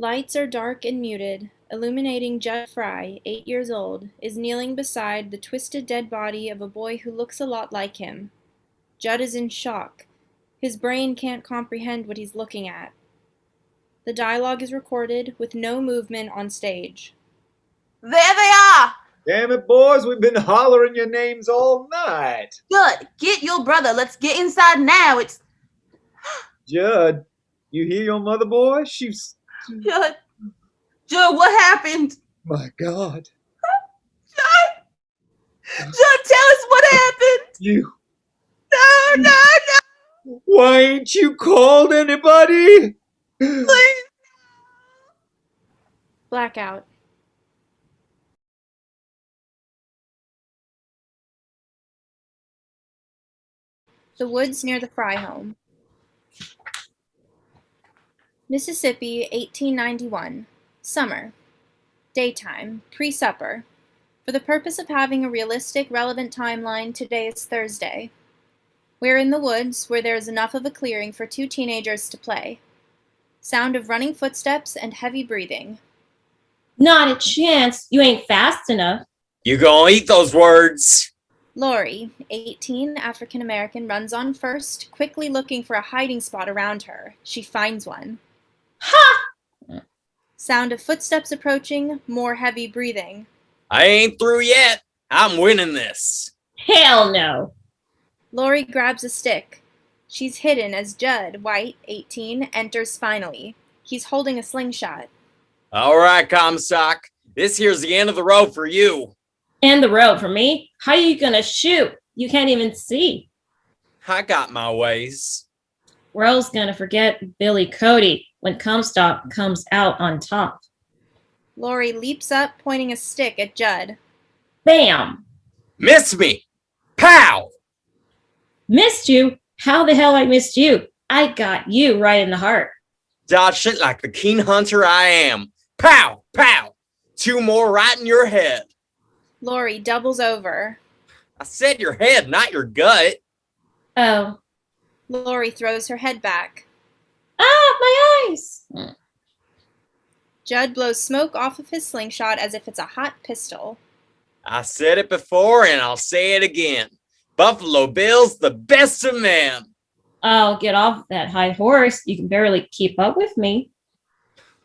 Lights are dark and muted, illuminating Judd Fry, 8 years old, is kneeling beside the twisted dead body of a boy who looks a lot like him. Judd is in shock. His brain can't comprehend what he's looking at. The dialogue is recorded with no movement on stage. There they are! Damn it, boys, we've been hollering your names all night. Good. Get your brother. Let's get inside now. It's... Judd, you hear your mother, boy? She's... Judd, what happened? My God. Judd, tell us what happened. You... No. Why ain't you called anybody? Please. Blackout. The woods near the Fry home. Mississippi, 1891. Summer. Daytime. Pre-supper. For the purpose of having a realistic, relevant timeline, today is Thursday. We're in the woods where there is enough of a clearing for 2 teenagers to play. Sound of running footsteps and heavy breathing. Not a chance. You ain't fast enough. You gonna eat those words. Lori, 18, African American, runs on first, quickly looking for a hiding spot around her. She finds one. Ha! Sound of footsteps approaching, more heavy breathing. I ain't through yet. I'm winning this. Hell no. Lori grabs a stick. She's hidden as Judd, white, 18, enters finally. He's holding a slingshot. All right, Comstock. This here's the end of the road for you. And the road for me? How you gonna shoot? You can't even see. I got my ways. Rose gonna forget Billy Cody when Comstock comes out on top. Lori leaps up, pointing a stick at Judd. Bam! Miss me. Pow! Missed you? How the hell I missed you? I got you right in the heart. Dodged it like the keen hunter I am. Pow! Pow! 2 more right in your head. Lori doubles over. I said your head, not your gut. Oh. Lori throws her head back. Ah, my eyes! Judd blows smoke off of his slingshot as if it's a hot pistol. I said it before and I'll say it again. Buffalo Bill's the best of men. Oh, get off that high horse. You can barely keep up with me.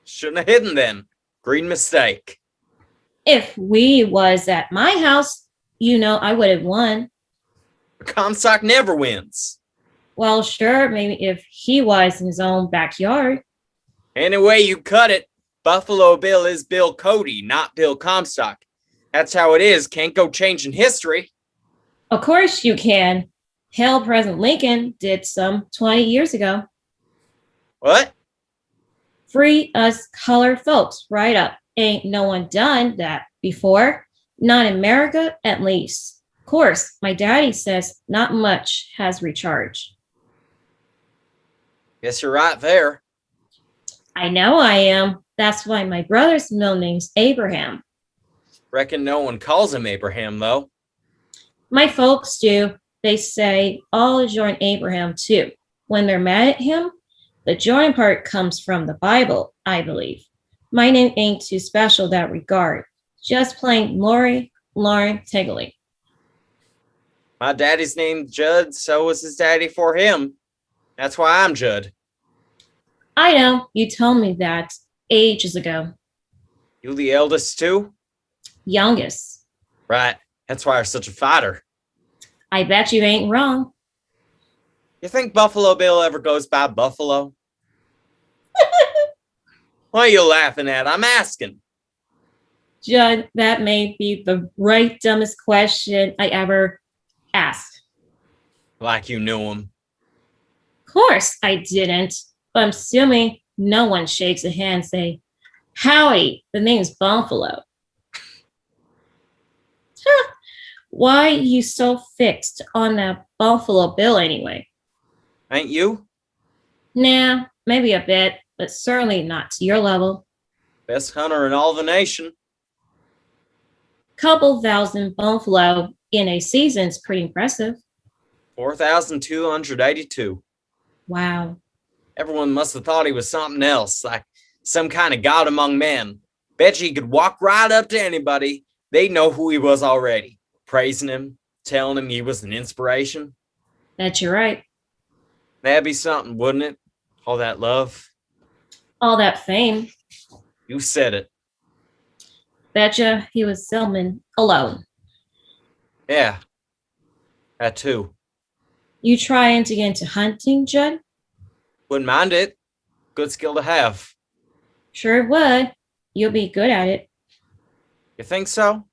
Shouldn't have hidden then. Green mistake. If we was at my house, you know I would have won. Comstock never wins. Well, sure, maybe if he was in his own backyard. Any way you cut it, Buffalo Bill is Bill Cody, not Bill Comstock. That's how it is. Can't go changing history. Of course you can. Hell, President Lincoln did some 20 years ago. What? Free us colored folks, right up. Ain't no one done that before. Not in America, at least. Of course, my daddy says not much has recharged. Guess you're right there. I know I am. That's why my brother's middle name's Abraham. Reckon no one calls him Abraham, though. My folks do. They say all join Abraham too. When they're mad at him, the join part comes from the Bible, I believe. My name ain't too special that regard. Just plain Lauren Tigley. My daddy's named Judd, so was his daddy for him. That's why I'm Judd. I know, you told me that ages ago. You the eldest too? Youngest. Right. That's why you're such a fighter. I bet you ain't wrong. You think Buffalo Bill ever goes by Buffalo? What are you laughing at? I'm asking. Judd, that may be the right dumbest question I ever asked. Like you knew him. Of course I didn't, but I'm assuming no one shakes a hand and say, howdy, the name's Buffalo. Why you so fixed on that Buffalo Bill anyway? Ain't you? Nah, maybe a bit, but certainly not to your level. Best hunter in all the nation. Couple thousand buffalo in a season's pretty impressive. 4,282. Wow. Everyone must have thought he was something else, like Some kind of god among men. Bet you he could walk right up to anybody. They'd know who he was already. Praising him, telling him he was an inspiration. Bet you're right. That'd be something, wouldn't it? All that love. All that fame. You said it. Betcha he was Zillman alone. Yeah. That too. You trying to get into hunting, Judd? Wouldn't mind it. Good skill to have. Sure would. You'll be good at it. You think so?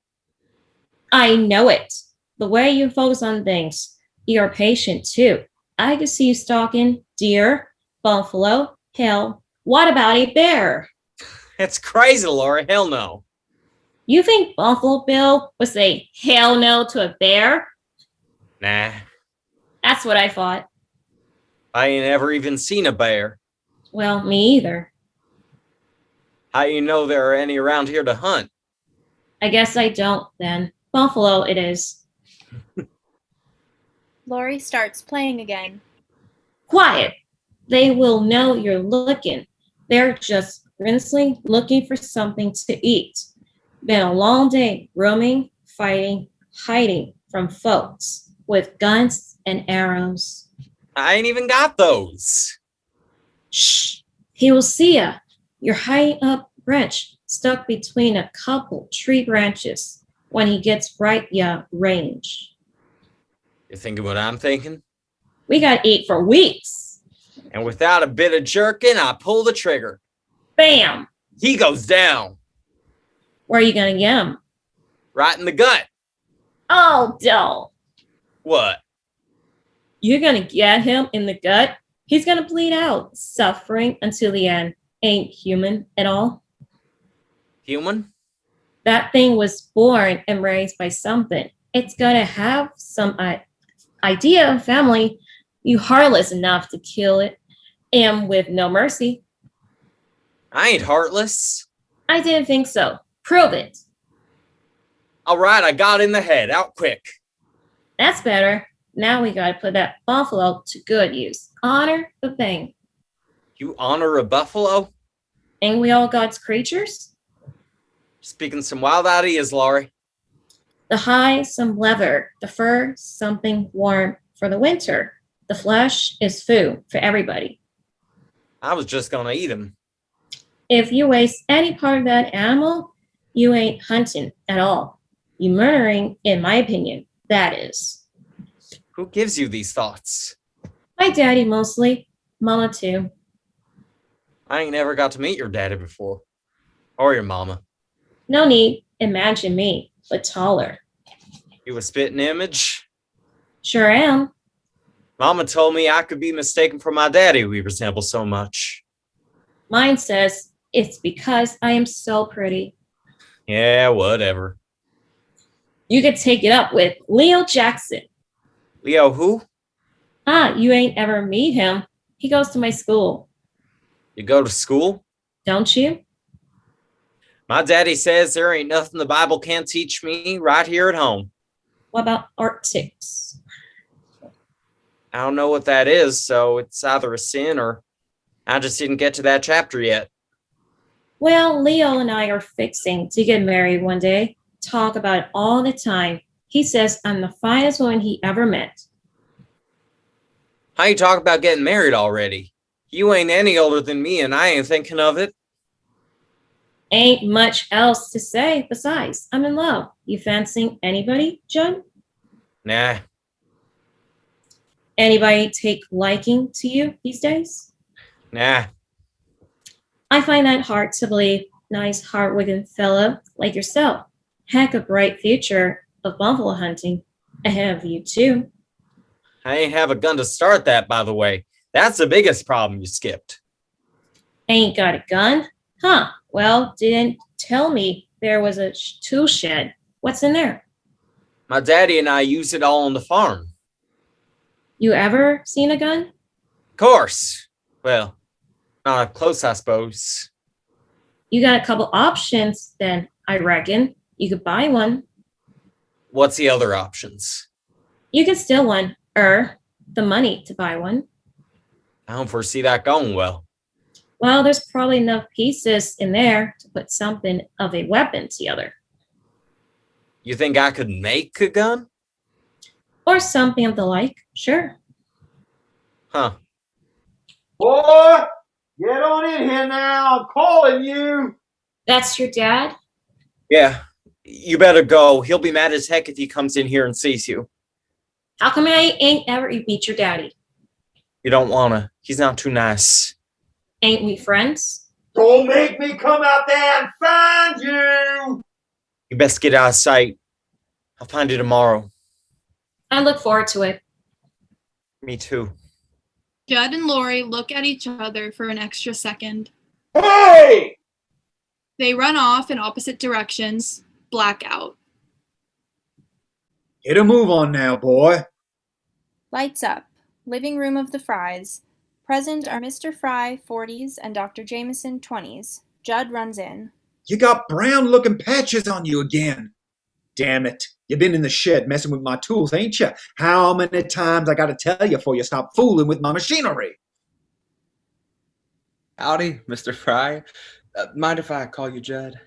I know it. The way you focus on things. You're patient too. I could see you stalking deer, buffalo, hell. What about a bear? That's crazy, Laura. Hell no. You think Buffalo Bill would say hell no to a bear? Nah. That's what I thought. I ain't ever even seen a bear. Well, me either. How you know there are any around here to hunt? I guess I don't then. Buffalo it is. Lori starts playing again. Quiet. They will know you're looking. They're just rinsing, looking for something to eat. Been a long day roaming, fighting, hiding from folks with guns and arrows. I ain't even got those. Shh. He will see ya. You're high up branch, stuck between a couple tree branches. When he gets right ya range. You thinking what I'm thinking? We got eat for weeks. And without a bit of jerking, I pull the trigger. Bam! He goes down. Where are you gonna get him? Right in the gut. Oh, don't. What? You're gonna get him in the gut? He's gonna bleed out, suffering until the end. Ain't human at all. Human? That thing was born and raised by something. It's gonna have some idea of family. You heartless enough to kill it, and with no mercy. I ain't heartless. I didn't think so. Prove it. All right, I got in the head. Out quick. That's better. Now we gotta put that buffalo to good use. Honor the thing. You honor a buffalo? Ain't we all God's creatures? Speaking some wild ideas, Laurie. The hide, some leather. The fur, something warm for the winter. The flesh is food for everybody. I was just gonna eat him. If you waste any part of that animal, you ain't hunting at all. You murdering, in my opinion, that is. Who gives you these thoughts? My daddy mostly. Mama too. I ain't never got to meet your daddy before. Or your mama. No need. Imagine me, but taller. You a spitting image? Sure am. Mama told me I could be mistaken for my daddy. We resemble so much. Mine says it's because I am so pretty. Yeah, whatever. You could take it up with Leo Jackson. Leo who? You ain't ever meet him. He goes to my school. You go to school? Don't you? My daddy says there ain't nothing the Bible can't teach me right here at home. What about Arctics? I don't know what that is, so it's either a sin or I just didn't get to that chapter yet. Well, Leo and I are fixing to get married one day. Talk about it all the time. He says I'm the finest woman he ever met. How you talk about getting married already? You ain't any older than me and I ain't thinking of it. Ain't much else to say besides I'm in love. You fancying anybody, Judd? Nah. Anybody take liking to you these days? Nah. I find that hard to believe. Nice, hard-working fellow like yourself. Heck, a bright future of buffalo hunting ahead of you, too. I ain't have a gun to start that, by the way. That's the biggest problem you skipped. Ain't got a gun? Huh. Well, didn't tell me there was a tool shed. What's in there? My daddy and I use it all on the farm. You ever seen a gun? Of course. Well, not up close, I suppose. You got a couple options then, I reckon. You could buy one. What's the other options? You could steal one, the money to buy one. I don't foresee that going well. Well, there's probably enough pieces in there to put something of a weapon together. You think I could make a gun? Or something of the like, sure. Huh. Boy, get on in here now. I'm calling you. That's your dad? Yeah. You better go. He'll be mad as heck if he comes in here and sees you. How come I ain't ever meet your daddy? You don't wanna. He's not too nice. Ain't we friends? Don't make me come out there and find you. You best get out of sight. I'll find you tomorrow. I look forward to it. Me too. Judd and Lori look at each other for an extra second. Hey! They run off in opposite directions. Blackout. Get a move on now, boy. Lights up. Living room of the Frys. Present are Mr. Fry, 40s, and Dr. Jameson, 20s. Judd runs in. You got brown-looking patches on you again. Damn it. You been in the shed messing with my tools, ain't you? How many times I gotta tell you before you stop fooling with my machinery? Howdy, Mr. Fry. Mind if I call you Judd?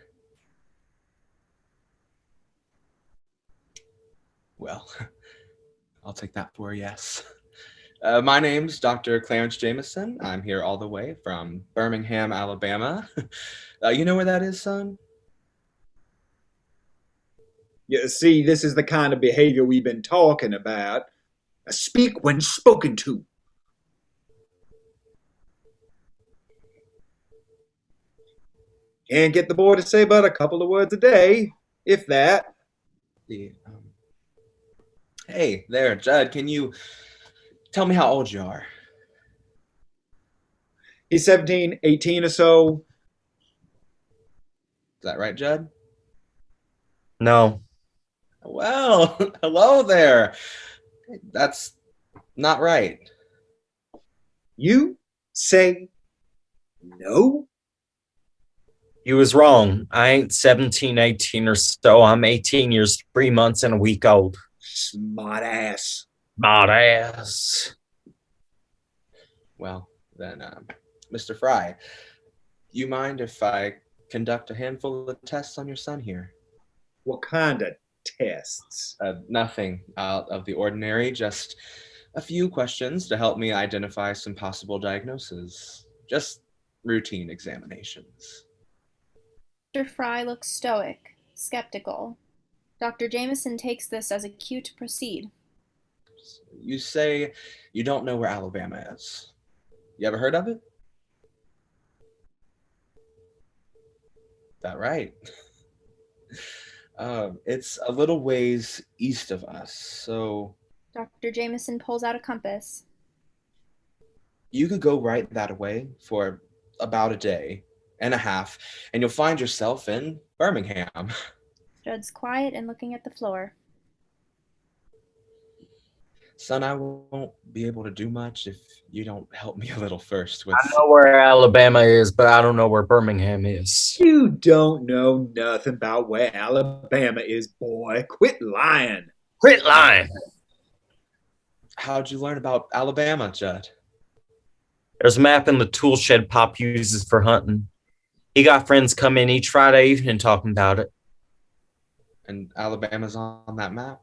Well, I'll take that for a yes. My name's Dr. Clarence Jameson. I'm here all the way from Birmingham, Alabama. You know where that is, son? You see, this is the kind of behavior we've been talking about. Speak when spoken to. Can't get the boy to say but a couple of words a day, if that. Hey, there, Judd, can you tell me how old you are? He's 17, 18 or so. Is that right, Judd? No. Well, hello there. That's not right. You say no? You was wrong. I ain't 17, 18 or so. I'm 18 years, 3 months, and a week old. Smart ass. Smart ass. Well, then, Mr. Fry, you mind if I conduct a handful of tests on your son here? What kind of tests? Nothing out of the ordinary, just a few questions to help me identify some possible diagnoses. Just routine examinations. Mr. Fry looks stoic, skeptical. Dr. Jameson takes this as a cue to proceed. You say you don't know where Alabama is. You ever heard of it? That right. It's a little ways east of us, so Dr. Jameson pulls out a compass. you could go right that way for about a day and a half, and you'll find yourself in Birmingham. Judd's quiet and looking at the floor. Son, I won't be able to do much if you don't help me a little first with... I know where Alabama is, but I don't know where Birmingham is. You don't know nothing about where Alabama is, boy. Quit lying. Quit lying. How'd you learn about Alabama, Judd? There's a map in the tool shed Pop uses for hunting. He got friends come in each Friday evening talking about it. And Alabama's on that map?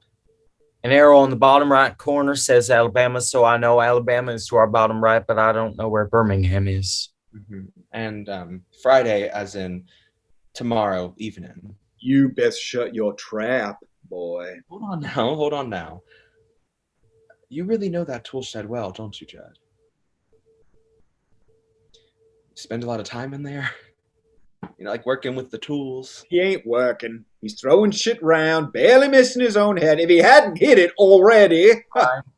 An arrow on the bottom right corner says Alabama, so I know Alabama is to our bottom right, but I don't know where Birmingham is. Mm-hmm. And Friday, as in tomorrow evening. You best shut your trap, boy. Hold on now. You really know that tool shed well, don't you, Judd? Spend a lot of time in there? You know, like working with the tools. He ain't working. He's throwing shit round, barely missing his own head. If he hadn't hit it already.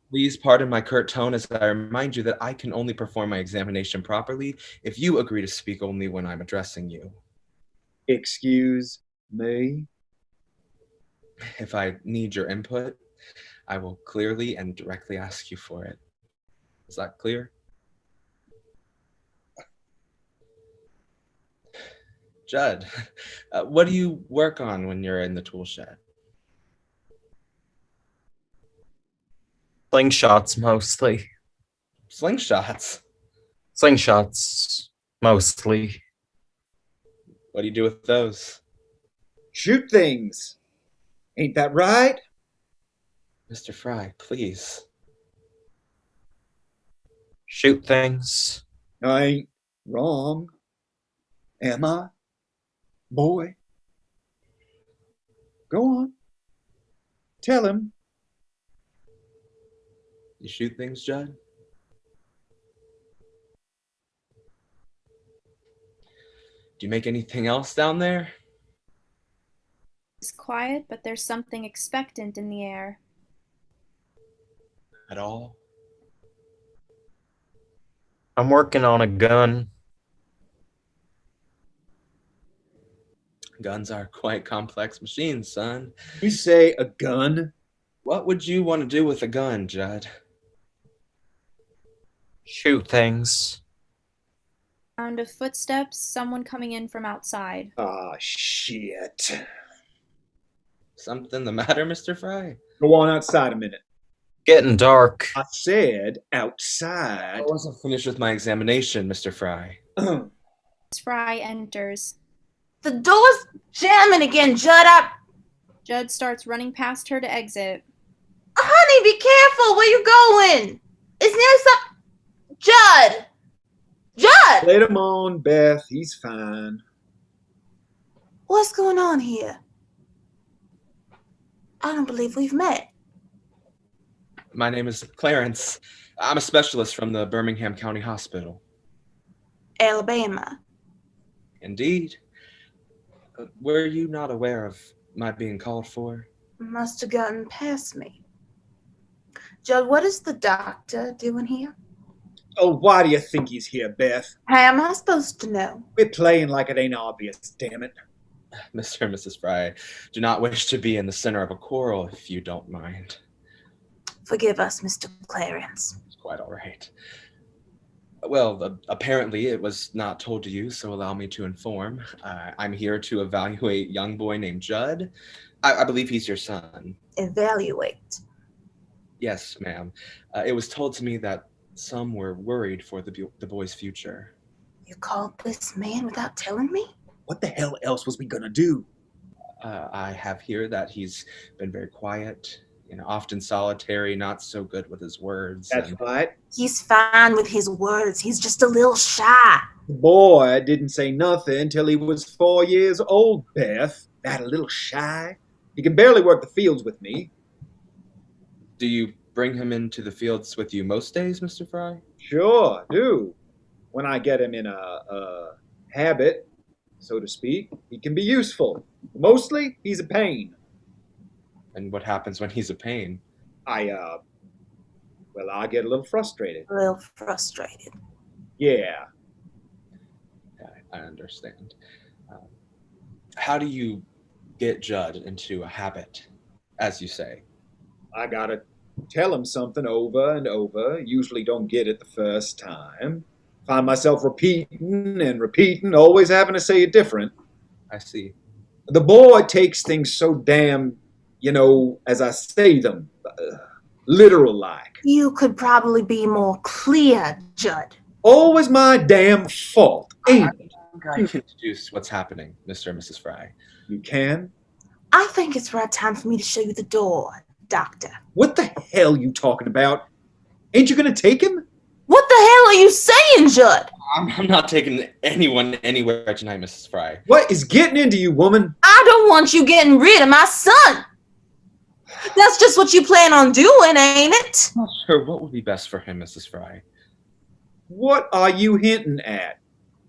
Please pardon my curt tone as I remind you that I can only perform my examination properly if you agree to speak only when I'm addressing you. Excuse me? If I need your input, I will clearly and directly ask you for it. Is that clear? Judd, what do you work on when you're in the tool shed? Slingshots, mostly. Slingshots? Slingshots. Mostly. What do you do with those? Shoot things. Ain't that right? Mr. Fry, please. Shoot things. I ain't wrong. Am I? Boy? Go on. Tell him. You shoot things, Judd? Do you make anything else down there? It's quiet, but there's something expectant in the air. At all? I'm working on a gun. Guns are quite complex machines, son. You say a gun? What would you want to do with a gun, Judd? Shoot things. Sound of footsteps, someone coming in from outside. Ah, shit. Something the matter, Mr. Fry? Go on outside a minute. Getting dark. I said outside. I wasn't finished with my examination, Mr. Fry. Fry enters. The door's jamming again, Judd. Judd starts running past her to exit. Honey, be careful. Where you going? Is there some... Judd! Judd! Let him on, Beth. He's fine. What's going on here? I don't believe we've met. My name is Clarence. I'm a specialist from the Birmingham County Hospital. Alabama. Indeed. Were you not aware of my being called for? Must have gotten past me. Judd, what is the doctor doing here? Oh, why do you think he's here, Beth? How am I supposed to know? We're playing like it ain't obvious, damn it. Mr. and Mrs. Fry, do not wish to be in the center of a quarrel, if you don't mind. Forgive us, Mr. Clarence. It's quite all right. Well, apparently it was not told to you, so allow me to inform. I'm here to evaluate a young boy named Judd. I believe he's your son. Evaluate. Yes, ma'am. It was told to me that some were worried for the boy's future. You called this man without telling me? What the hell else was we gonna do? I have here that he's been very quiet, often solitary, not so good with his words. That's right. He's fine with his words. He's just a little shy. The boy didn't say nothing until he was 4 years old, Beth. That a little shy. He can barely work the fields with me. Do you bring him into the fields with you most days, Mr. Fry? Sure, do. When I get him in a habit, so to speak, he can be useful. Mostly, he's a pain. And what happens when he's a pain? I get a little frustrated. A little frustrated. Yeah. I understand. How do you get Judd into a habit, as you say? I gotta tell him something over and over. Usually don't get it the first time. Find myself repeating and repeating, always having to say it different. I see. The boy takes things so damn, as I say them, literal-like. You could probably be more clear, Judd. Always my damn fault, ain't it? I can introduce what's happening, Mr. and Mrs. Fry. You can? I think it's right time for me to show you the door, Doctor. What the hell you talking about? Ain't you gonna take him? What the hell are you saying, Judd? I'm not taking anyone anywhere tonight, Mrs. Fry. What is getting into you, woman? I don't want you getting rid of my son. That's just what you plan on doing, ain't it? I'm not sure what would be best for him, Mrs. Fry. What are you hinting at?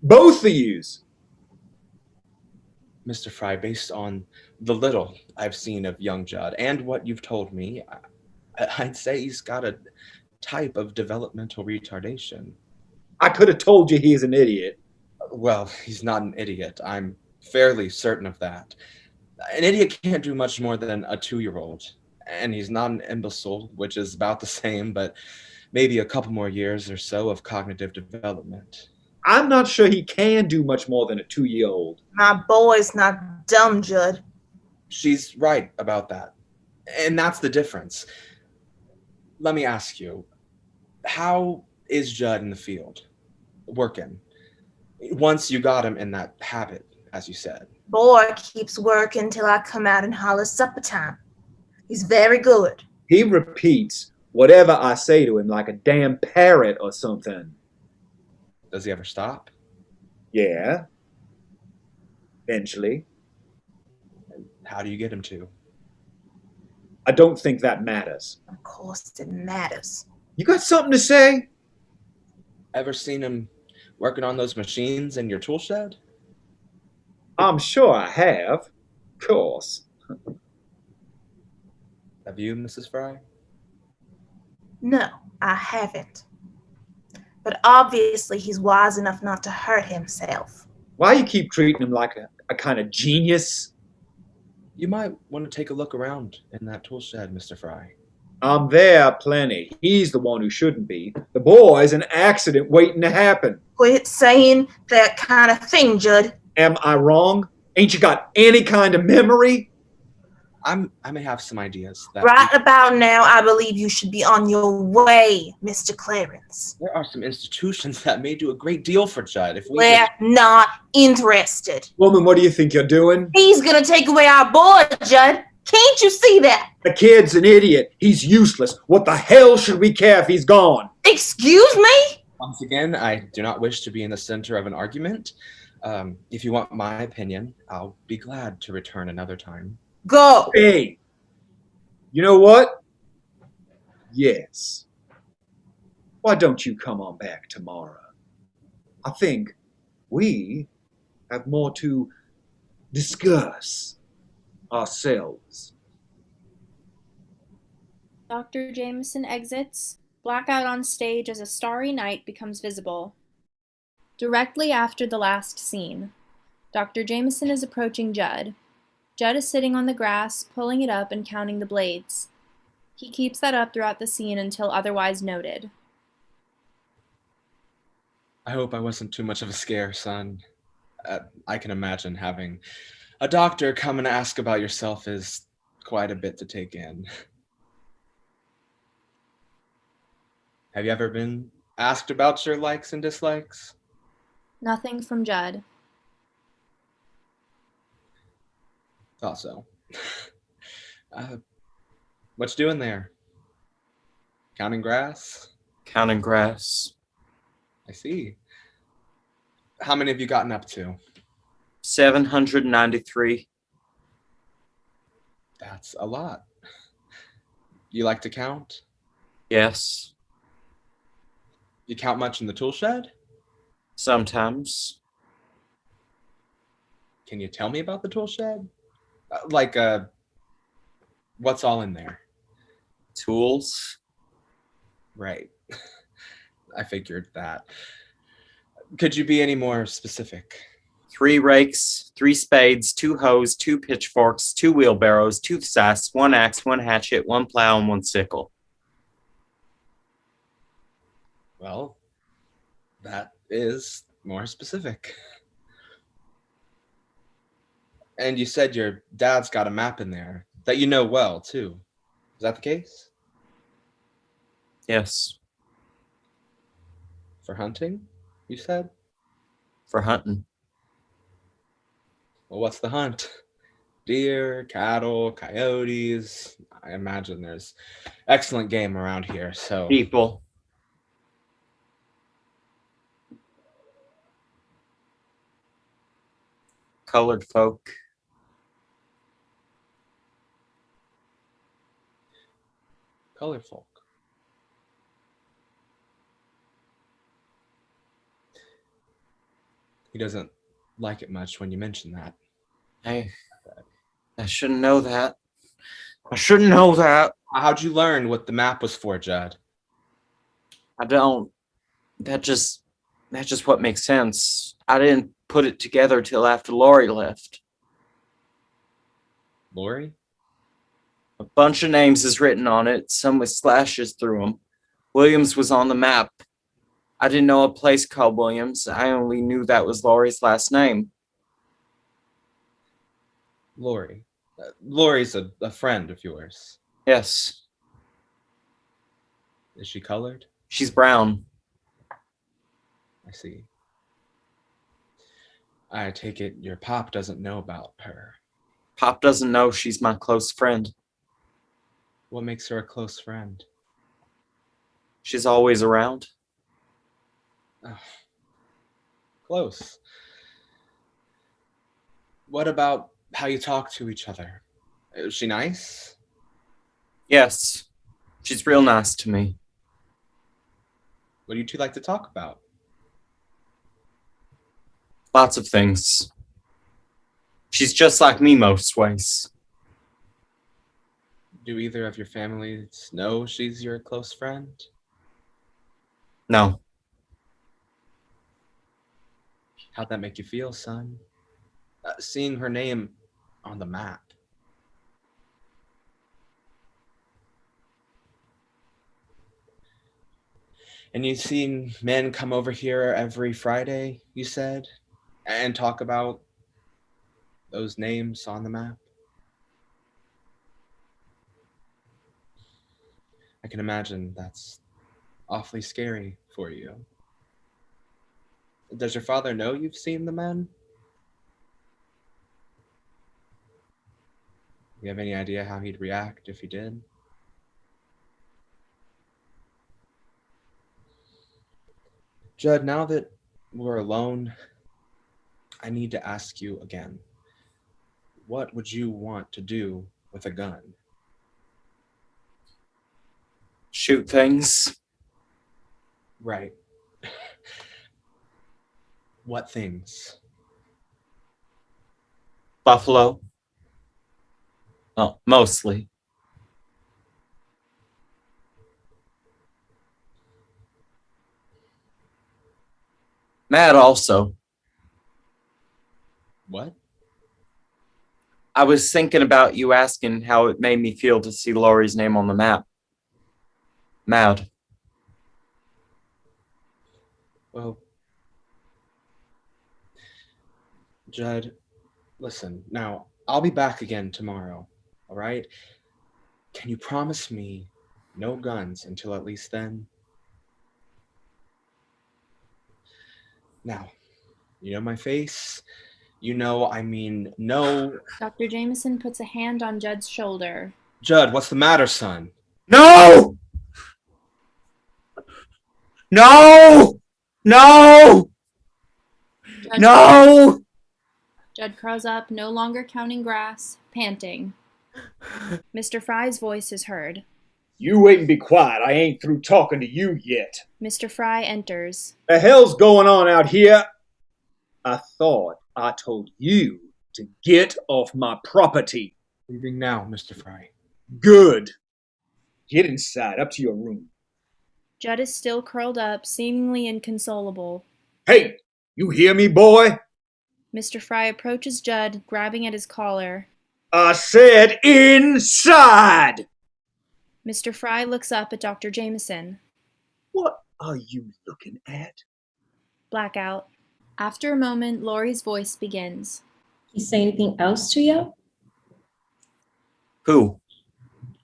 Both of yous. Mr. Fry, based on the little I've seen of young Judd and what you've told me, I'd say he's got a type of developmental retardation. I could have told you he's an idiot. Well, he's not an idiot. I'm fairly certain of that. An idiot can't do much more than a 2-year-old. And he's not an imbecile, which is about the same, but maybe a couple more years or so of cognitive development. I'm not sure he can do much more than a 2-year-old. My boy's not dumb, Judd. She's right about that. And that's the difference. Let me ask you, how is Judd in the field? Working? Once you got him in that habit, as you said. Boy keeps working till I come out and holler supper time. He's very good. He repeats whatever I say to him like a damn parrot or something. Does he ever stop? Yeah. Eventually. How do you get him to? I don't think that matters. Of course it matters. You got something to say? Ever seen him working on those machines in your tool shed? I'm sure I have. Of course. Have you, Mrs. Fry? No, I haven't. But obviously he's wise enough not to hurt himself. Why you keep treating him like a kind of genius? You might want to take a look around in that tool shed, Mr. Fry. I'm there plenty. He's the one who shouldn't be. The boy's an accident waiting to happen. Quit saying that kind of thing, Judd. Am I wrong? Ain't you got any kind of memory? I may have some ideas. That Right about now, I believe you should be on your way, Mr. Clarence. There are some institutions that may do a great deal for Judd if we We're not interested. Woman, what do you think you're doing? He's gonna take away our boy, Judd. Can't you see that? The kid's an idiot. He's useless. What the hell should we care if he's gone? Excuse me? Once again, I do not wish to be in the center of an argument. If you want my opinion, I'll be glad to return another time. Go. Hey, you know what? Yes. Why don't you come on back tomorrow? I think we have more to discuss ourselves. Dr. Jameson exits. Blackout on stage as a starry night becomes visible. Directly after the last scene, Dr. Jameson is approaching Judd. Judd is sitting on the grass, pulling it up and counting the blades. He keeps that up throughout the scene until otherwise noted. I hope I wasn't too much of a scare, son. I can imagine having a doctor come and ask about yourself is quite a bit to take in. Have you ever been asked about your likes and dislikes? Nothing from Judd. Thought so. What you doing there? Counting grass? Counting grass. I see. How many have you gotten up to? 793. That's a lot. You like to count? Yes. You count much in the tool shed? Sometimes. Can you tell me about the tool shed? What's all in there? Tools. Right. I figured that. Could you be any more specific? 3 rakes, 3 spades, 2 hoes, 2 pitchforks, 2 wheelbarrows, 2 scythes, 1 axe, 1 hatchet, 1 plow, and 1 sickle. Well, that is more specific. And you said your dad's got a map in there that you know well, too. Is that the case? Yes. For hunting, you said? For hunting. Well, what's the hunt? Deer, cattle, coyotes. I imagine there's excellent game around here, so... People. Colored folk. Colored folk. He doesn't like it much when you mention that. I shouldn't know that. I shouldn't know that. How'd you learn what the map was for, Judd? I don't. That just what makes sense. I didn't put it together till after Laurie left. Laurie? A bunch of names is written on it, some with slashes through them. Williams was on the map. I didn't know a place called Williams. I only knew that was Laurie's last name. Laurie. Laurie's a friend of yours. Yes, Is she colored? she's brown. I see. I take it your pop doesn't know about her. Pop doesn't know she's my close friend. What makes her a close friend? She's always around. Oh, close. What about how you talk to each other? Is she nice? Yes, she's real nice to me. What do you two like to talk about? Lots of things. She's just like me most ways. Do either of your families know she's your close friend? No, How'd that make you feel, son? Seeing her name on the map. And you've seen men come over here every Friday, you said, and talk about those names on the map? I can imagine that's awfully scary for you. Does your father know you've seen the men? You have any idea how he'd react if he did? Judd, now that we're alone, I need to ask you again. What would you want to do with a gun? shoot things. Right. What things? Buffalo. Well, mostly. Matt also. What? I was thinking about you asking how it made me feel to see Laurie's name on the map. Mad. Well, Judd, listen, now, I'll be back again tomorrow, all right? Can you promise me no guns until at least then? Now, you know my face? You know, I mean, no. Dr. Jameson puts a hand on Judd's shoulder. Judd, what's the matter, son? No! No! No! Judd, No! Judd curls up, no longer counting grass, panting. Mr. Fry's voice is heard. You wait and be quiet. I ain't through talking to you yet. Mr. Fry enters. The hell's going on out here? I thought I told you to get off my property. Leaving now, Mr. Fry. Good. Get inside, up to your room. Judd is still curled up, seemingly inconsolable. Hey, you hear me, boy? Mr. Fry approaches Judd, grabbing at his collar. I said inside! Mr. Fry looks up at Dr. Jameson. What are you looking at? Blackout. After a moment, Laurie's voice begins. He say anything else to you? Who?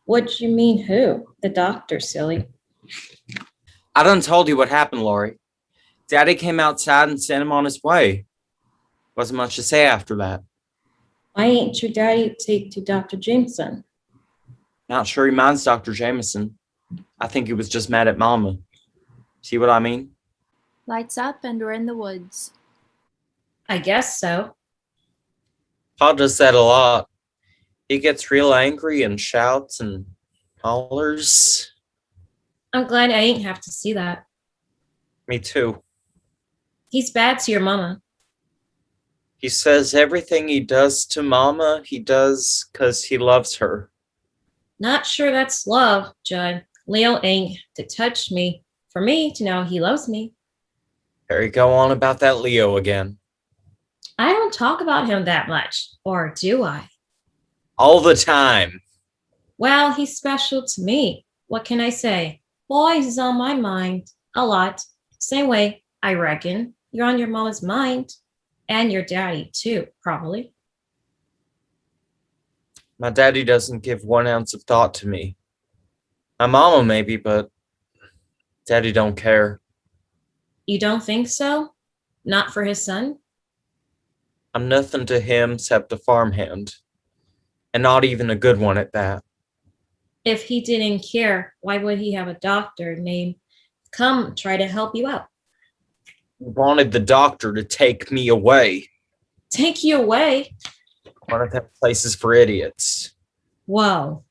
What do you mean, who? The doctor, silly. I done told you what happened, Laurie. Daddy came outside and sent him on his way. Wasn't much to say after that. Why ain't your daddy take to Dr. Jameson? Not sure he minds Dr. Jameson. I think he was just mad at Mama. See what I mean? Lights up and we're in the woods. I guess so. Pa does that a lot. He gets real angry and shouts and hollers. I'm glad I ain't have to see that. Me too. He's bad to your mama. He says everything he does to Mama, he does 'cause he loves her. Not sure that's love, Judd. Leo ain't to touch me for me to know he loves me. Here you go on about that Leo again. I don't talk about him that much, or do I? All the time. Well, he's special to me. What can I say? Boys is on my mind a lot. Same way, I reckon, you're on your mama's mind. And your daddy, too, probably. My daddy doesn't give 1 ounce of thought to me. My mama maybe, but daddy don't care. You don't think so? Not for his son? I'm nothing to him except a farmhand, and not even a good one at that. If he didn't care, why would he have a doctor named come try to help you out? He wanted the doctor to take me away. Take you away? One of them places for idiots. Whoa.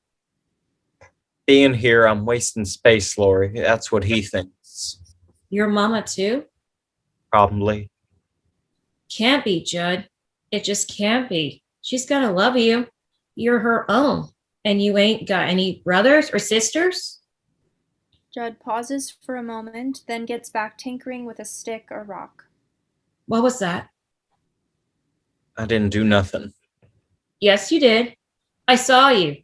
Being here, I'm wasting space, Lori. That's what he thinks. Your mama too? Probably. Can't be, Judd. It just can't be. She's gonna love you. You're her own. And you ain't got any brothers or sisters? Judd pauses for a moment, then gets back tinkering with a stick or rock. What was that? I didn't do nothing. Yes, you did. I saw you.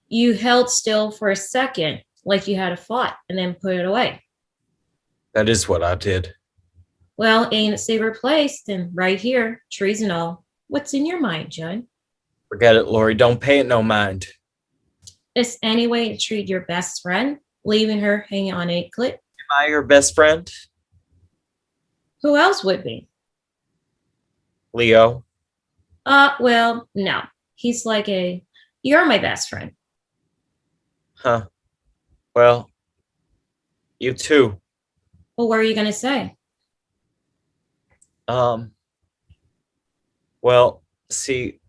You held still for a second, like you had a thought, and then put it away. That is what I did. Well, ain't it safer place than right here, trees and all. What's in your mind, Judd? Forget it, Lori. Don't pay it no mind. Is any way to treat your best friend, leaving her hanging on a cliff? Am I your best friend? Who else would be? Leo? Well, no. He's like you're my best friend. Huh. Well, you too. Well, what are you gonna say? Well, see,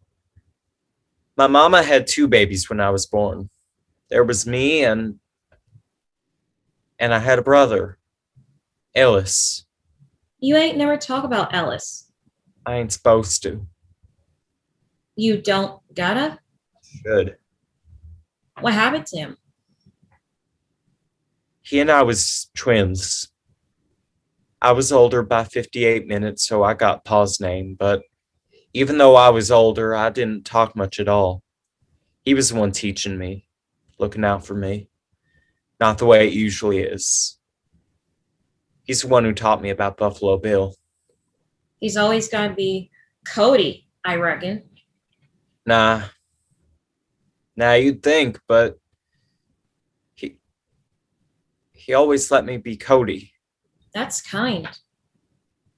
my mama had 2 babies when I was born. There was me and I had a brother, Ellis. You ain't never talk about Ellis. I ain't supposed to. You don't gotta? Should. What happened to him? He and I was twins. I was older by 58 minutes, so I got Pa's name, but even though I was older, I didn't talk much at all. He was the one teaching me, looking out for me. Not the way it usually is. He's the one who taught me about Buffalo Bill. He's always gotta be Cody, I reckon. Nah, you'd think, but he always let me be Cody. That's kind.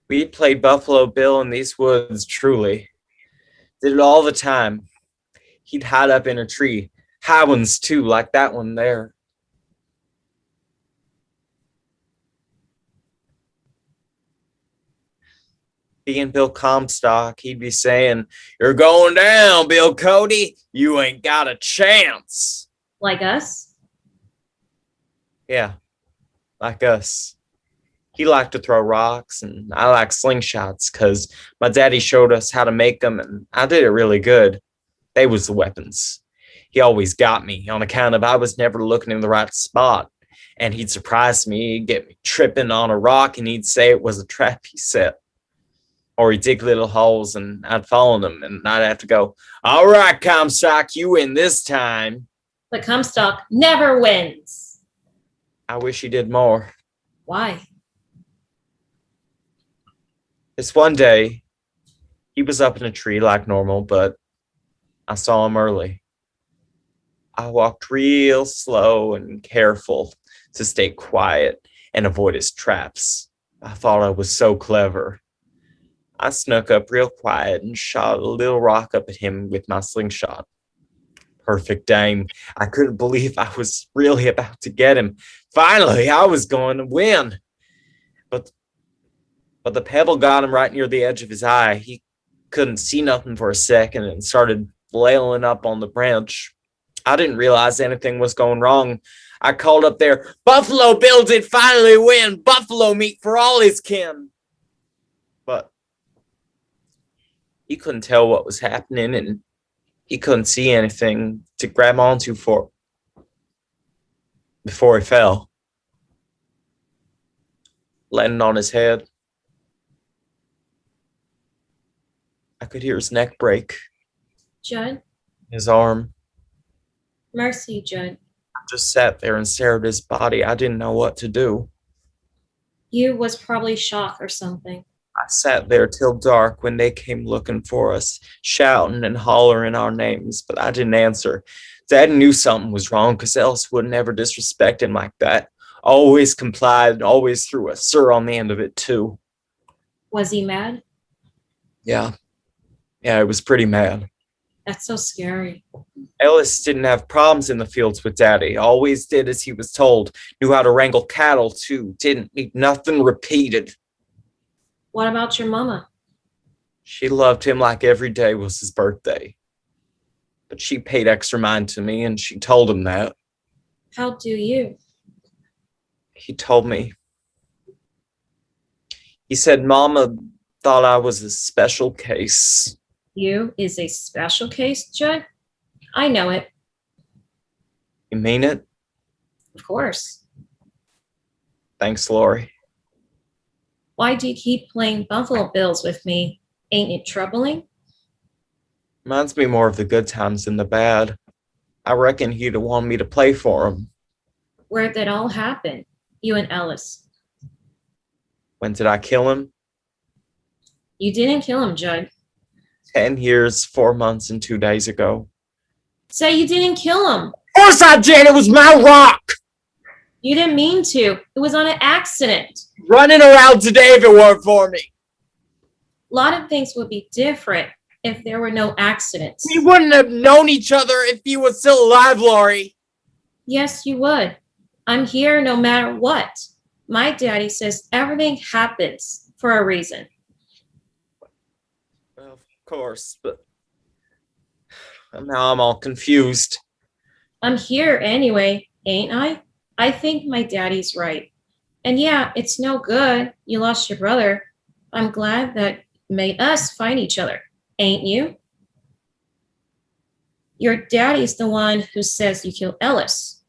We played Buffalo Bill in these woods, truly. Did it all the time. He'd hide up in a tree. High ones, too, like that one there. Being Bill Comstock, he'd be saying, "You're going down, Bill Cody. You ain't got a chance." Like us? Yeah, like us. He liked to throw rocks, and I like slingshots, because my daddy showed us how to make them, and I did it really good. They was the weapons. He always got me on account of I was never looking in the right spot, and he'd surprise me, get me tripping on a rock, and he'd say it was a trap he set. Or he'd dig little holes, and I'd fall in them, and I'd have to go, "All right, Comstock, you win this time." But Comstock never wins. I wish he did more. Why? This one day, he was up in a tree like normal, but I saw him early. I walked real slow and careful to stay quiet and avoid his traps. I thought I was so clever. I snuck up real quiet and shot a little rock up at him with my slingshot. Perfect aim. I couldn't believe I was really about to get him. Finally, I was going to win. But the pebble got him right near the edge of his eye. He couldn't see nothing for a second and started flailing up on the branch. I didn't realize anything was going wrong. I called up there, "Buffalo Bill did finally win. Buffalo meat for all his kin." But he couldn't tell what was happening, and he couldn't see anything to grab onto before he fell, landing on his head. I could hear his neck break, Judd? his arm. Mercy, Judd. I just sat there and stared at his body. I didn't know what to do. You was probably shocked or something. I sat there till dark when they came looking for us, shouting and hollering our names, but I didn't answer. Dad knew something was wrong, because else would never disrespect him like that. Always complied and always threw a sir on the end of it, too. Was he mad? Yeah. Yeah, I was pretty mad. That's so scary. Ellis didn't have problems in the fields with Daddy. Always did as he was told. Knew how to wrangle cattle, too. Didn't need nothing repeated. What about your mama? She loved him like every day was his birthday. But she paid extra mind to me, and she told him that. How do you? He told me. He said Mama thought I was a special case. You is a special case, Judd? I know it, You mean it? of course. Thanks, Lori. Why do you keep playing Buffalo Bills with me? Ain't it troubling? Reminds me more of the good times than the bad. I reckon he'd have wanted me to play for him. Where did it all happen? You and Ellis. When did I kill him? You didn't kill him, Judd. 10 years, 4 months, and 2 days ago. Say you didn't kill him. Of course I did! It was my rock! You didn't mean to. It was on an accident. Running around today if it weren't for me. A lot of things would be different if there were no accidents. We wouldn't have known each other if he was still alive, Lori. Yes, you would. I'm here no matter what. My daddy says everything happens for a reason. Well, of course, but now I'm all confused. I'm here anyway, ain't I? I think my daddy's right. And yeah, it's no good. You lost your brother. I'm glad that made us find each other, ain't you? Your daddy's the one who says you killed Ellis.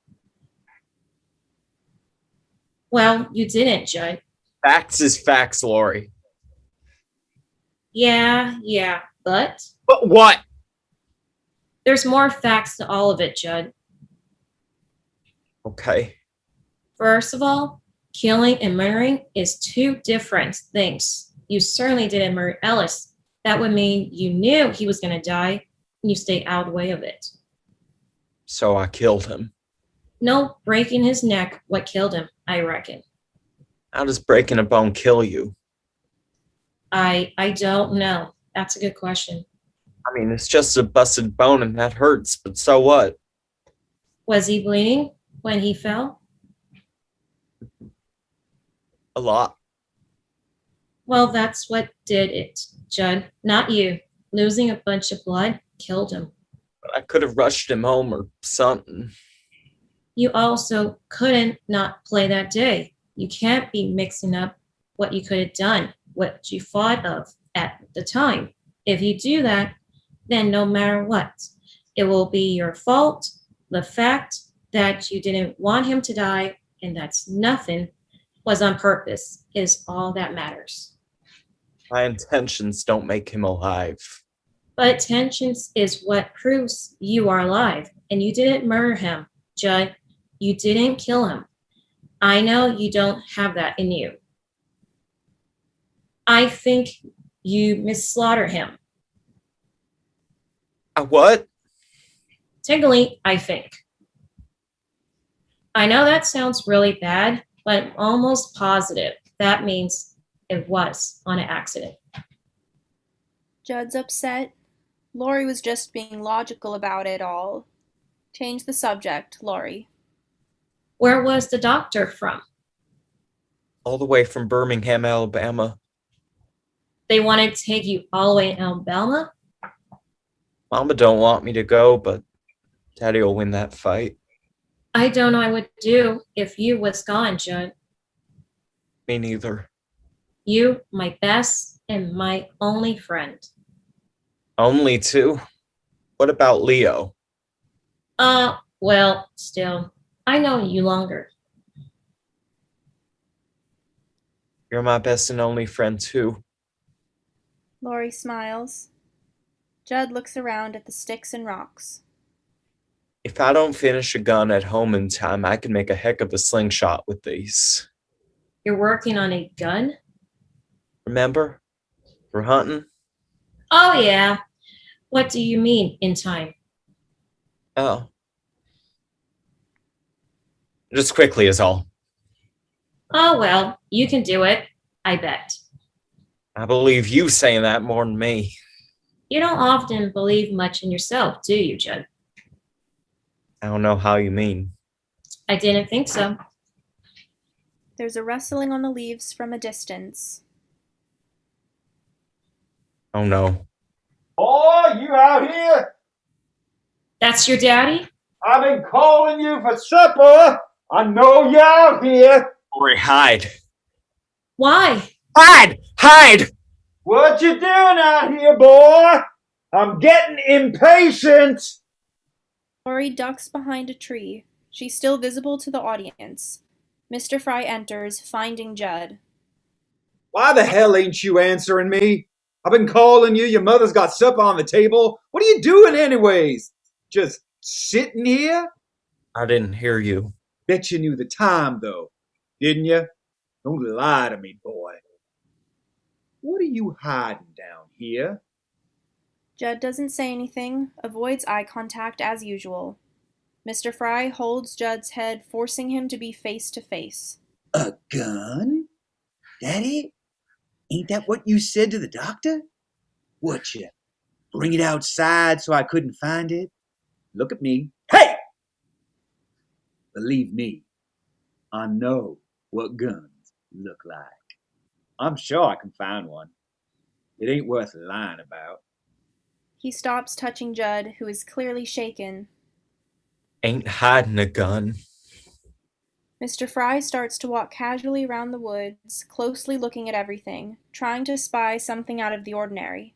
Well, you didn't, Judd. Facts is facts, Lori. Yeah, but But what? there's more facts to all of it, Judd. Okay. First of all, killing and murdering is two different things. You certainly didn't murder Ellis. That would mean you knew he was going to die and you stayed out of the way of it. So I killed him. No, breaking his neck what killed him, I reckon. How does breaking a bone kill you? I don't know. That's a good question. I mean, it's just a busted bone and that hurts, but so what? Was he bleeding when he fell? A lot. Well, that's what did it, Judd. Not you. Losing a bunch of blood killed him. I could have rushed him home or something. You also couldn't not play that day. You can't be mixing up what you could have done, what you thought of at the time. If you do that, then no matter what, it will be your fault. The fact that you didn't want him to die and that's nothing was on purpose is all that matters. My intentions don't make him alive. But intentions is what proves you are alive and you didn't murder him, Judd. You didn't kill him. I know you don't have that in you. I think you misslaughtered him. What? Technically, I think. I know that sounds really bad, but I'm almost positive that means it was on an accident. Judd's upset. Lori was just being logical about it all. Change the subject, Lori. Where was the doctor from? All the way from Birmingham, Alabama. They wanted to take you all the way to Alabama? Mama don't want me to go, but Daddy will win that fight. I don't know what I would do if you was gone, Judd. Me neither. You, my best and my only friend. Only two? What about Leo? Well, still, I know you longer. You're my best and only friend, too. Lori smiles. Judd looks around at the sticks and rocks. If I don't finish a gun at home in time, I can make a heck of a slingshot with these. You're working on a gun? Remember? For hunting? Oh, yeah. What do you mean, in time? Oh. Just quickly is all. Oh, well, you can do it, I bet. I believe you saying that more than me. You don't often believe much in yourself, do you, Judd? I don't know how you mean. I didn't think so. There's a rustling on the leaves from a distance. Oh no. Boy, you out here? That's your daddy? I've been calling you for supper. I know you're out here. Lori, hide. Why? Hide! Hide! What you doing out here, boy? I'm getting impatient. Lori ducks behind a tree. She's still visible to the audience. Mr. Fry enters, finding Judd. Why the hell ain't you answering me? I've been calling you. Your mother's got supper on the table. What are you doing anyways? Just sitting here? I didn't hear you. Bet you knew the time, though, didn't you? Don't lie to me, boy. What are you hiding down here? Judd doesn't say anything, avoids eye contact as usual. Mr. Fry holds Judd's head, forcing him to be face to face. A gun? Daddy? Ain't that what you said to the doctor? What, you bring it outside so I couldn't find it? Look at me. Hey! Believe me, I know what guns look like. I'm sure I can find one. It ain't worth lying about. He stops, touching Judd, who is clearly shaken. Ain't hiding a gun. Mr. Fry starts to walk casually around the woods, closely looking at everything, trying to spy something out of the ordinary.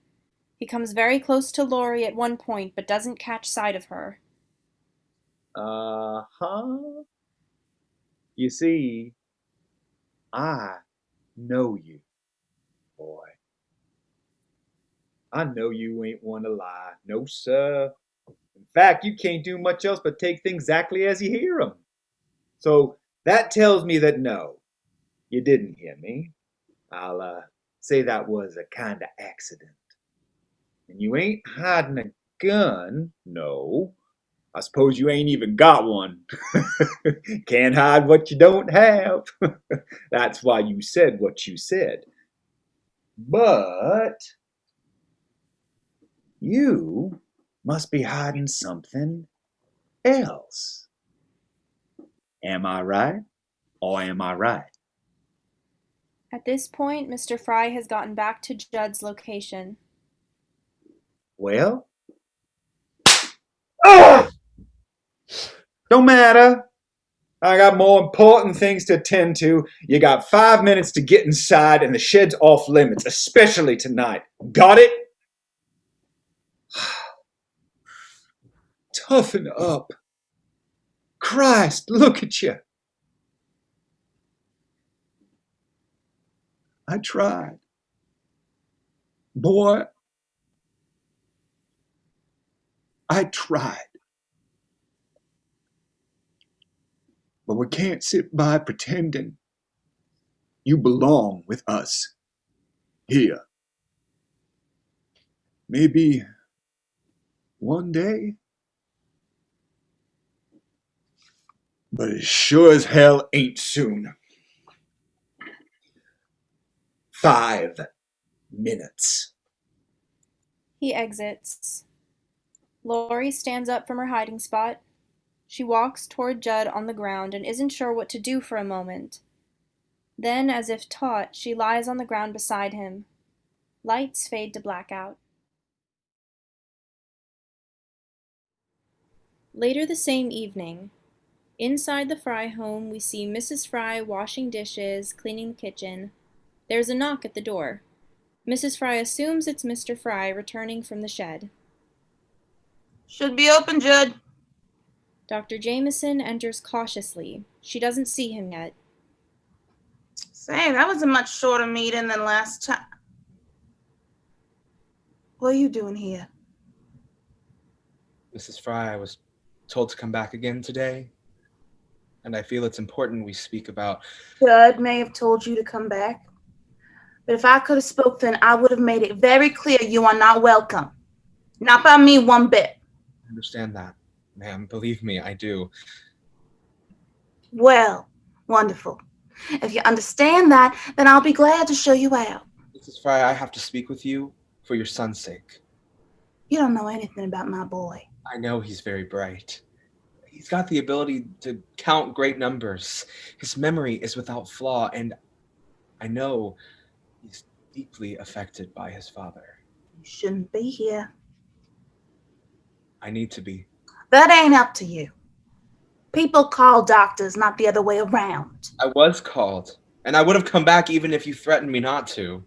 He comes very close to Lori at one point, but doesn't catch sight of her. Uh-huh. You see, I know you, boy. I know you ain't one to lie. No, sir. In fact, you can't do much else but take things exactly as you hear 'em. So that tells me that no, you didn't hear me. I'll say that was a kind of accident. And you ain't hiding a gun, no. I suppose you ain't even got one. Can't hide what you don't have. That's why you said what you said. But you must be hiding something else. Am I right? Or am I right? At this point, Mr. Fry has gotten back to Judd's location. Well? Ugh! Don't matter. I got more important things to attend to. You got 5 minutes to get inside, and the shed's off limits, especially tonight. Got it? Toughen up. Christ, look at you. I tried. Boy, I tried. But we can't sit by pretending. You belong with us. Here. Maybe one day. But it sure as hell ain't soon. 5 minutes. He exits. Lori stands up from her hiding spot. She walks toward Judd on the ground and isn't sure what to do for a moment. Then, as if taught, she lies on the ground beside him. Lights fade to blackout. Later the same evening, inside the Fry home, we see Mrs. Fry washing dishes, cleaning the kitchen. There's a knock at the door. Mrs. Fry assumes it's Mr. Fry returning from the shed. Should be open, Judd. Dr. Jameson enters cautiously. She doesn't see him yet. Say, that was a much shorter meeting than last time. What are you doing here? Mrs. Fry, I was told to come back again today, and I feel it's important we speak about. Judd may have told you to come back, but if I could have spoke then, I would have made it very clear you are not welcome. Not by me one bit. I understand that, ma'am. Believe me, I do. Well, wonderful. If you understand that, then I'll be glad to show you out. Mrs. Fry, I have to speak with you for your son's sake. You don't know anything about my boy. I know he's very bright. He's got the ability to count great numbers. His memory is without flaw, and I know he's deeply affected by his father. You shouldn't be here. I need to be. That ain't up to you. People call doctors, not the other way around. I was called, and I would have come back even if you threatened me not to.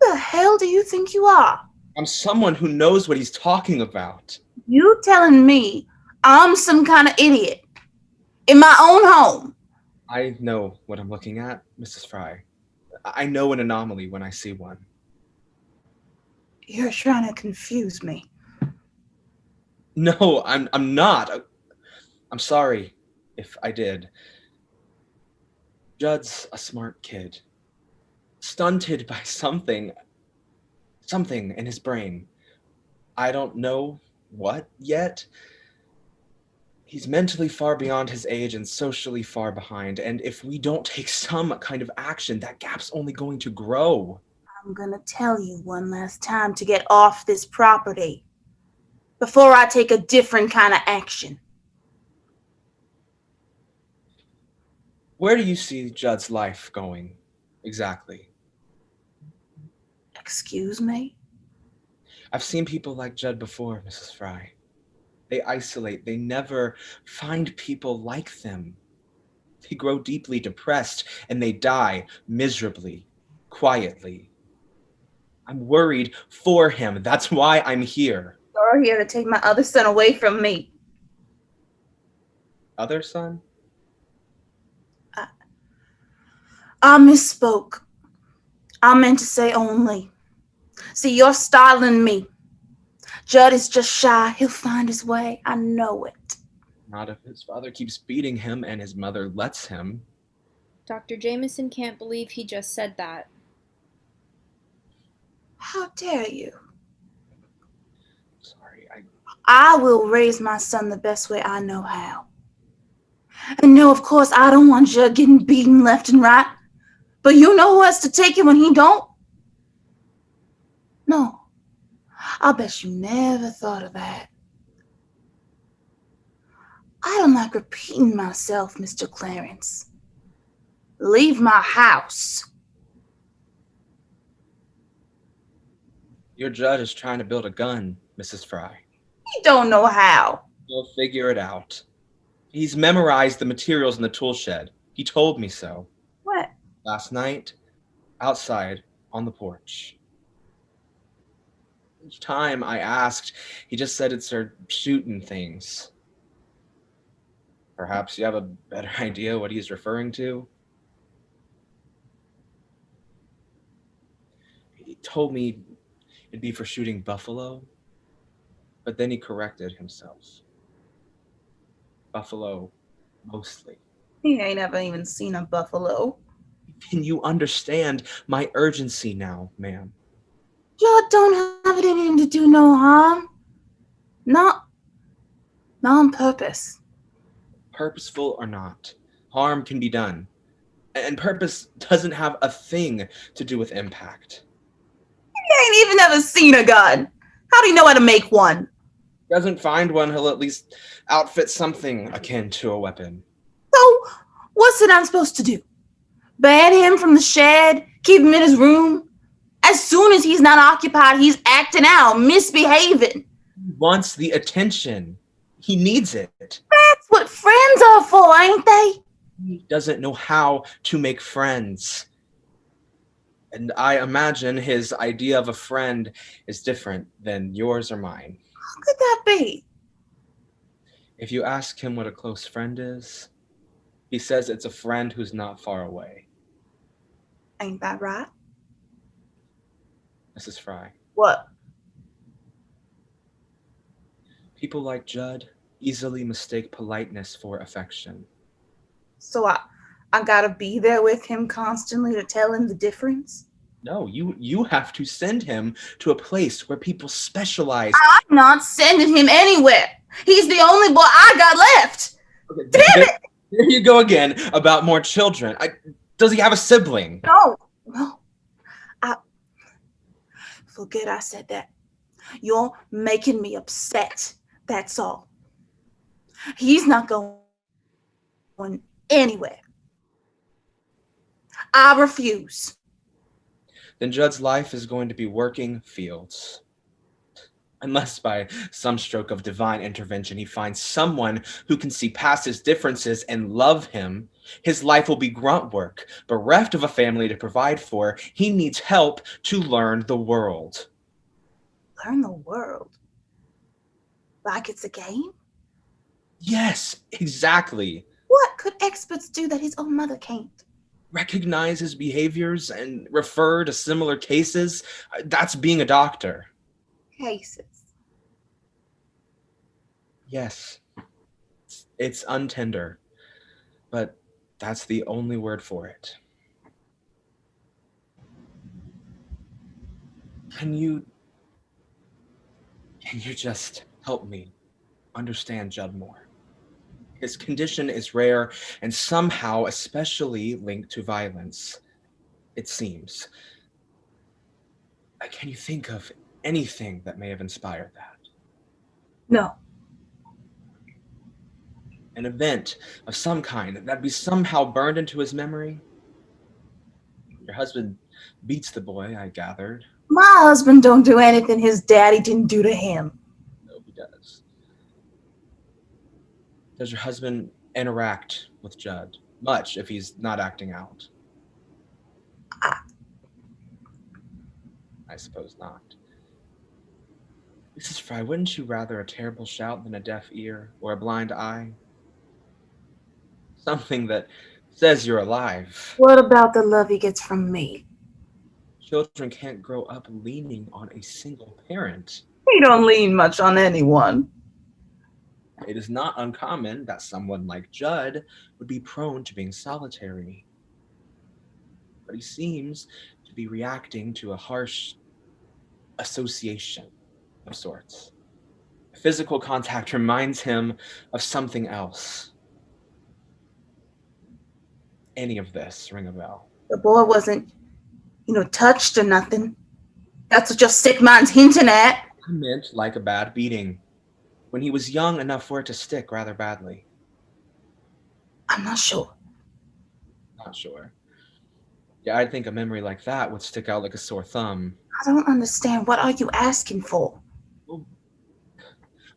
Who the hell do you think you are? I'm someone who knows what he's talking about. You telling me I'm some kind of idiot in my own home? I know what I'm looking at, Mrs. Fry. I know an anomaly when I see one. You're trying to confuse me. No, I'm not. I'm sorry if I did. Judd's a smart kid. Stunted by something in his brain. I don't know what yet. He's mentally far beyond his age and socially far behind. And if we don't take some kind of action, that gap's only going to grow. I'm gonna tell you one last time to get off this property before I take a different kind of action. Where do you see Judd's life going exactly? Excuse me? I've seen people like Judd before, Mrs. Fry. They isolate. They never find people like them. They grow deeply depressed and they die miserably, quietly. I'm worried for him. That's why I'm here. You're here to take my other son away from me. Other son? I misspoke. I meant to say only. See, you're startling me. Judd is just shy. He'll find his way. I know it. Not if his father keeps beating him and his mother lets him. Dr. Jameson can't believe he just said that. How dare you? Sorry, I will raise my son the best way I know how. And no, of course, I don't want Judd getting beaten left and right. But you know who has to take it when he don't? No. I'll bet you never thought of that. I don't like repeating myself, Mr. Clarence. Leave my house. Your Judd is trying to build a gun, Mrs. Fry. You don't know how. We'll figure it out. He's memorized the materials in the tool shed. He told me so. What? Last night, outside, on the porch. Each time I asked, he just said it's her shooting things. Perhaps you have a better idea what he's referring to? He told me it'd be for shooting buffalo, but then he corrected himself. Buffalo, mostly. He ain't ever even seen a buffalo. Can you understand my urgency now, ma'am? Judd don't have it in him to do no harm. Not on purpose. Purposeful or not, harm can be done. And purpose doesn't have a thing to do with impact. He ain't even ever seen a gun. How do you know how to make one? Doesn't find one, he'll at least outfit something akin to a weapon. So, what's it I'm supposed to do? Ban him from the shed? Keep him in his room? As soon as he's not occupied, he's acting out, misbehaving. He wants the attention. He needs it. That's what friends are for, ain't they? He doesn't know how to make friends. And I imagine his idea of a friend is different than yours or mine. How could that be? If you ask him what a close friend is, he says it's a friend who's not far away. Ain't that right? Mrs. Fry, What? people like Judd easily mistake politeness for affection. So I gotta be there with him constantly to tell him the difference? No, you have to send him to a place where people specialize. I'm not sending him anywhere. He's the only boy I got left. Okay, Damn it! There you go again about more children. Does he have a sibling? No. I forget I said that. You're making me upset. That's all. He's not going anywhere. I refuse. Then Judd's life is going to be working fields. Unless by some stroke of divine intervention he finds someone who can see past his differences and love him, his life will be grunt work. Bereft of a family to provide for, he needs help to learn the world. Learn the world? Like it's a game? Yes, exactly. What could experts do that his own mother can't? Recognize his behaviors and refer to similar cases. That's being a doctor. Cases. Yes, it's untender, but that's the only word for it. Can you just help me understand Judd more? His condition is rare and somehow especially linked to violence, it seems. Can you think of anything that may have inspired that? No. An event of some kind that'd be somehow burned into his memory? Your husband beats the boy, I gathered. My husband don't do anything his daddy didn't do to him. No, he does. Does your husband interact with Judd much if he's not acting out? I suppose not. Mrs. Fry, wouldn't you rather a terrible shout than a deaf ear or a blind eye? Something that says you're alive. What about the love he gets from me? Children can't grow up leaning on a single parent. He don't lean much on anyone. It is not uncommon that someone like Judd would be prone to being solitary. But he seems to be reacting to a harsh association of sorts. Physical contact reminds him of something else. Any of this ring a bell? The boy wasn't, touched or nothing. That's what your sick mind's hinting at. I meant like a bad beating, when he was young enough for it to stick rather badly. I'm not sure. Not sure. Yeah, I think a memory like that would stick out like a sore thumb. I don't understand. What are you asking for?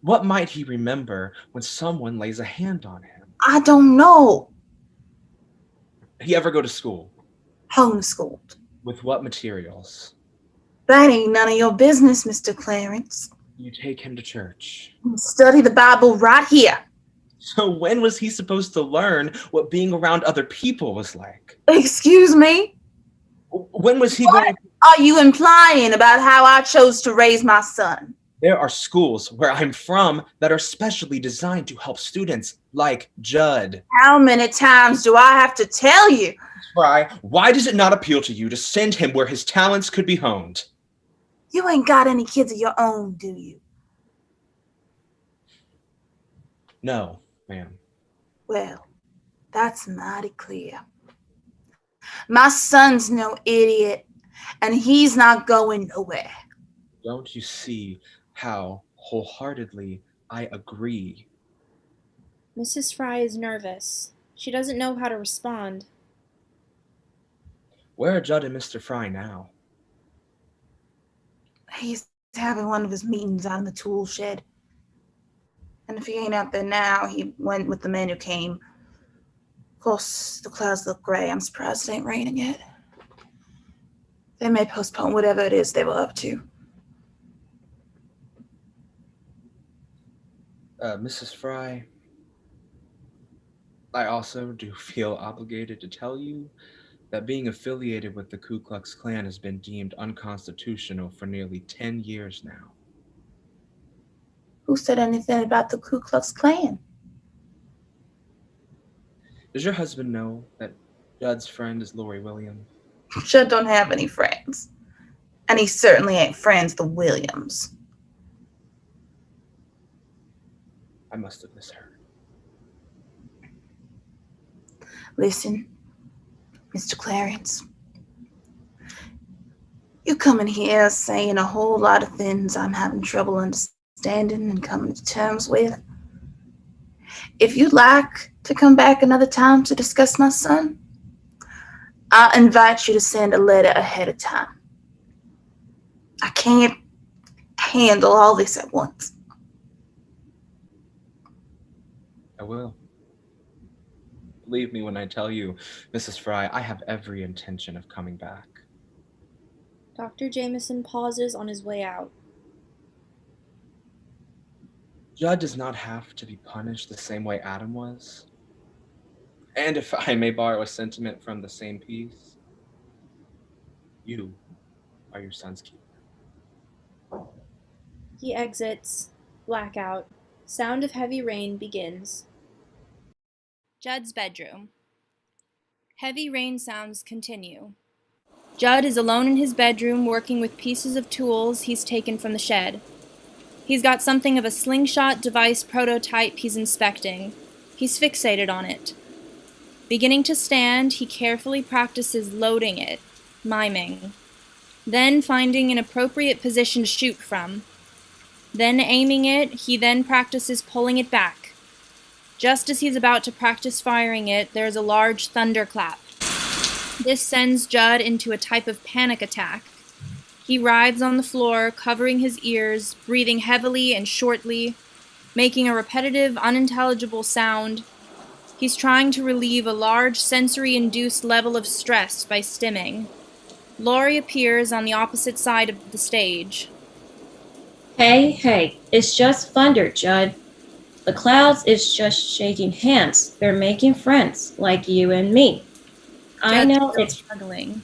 What might he remember when someone lays a hand on him? I don't know. Did he ever go to school? Homeschooled. With what materials? That ain't none of your business, Mr. Clarence. You take him to church. Study the Bible right here. So when was he supposed to learn what being around other people was like? Excuse me? When was he going? Are you implying about how I chose to raise my son? There are schools where I'm from that are specially designed to help students like Judd. How many times do I have to tell you? Fry, why does it not appeal to you to send him where his talents could be honed? You ain't got any kids of your own, do you? No, ma'am. Well, that's mighty clear. My son's no idiot, and he's not going nowhere. Don't you see how wholeheartedly I agree? Mrs. Fry is nervous. She doesn't know how to respond. Where are Judd and Mr. Fry now? He's having one of his meetings out in the tool shed. And if he ain't out there now, he went with the man who came. Of course, the clouds look gray. I'm surprised it ain't raining yet. They may postpone whatever it is they were up to. Mrs. Fry, I also do feel obligated to tell you that being affiliated with the Ku Klux Klan has been deemed unconstitutional for nearly 10 years now. Who said anything about the Ku Klux Klan? Does your husband know that Judd's friend is Lori Williams? Judd don't have any friends. And he certainly ain't friends the Williams. I must have misheard. Listen, Mr. Clarence. You coming here saying a whole lot of things I'm having trouble understanding and coming to terms with. If you'd like to come back another time to discuss my son, I invite you to send a letter ahead of time. I can't handle all this at once. I will. Believe me when I tell you, Mrs. Fry, I have every intention of coming back. Dr. Jameson pauses on his way out. Judd does not have to be punished the same way Adam was. And if I may borrow a sentiment from the same piece, you are your son's keeper. He exits. Blackout. Sound of heavy rain begins. Judd's bedroom. Heavy rain sounds continue. Judd is alone in his bedroom working with pieces of tools he's taken from the shed. He's got something of a slingshot device prototype he's inspecting. He's fixated on it. Beginning to stand, he carefully practices loading it, miming. Then finding an appropriate position to shoot from. Then aiming it, he then practices pulling it back. Just as he's about to practice firing it, there's a large thunderclap. This sends Judd into a type of panic attack. He writhes on the floor, covering his ears, breathing heavily and shortly, making a repetitive, unintelligible sound. He's trying to relieve a large sensory-induced level of stress by stimming. Laurie appears on the opposite side of the stage. Hey, it's just thunder, Judd. The clouds is just shaking hands. They're making friends, like you and me. I know it's struggling.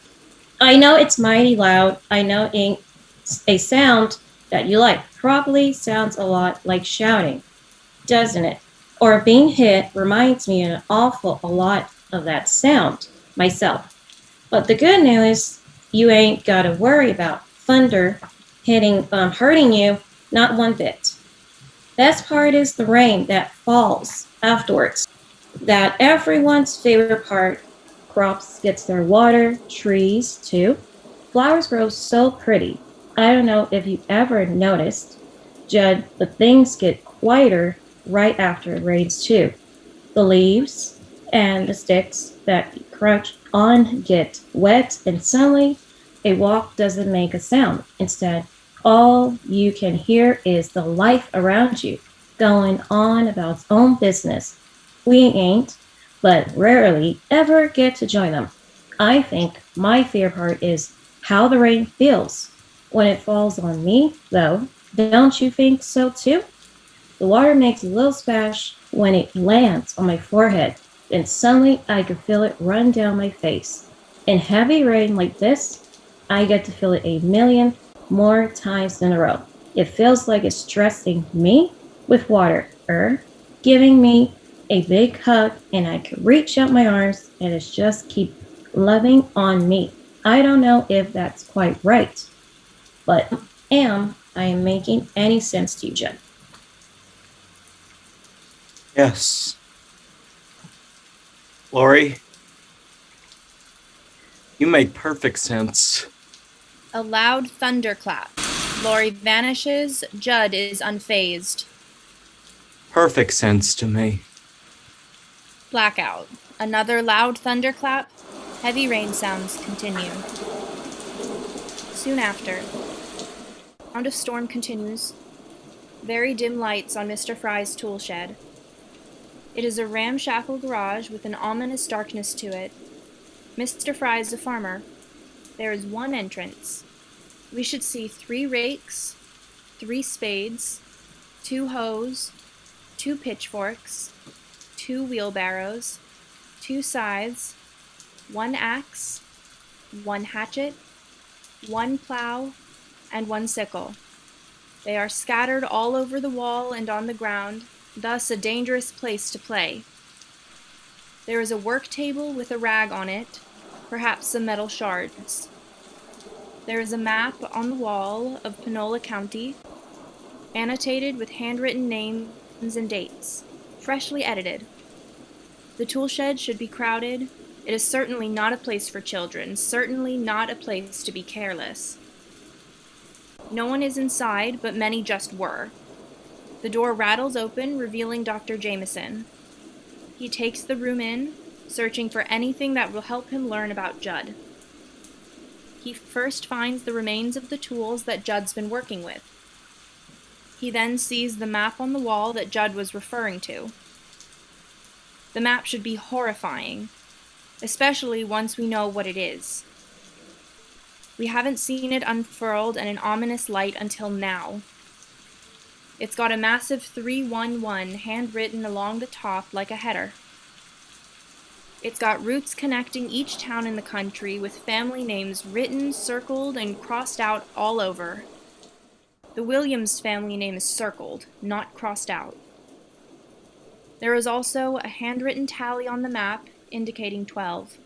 I know it's mighty loud. I know it's a sound that you like. Probably sounds a lot like shouting, doesn't it? Or being hit reminds me an awful a lot of that sound myself. But the good news is you ain't got to worry about thunder hurting you, not one bit. Best part is the rain that falls afterwards. That everyone's favorite part. Crops gets their water, trees too. Flowers grow so pretty. I don't know if you ever noticed, Judd, but things get quieter right after it rains too. The leaves and the sticks that you crunch on get wet, and suddenly a walk doesn't make a sound. Instead, all you can hear is the life around you going on about its own business. We ain't, but rarely ever get to join them. I think my favorite part is how the rain feels when it falls on me, though. Don't you think so too? The water makes a little splash when it lands on my forehead, and suddenly I can feel it run down my face. In heavy rain like this, I get to feel it a million more times in a row. It feels like it's dressing me with water, giving me a big hug, and I can reach out my arms and it's just keep loving on me. I don't know if that's quite right, but am I making any sense to you, Jen? Yes. Laurie, you make perfect sense. A loud thunderclap. Laurie vanishes. Judd is unfazed. Perfect sense to me. Blackout. Another loud thunderclap. Heavy rain sounds continue. Soon after, the sound of storm continues. Very dim lights on Mr. Fry's tool shed. It is a ramshackle garage with an ominous darkness to it. Mr. Fry is a farmer. There is one entrance. We should see 3 rakes, 3 spades, 2 hoes, 2 pitchforks, 2 wheelbarrows, 2 scythes, 1 axe, 1 hatchet, 1 plow, and 1 sickle. They are scattered all over the wall and on the ground, thus a dangerous place to play. There is a work table with a rag on it, perhaps some metal shards. There is a map on the wall of Panola County, annotated with handwritten names and dates, freshly edited. The tool shed should be crowded. It is certainly not a place for children, certainly not a place to be careless. No one is inside, but many just were. The door rattles open, revealing Dr. Jameson. He takes the room in, searching for anything that will help him learn about Judd. He first finds the remains of the tools that Judd's been working with. He then sees the map on the wall that Judd was referring to. The map should be horrifying, especially once we know what it is. We haven't seen it unfurled in an ominous light until now. It's got a massive 311 handwritten along the top like a header. It's got routes connecting each town in the country with family names written, circled, and crossed out all over. The Williams family name is circled, not crossed out. There is also a handwritten tally on the map indicating 12.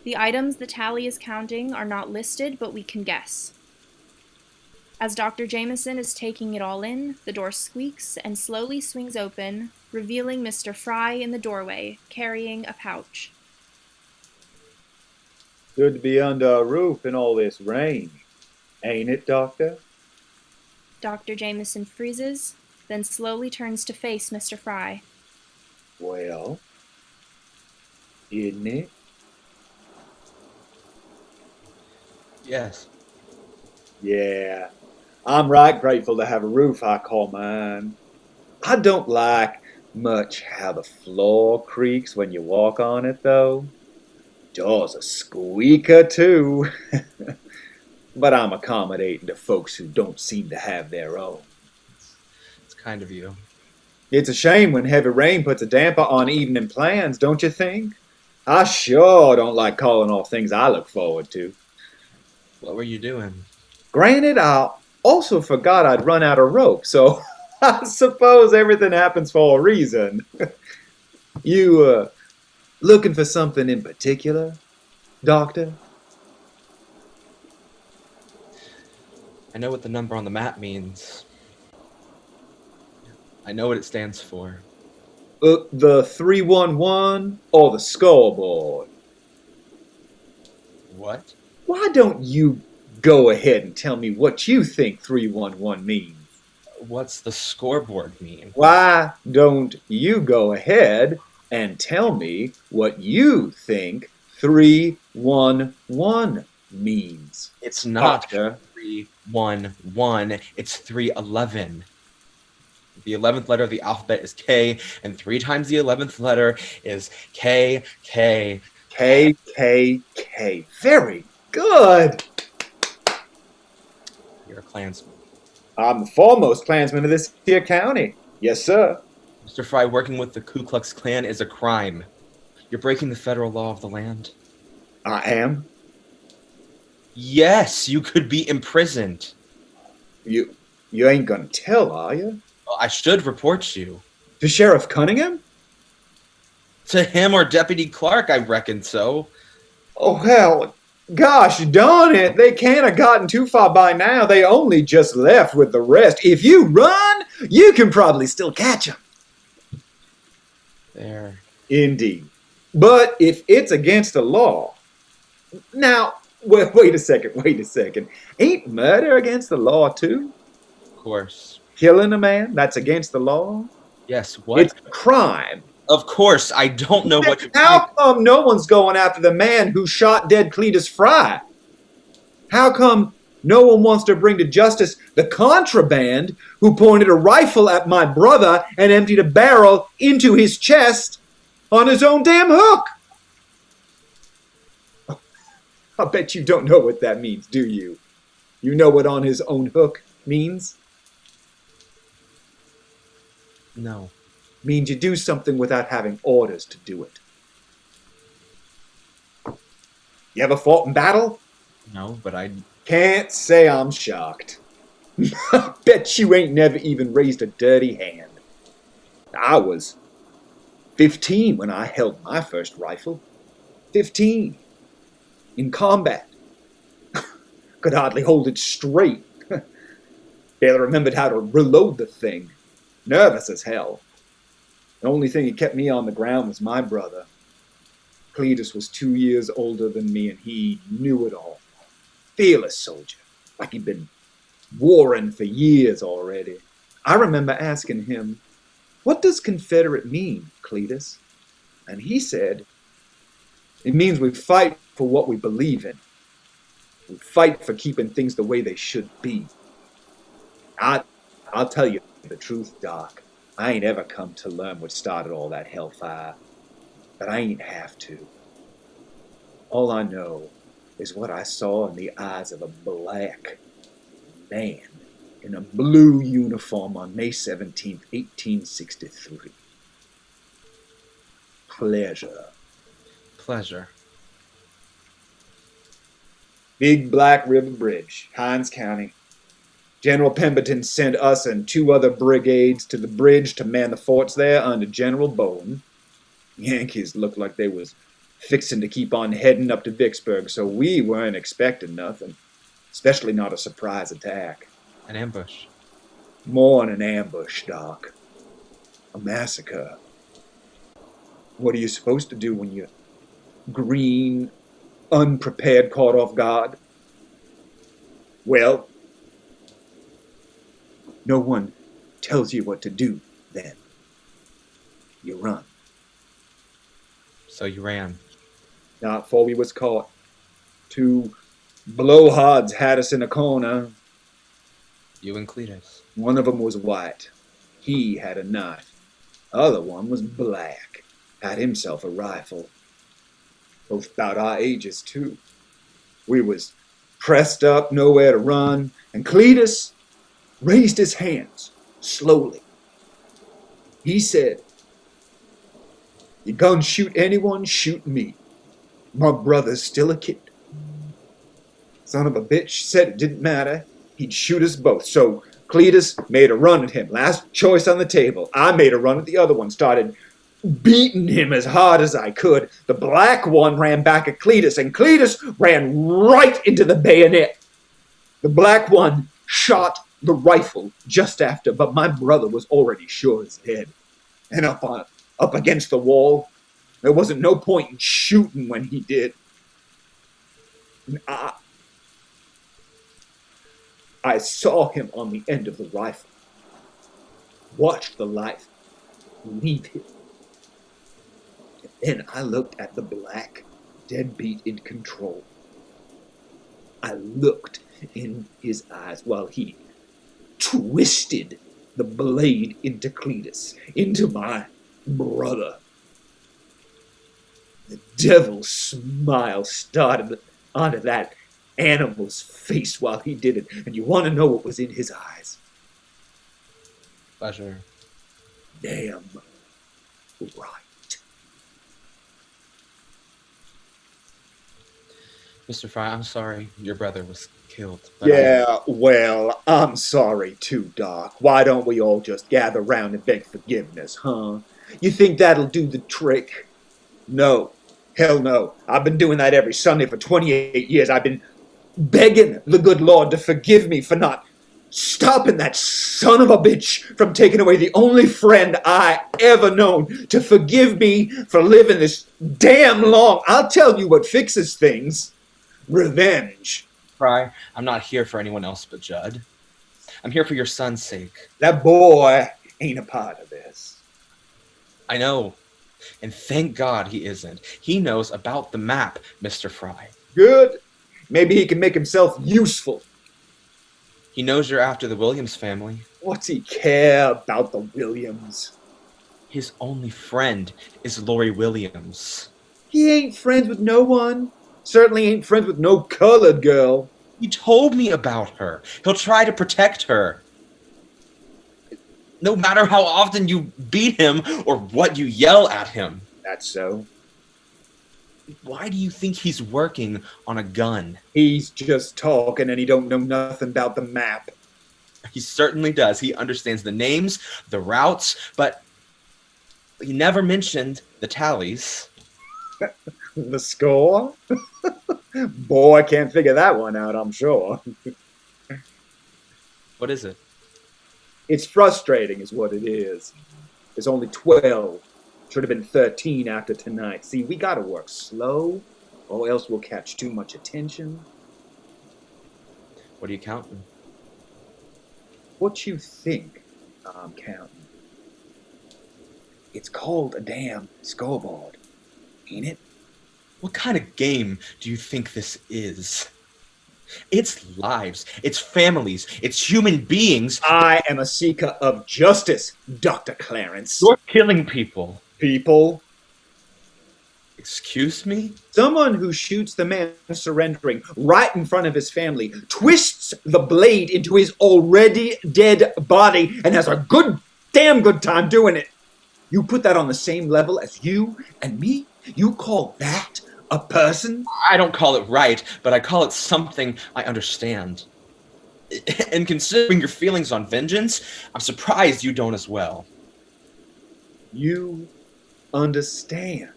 The items the tally is counting are not listed, but we can guess. As Dr. Jameson is taking it all in, the door squeaks and slowly swings open, revealing Mr. Fry in the doorway, carrying a pouch. Good to be under a roof in all this rain, ain't it, Doctor? Dr. Jameson freezes, then slowly turns to face Mr. Fry. Well, isn't it? Yes. Yeah, I'm right grateful to have a roof I call mine. I don't like much how the floor creaks when you walk on it, though. Door's a squeaker, too. But I'm accommodating to folks who don't seem to have their own. It's kind of you. It's a shame when heavy rain puts a damper on evening plans, don't you think? I sure don't like calling off things I look forward to. What were you doing? Granted, I also forgot I'd run out of rope, so I suppose everything happens for a reason. You, looking for something in particular, Doctor? I know what the number on the map means. I know what it stands for. The 311 or the scoreboard? What? Why don't you go ahead and tell me what you think 311 means? What's the scoreboard mean? Why don't you go ahead and tell me what you think 311 means? It's not Doctor. 311. It's 311. The 11th letter of the alphabet is K, and 3 times the 11th letter is K, K. K, K, K. Very good. You're a Klansman. I'm the foremost Klansman of this here county. Yes, sir. Mr. Fry, working with the Ku Klux Klan is a crime. You're breaking the federal law of the land. I am. Yes, you could be imprisoned. You ain't gonna tell, are you? Well, I should report you. To Sheriff Cunningham? To him or Deputy Clark, I reckon so. Oh, hell, gosh darn it. They can't have gotten too far by now. They only just left with the rest. If you run, you can probably still catch them. There. Indeed. But if it's against the law... Now, wait a second. Ain't murder against the law, too? Of course. Killing a man, that's against the law? Yes, what? It's a crime. Of course, I don't know what you How come no one's going after the man who shot dead Cletus Fry? How come no one wants to bring to justice the contraband who pointed a rifle at my brother and emptied a barrel into his chest on his own damn hook? I bet you don't know what that means, do you? You know what on his own hook means? No. Means you do something without having orders to do it. You ever fought in battle? No, but I... Can't say I'm shocked. I bet you ain't never even raised a dirty hand. I was 15 when I held my first rifle. 15. In combat. Could hardly hold it straight. Barely remembered how to reload the thing. Nervous as hell. The only thing that kept me on the ground was my brother. Cletus was 2 years older than me, and he knew it all. Fearless soldier, like he'd been warring for years already. I remember asking him, "What does Confederate mean, Cletus?" And he said, "It means we fight for what we believe in. We fight for keeping things the way they should be." I'll tell you the truth, Doc. I ain't ever come to learn what started all that hellfire, but I ain't have to. All I know is what I saw in the eyes of a black man in a blue uniform on May 17th, 1863. Pleasure. Pleasure. Big Black River Bridge, Hines County. General Pemberton sent us and 2 other brigades to the bridge to man the forts there under General Bowen. Yankees looked like they was fixing to keep on heading up to Vicksburg, so we weren't expecting nothing, especially not a surprise attack. An ambush. More than an ambush, Doc. A massacre. What are you supposed to do when you're green, unprepared, caught off guard? Well, no one tells you what to do then. You run. So you ran. Not before we was caught. 2 blowhards had us in a corner. You and Cletus. One of them was white. He had a knife. Other one was black. Had himself a rifle. Both about our ages, too. We was pressed up, nowhere to run, and Cletus raised his hands, slowly. He said, "You gonna shoot anyone, shoot me. My brother's still a kid." Son of a bitch said it didn't matter. He'd shoot us both. So Cletus made a run at him. Last choice on the table. I made a run at the other one. Started beating him as hard as I could. The black one ran back at Cletus, and Cletus ran right into the bayonet. The black one shot the rifle just after, but my brother was already sure as dead. And up against the wall, there wasn't no point in shooting when he did. And I saw him on the end of the rifle, watched the life leave him. And then I looked at the black deadbeat in control. I looked in his eyes while he twisted the blade into Cletus, into my brother. The devil's smile started onto that animal's face while he did it, and you want to know what was in his eyes? Pleasure. Damn right. Mr. Fry, I'm sorry your brother was killed. But Yeah, well, I'm sorry too, Doc. Why don't we all just gather round and beg forgiveness, huh? You think that'll do the trick? No. Hell no. I've been doing that every Sunday for 28 years. I've been begging the good Lord to forgive me for not stopping that son of a bitch from taking away the only friend I ever known, to forgive me for living this damn long. I'll tell you what fixes things. Revenge. Fry, I'm not here for anyone else but Judd. I'm here for your son's sake. That boy ain't a part of this. I know. And thank God he isn't. He knows about the map, Mr. Fry. Good. Maybe he can make himself useful. He knows you're after the Williams family. What's he care about the Williams? His only friend is Lori Williams. He ain't friends with no one. Certainly ain't friends with no colored girl. He told me about her. He'll try to protect her. No matter how often you beat him or what you yell at him. That's so. Why do you think he's working on a gun? He's just talking and he don't know nothing about the map. He certainly does. He understands the names, the routes, but he never mentioned the tallies. The score? Boy, I can't figure that one out, I'm sure. What is it? It's frustrating is what it is. There's only 12. Should have been 13 after tonight. See, we gotta work slow, or else we'll catch too much attention. What are you counting? What you think I'm counting? It's called a damn scoreboard, ain't it? What kind of game do you think this is? It's lives, it's families, it's human beings. I am a seeker of justice, Dr. Clarence. You're killing people. People. Excuse me? Someone who shoots the man surrendering right in front of his family, twists the blade into his already dead body, and has a damn good time doing it. You put that on the same level as you and me? You call that a person? I don't call it right, but I call it something I understand. And considering your feelings on vengeance, I'm surprised you don't as well. You understand.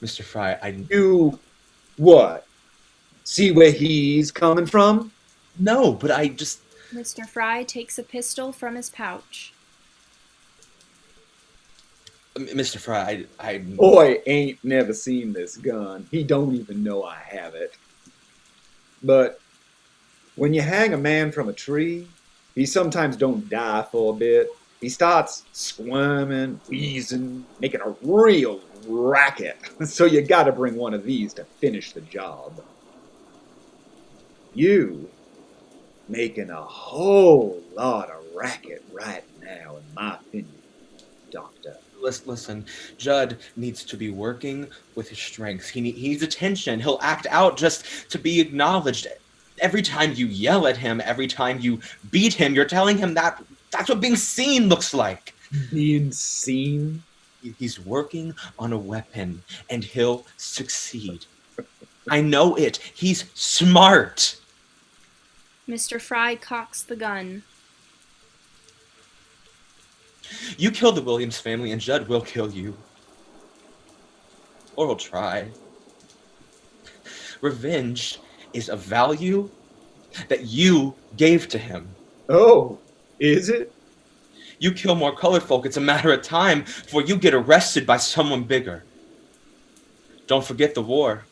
Mr. Fry, You what? See where he's coming from? No, but I just... Mr. Fry takes a pistol from his pouch. Mr. Fry, I... Boy ain't never seen this gun. He don't even know I have it. But when you hang a man from a tree, he sometimes don't die for a bit. He starts squirming, wheezing, making a real racket. So you gotta bring one of these to finish the job. You making a whole lot of racket right now, in my opinion, Doctor. Listen, Judd needs to be working with his strengths. He needs attention. He'll act out just to be acknowledged. Every time you yell at him, every time you beat him, you're telling him that's what being seen looks like. Being seen? He's working on a weapon, and he'll succeed. I know it. He's smart. Mr. Fry cocks the gun. You kill the Williams family, and Judd will kill you. Or he'll try. Revenge is a value that you gave to him. Oh, is it? You kill more colored folk, it's a matter of time before you get arrested by someone bigger. Don't forget the war.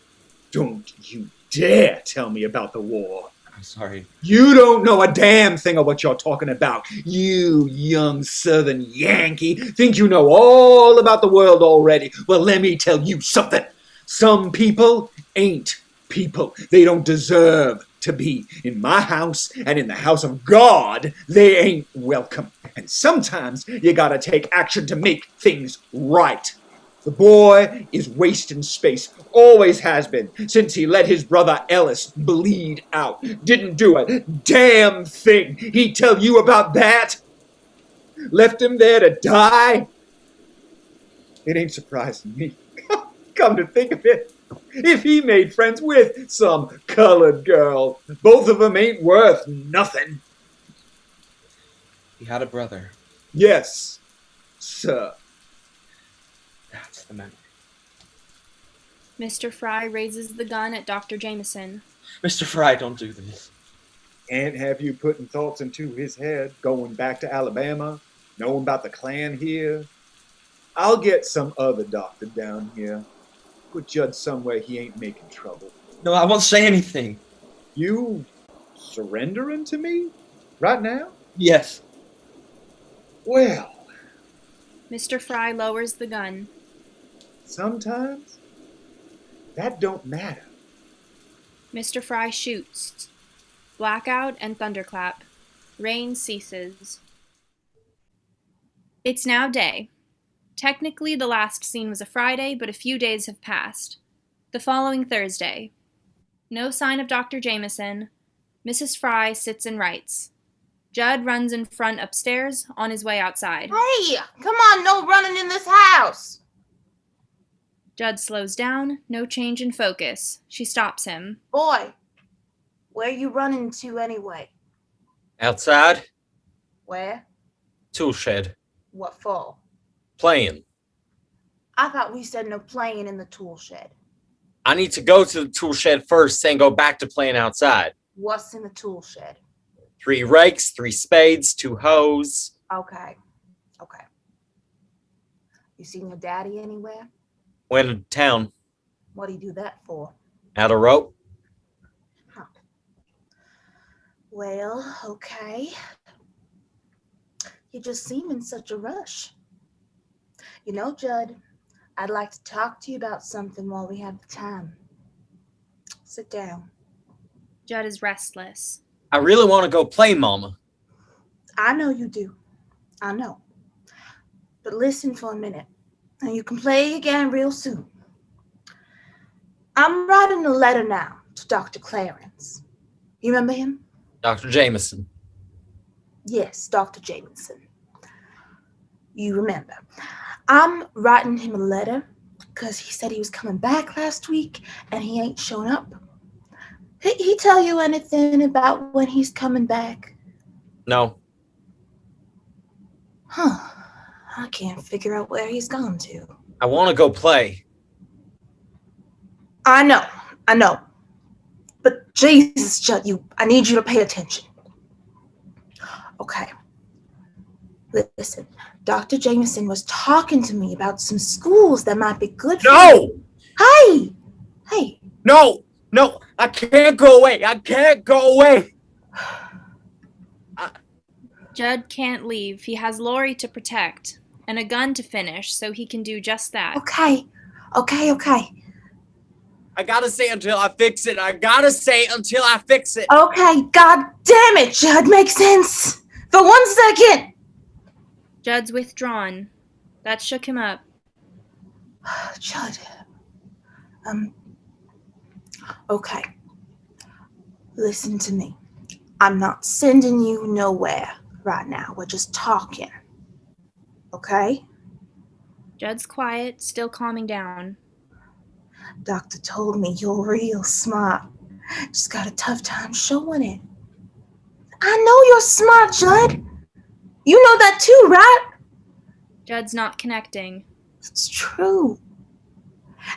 Don't you dare tell me about the war. I'm sorry. You don't know a damn thing of what you're talking about. You young Southern Yankee think you know all about the world already. Well, let me tell you something. Some people ain't people. They don't deserve to be in my house, and in the house of God, they ain't welcome. And sometimes you gotta take action to make things right. The boy is wasting space, always has been, since he let his brother Ellis bleed out. Didn't do a damn thing. He tell you about that? Left him there to die? It ain't surprising me. Come to think of it, if he made friends with some colored girl, both of them ain't worth nothing. He had a brother. Yes, sir. That's the memory. Mr. Fry raises the gun at Dr. Jameson. Mr. Fry, don't do this. And have you putting thoughts into his head, going back to Alabama, knowing about the Klan here? I'll get some other doctor down here. Put Judd somewhere he ain't making trouble. No, I won't say anything. You surrendering to me? Right now? Yes. Well, Mr. Fry lowers the gun. sometimes that don't matter. Mr. Fry shoots. Blackout and thunderclap. Rain ceases. It's now day. Technically, the last scene was a Friday, but a few days have passed. The following Thursday. No sign of Dr. Jameson. Mrs. Fry sits and writes. Judd runs in front upstairs on his way outside. Hey, come on, no running in this house. Judd slows down, no change in focus. She stops him. Boy, where you running to anyway? Outside, Where? tool shed, What for? playing. I thought we said no playing in the tool shed. I need to go to the tool shed first, then go back to playing outside. What's in the tool shed? 3 rakes, 3 spades, 2 hoes. Okay. You seen your daddy anywhere? Went to town, What'd he do that for? out a rope. Well, okay. You just seem in such a rush. You know, Judd, I'd like to talk to you about something while we have the time. Sit down. Judd is restless. I really want to go play, Mama. I know you do. I know. But listen for a minute, and you can play again real soon. I'm writing a letter now to Dr. Clarence. You remember him? Dr. Jameson. Yes, Dr. Jameson. You remember. I'm writing him a letter because he said he was coming back last week and he ain't shown up. He tell you anything about when he's coming back? No. Huh. I can't figure out where he's gone to. I want to go play. I know. But Jesus, Judd, I need you to pay attention. Okay. Listen, Dr. Jameson was talking to me about some schools that might be good for you. No! Hey! No! I can't go away! I can't go away! Judd can't leave. He has Lori to protect and a gun to finish, so he can do just that. Okay. I gotta stay until I fix it. Okay, god damn it, Judd, makes sense. For 1 second. Judd's withdrawn. That shook him up. Judd. Okay. Listen to me. I'm not sending you nowhere right now. We're just talking. Okay? Judd's quiet, still calming down. Doctor told me you're real smart. Just got a tough time showing it. I know you're smart, Judd. You know that too, right? Judd's not connecting. It's true.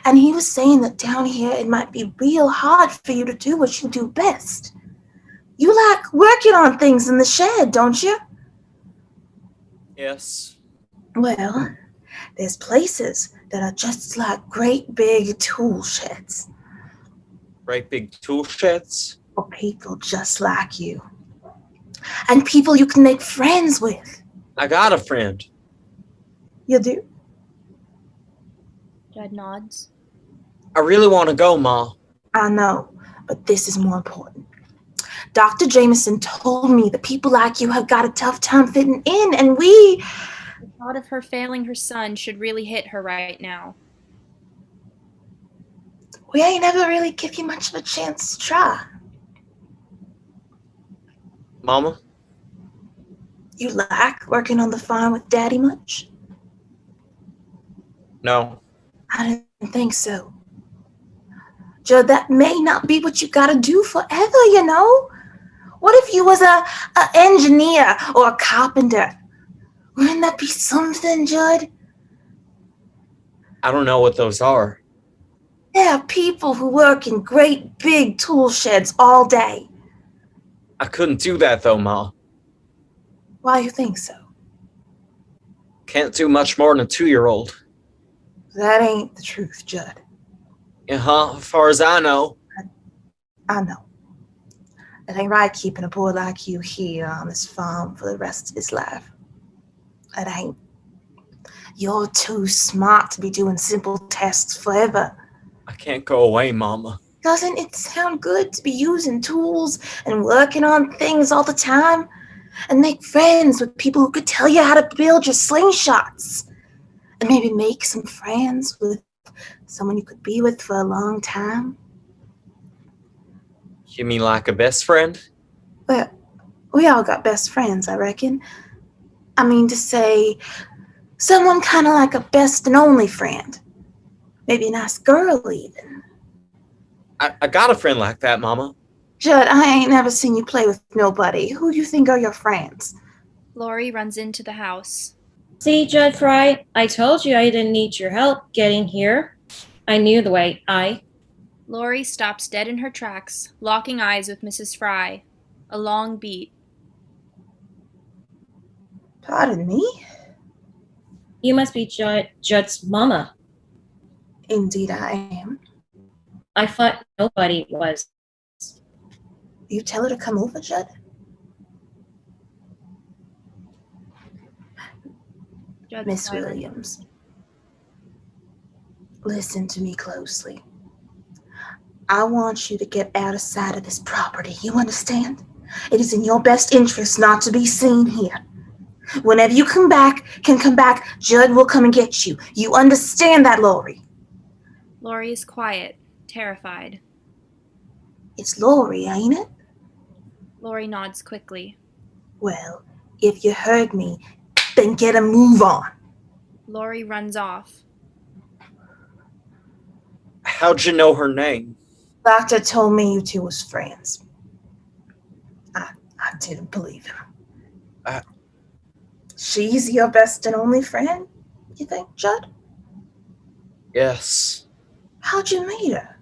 And he was saying that down here it might be real hard for you to do what you do best. You like working on things in the shed, don't you? Yes. Well, there's places that are just like great big tool sheds. Great big tool sheds? For people just like you. And people you can make friends with. I got a friend. You do? Judd nods. I really want to go, Ma. I know, but this is more important. Dr. Jameson told me that people like you have got a tough time fitting in, and The thought of her failing her son should really hit her right now. we ain't never really give you much of a chance to try. Mama? You like working on the farm with Daddy much? No. I didn't think so. Judd, that may not be what you gotta do forever, you know? What if you was a engineer or a carpenter? Wouldn't that be something, Judd? I don't know what those are. There are people who work in great big tool sheds all day. I couldn't do that, though, Ma. Why you think so? Can't do much more than a 2-year-old. That ain't the truth, Judd. As far as I know. I know. It ain't right keeping a boy like you here on this farm for the rest of his life. It ain't. You're too smart to be doing simple tasks forever. I can't go away, Mama. Doesn't it sound good to be using tools and working on things all the time? And make friends with people who could tell you how to build your slingshots? And maybe make some friends with someone you could be with for a long time? You mean like a best friend? Well, we all got best friends, I reckon. I mean to say, someone kind of like a best and only friend. Maybe a nice girl, even. I got a friend like that, Mama. Judd, I ain't never seen you play with nobody. Who do you think are your friends? Lori runs into the house. See, Judd Fry, I told you I didn't need your help getting here. I knew the way. Lori stops dead in her tracks, locking eyes with Mrs. Fry. A long beat. Pardon me? You must be Judd's mama. Indeed I am. I thought nobody was. You tell her to come over, Judd? Judd Miss silent. Williams, listen to me closely. I want you to get out of sight of this property. You understand? It is in your best interest not to be seen here. Whenever you can come back, Judd will come and get you. You understand that, Lori? Lori is quiet, terrified. It's Lori, ain't it? Lori nods quickly. Well, if you heard me, then get a move on. Lori runs off. How'd you know her name? Doctor told me you two was friends. I didn't believe him. She's your best and only friend, you think, Judd? Yes. How'd you meet her?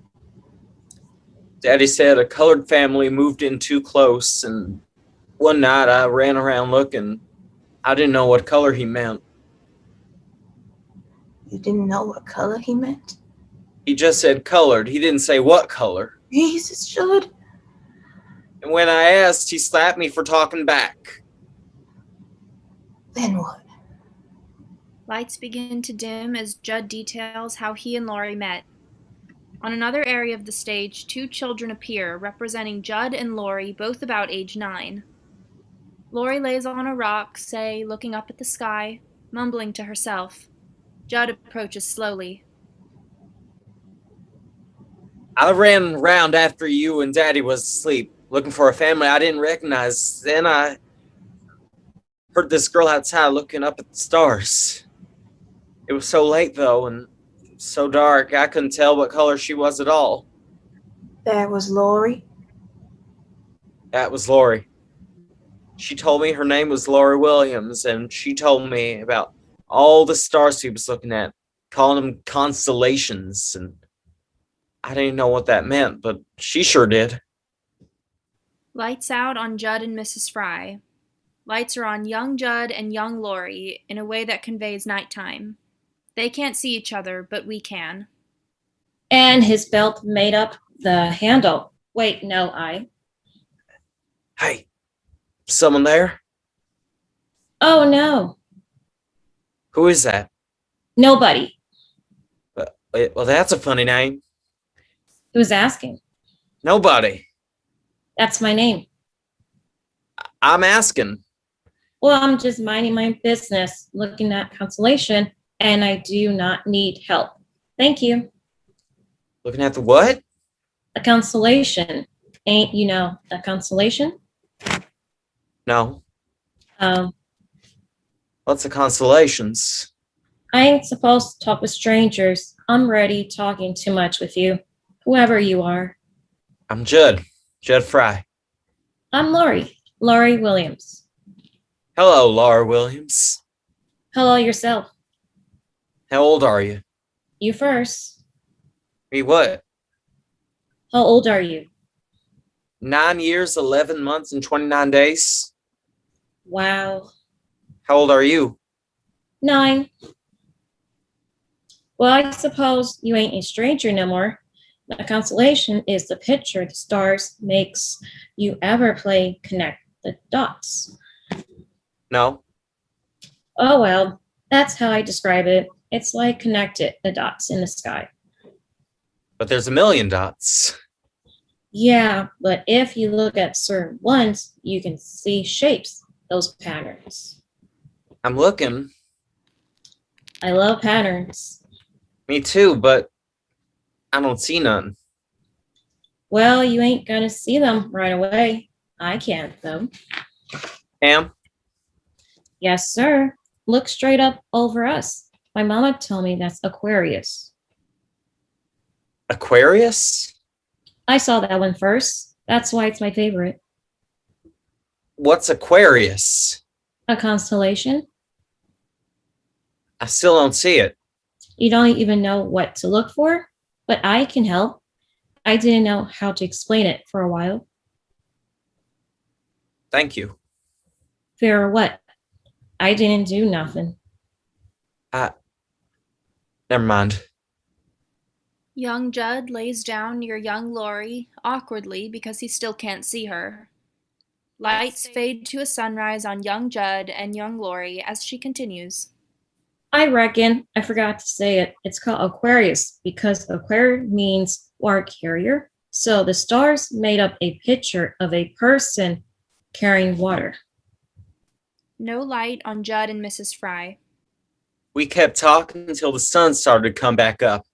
Daddy said a colored family moved in too close, and one night I ran around looking. I didn't know what color he meant. You didn't know what color he meant? He just said colored. He didn't say what color. Jesus, Judd. And when I asked, he slapped me for talking back. Then what? Lights begin to dim as Judd details how he and Lori met. On another area of the stage, 2 children appear, representing Judd and Lori, both about age 9. Lori lays on a rock, say, looking up at the sky, mumbling to herself. Judd approaches slowly. I ran around after you and Daddy was asleep, looking for a family I didn't recognize. Then I heard this girl outside looking up at the stars. It was so late, though, and so dark, I couldn't tell what color she was at all. That was Lori? That was Lori. She told me her name was Lori Williams, and she told me about all the stars she was looking at, calling them constellations, and I didn't know what that meant, but she sure did. Lights out on Judd and Mrs. Fry. Lights are on young Judd and young Lori in a way that conveys nighttime. They can't see each other, but we can. And his belt made up the handle. Wait, no, Hey, someone there? Oh, no, Who is that? nobody. Well, that's a funny name. Who's asking? Nobody. That's my name. I'm asking. Well, I'm just minding my business, looking at constellation, and I do not need help. Thank you. Looking at the what? A constellation. Ain't you know a constellation? No. Um, What's the constellations? I ain't supposed to talk with strangers. I'm ready talking too much with you, whoever you are. I'm Judd. Judd Fry. I'm Lori Williams. Hello, Laura Williams. Hello yourself. How old are you? You first. Me what? How old are you? 9 years, 11 months, and 29 days. Wow. How old are you? 9. Well, I suppose you ain't a stranger no more. The constellation is the picture the stars makes you ever play connect the dots. No. Oh, well, that's how I describe it. It's like connected the dots in the sky. But there's a million dots. Yeah, but if you look at certain ones, you can see shapes, those patterns. I'm looking. I love patterns. Me too, but I don't see none. Well, you ain't gonna see them right away. I can't, though. Pam? Yes, sir. Look straight up over us. My mama told me that's Aquarius. Aquarius? I saw that one first. That's why it's my favorite. What's Aquarius? A constellation. I still don't see it. You don't even know what to look for, but I can help. I didn't know how to explain it for a while. Thank you. For what? I didn't do nothing. Never mind. Young Judd lays down near young Lori, awkwardly because he still can't see her. Lights fade to a sunrise on young Judd and young Lori as she continues. I reckon I forgot to say it. It's called Aquarius because Aquarius means water carrier. So the stars made up a picture of a person carrying water. No light on Judd and Mrs. Fry. We kept talking until the sun started to come back up.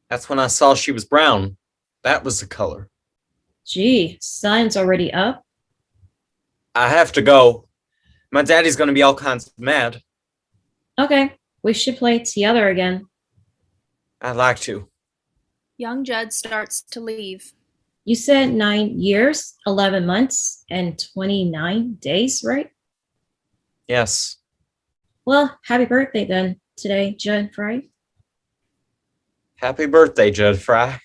That's when I saw she was brown. That was the color. Gee, sun's already up. I have to go. My daddy's gonna be all kinds of mad. Okay, we should play together again. I'd like to. Young Judd starts to leave. You said 9 years, 11 months, and 29 days, right? Yes. Well, happy birthday then today, Judd Fry. Happy birthday, Judd Fry.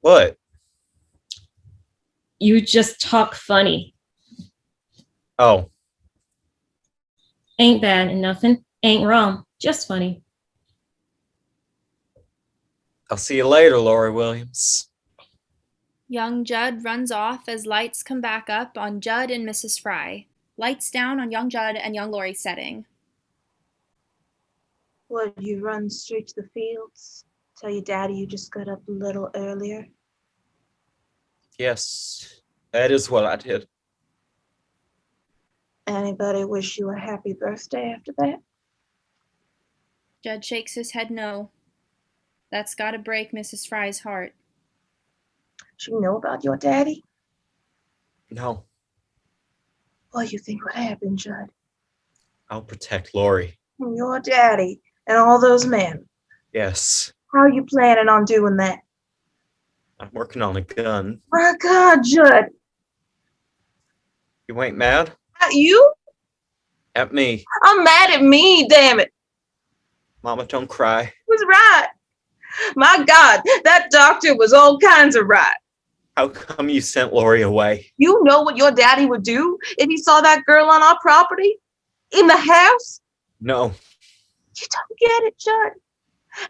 What? You just talk funny. Oh, Ain't bad and nothing. Ain't wrong. Just funny. I'll see you later, Lori Williams. Young Judd runs off as lights come back up on Judd and Mrs. Fry. Lights down on young Judd and young Lori setting. Would you run straight to the fields? Tell your daddy you just got up a little earlier? Yes, that is what I did. Anybody wish you a happy birthday after that? Judd shakes his head no. That's gotta break Mrs. Fry's heart. She know about your daddy? No, What do you think would happen, Judd? I'll protect Lori. Your daddy and all those men. Yes, How are you planning on doing that? I'm working on a gun. My God, Judd. You ain't mad At you? at me? I'm mad at me, damn it. Mama, don't cry. Was right. My God, that doctor was all kinds of right. How come you sent Lori away? You know what your daddy would do if he saw that girl on our property? In the house? No, You don't get it, Judd.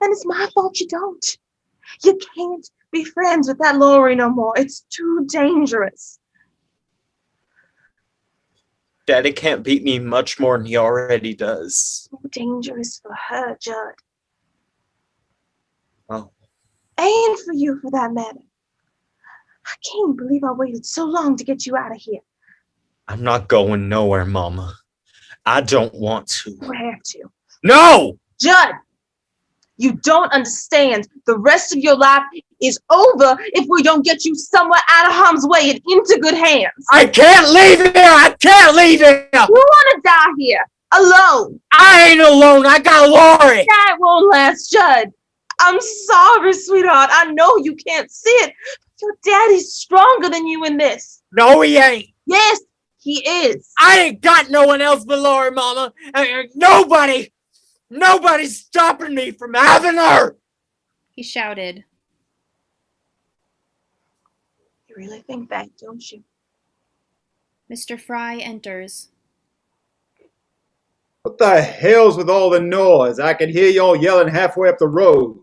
And it's my fault you don't. You can't be friends with that Lori no more. It's too dangerous. Daddy can't beat me much more than he already does. Too dangerous for her, Judd. Oh, And for you, for that matter. I can't believe I waited so long to get you out of here. I'm not going nowhere, Mama. I don't want to. You have to. No! Judd, you don't understand. The rest of your life is over if we don't get you somewhere out of harm's way and into good hands. I can't leave here! I can't leave here! You want to die here, alone. I ain't alone. I got Lori! That won't last, Judd. I'm sorry, sweetheart. I know you can't see it. But your daddy's stronger than you in this. No, he ain't. Yes, he is. I ain't got no one else but Lori, Mama. Nobody's stopping me from having her. He shouted. You really think that, don't you? Mr. Fry enters. What the hell's with all the noise? I can hear y'all yelling halfway up the road.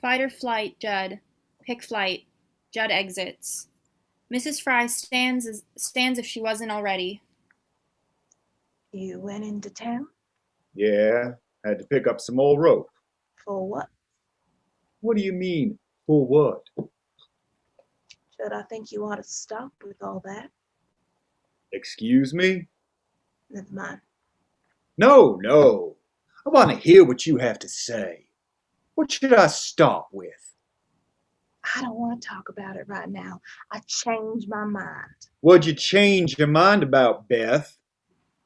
Fight or flight, Judd. Pick flight. Judd exits. Mrs. Fry stands if she wasn't already. You went into town? Yeah, had to pick up some old rope. For what? What do you mean, for what? Judd, I think you ought to stop with all that. Excuse me? Never mind. No. I want to hear what you have to say. What should I stop with? I don't want to talk about it right now. I changed my mind. What'd you change your mind about, Beth?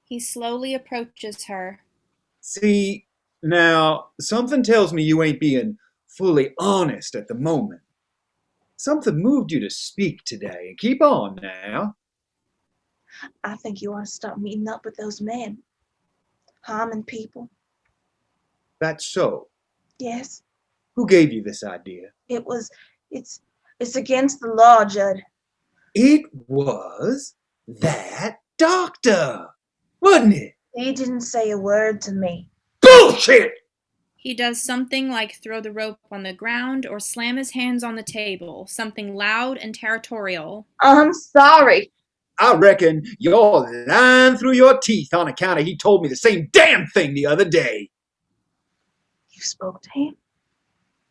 He slowly approaches her. See, now, something tells me you ain't being fully honest at the moment. Something moved you to speak today, and keep on now. I think you ought to stop meeting up with those men. Harming people. That's so. Yes, Who gave you this idea? it's against the law, Judd. It was that doctor, wasn't it? He didn't say a word to me. Bullshit! He does something like throw the rope on the ground or slam his hands on the table, something loud and territorial. I'm sorry. I reckon you're lying through your teeth on account of he told me the same damn thing the other day. You spoke to him?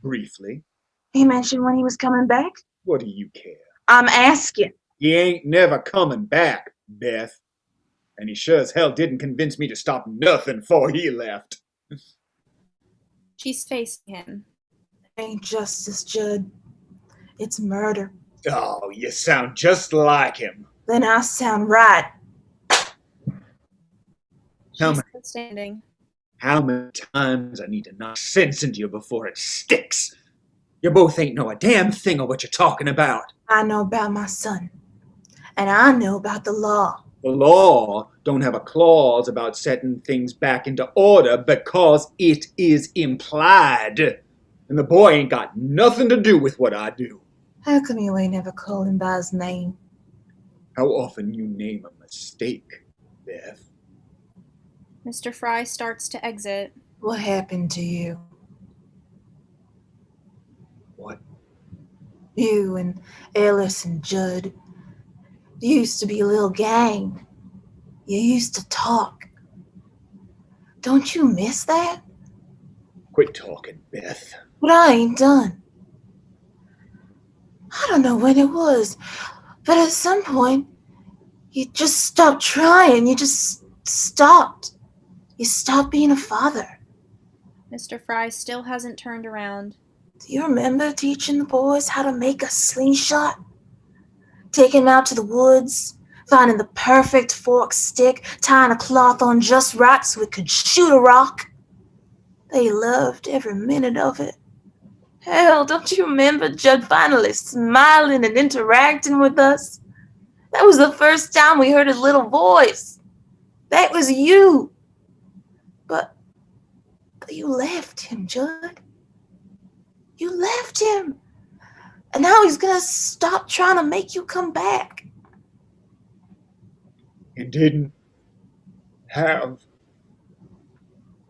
Briefly. He mentioned when he was coming back? What do you care? I'm asking. He ain't never coming back, Beth. And he sure as hell didn't convince me to stop nothing before he left. She's facing him. Ain't justice, Judd. It's murder. Oh, you sound just like him. Then I sound right. How She's many, still standing. how many times I need to knock sense into you before it sticks? You both ain't know a damn thing of what you're talking about. I know about my son. And I know about the law. The law don't have a clause about setting things back into order because it is implied. And the boy ain't got nothing to do with what I do. How come you ain't never called him by his name? How often you name a mistake, Beth? Mr. Fry starts to exit. What happened to you? What? You and Ellis and Judd. You used to be a little gang. You used to talk. Don't you miss that? Quit talking, Beth. But I ain't done. I don't know when it was, but at some point, you just stopped trying. You just stopped. You stopped being a father. Mr. Fry still hasn't turned around. Do you remember teaching the boys how to make a slingshot? Taking them out to the woods, finding the perfect forked stick, tying a cloth on just right so it could shoot a rock. They loved every minute of it. Hell, don't you remember Judd finally smiling and interacting with us? That was the first time we heard his little voice. That was you. But you left him, Judd. You left him. And now he's gonna stop trying to make you come back. He didn't have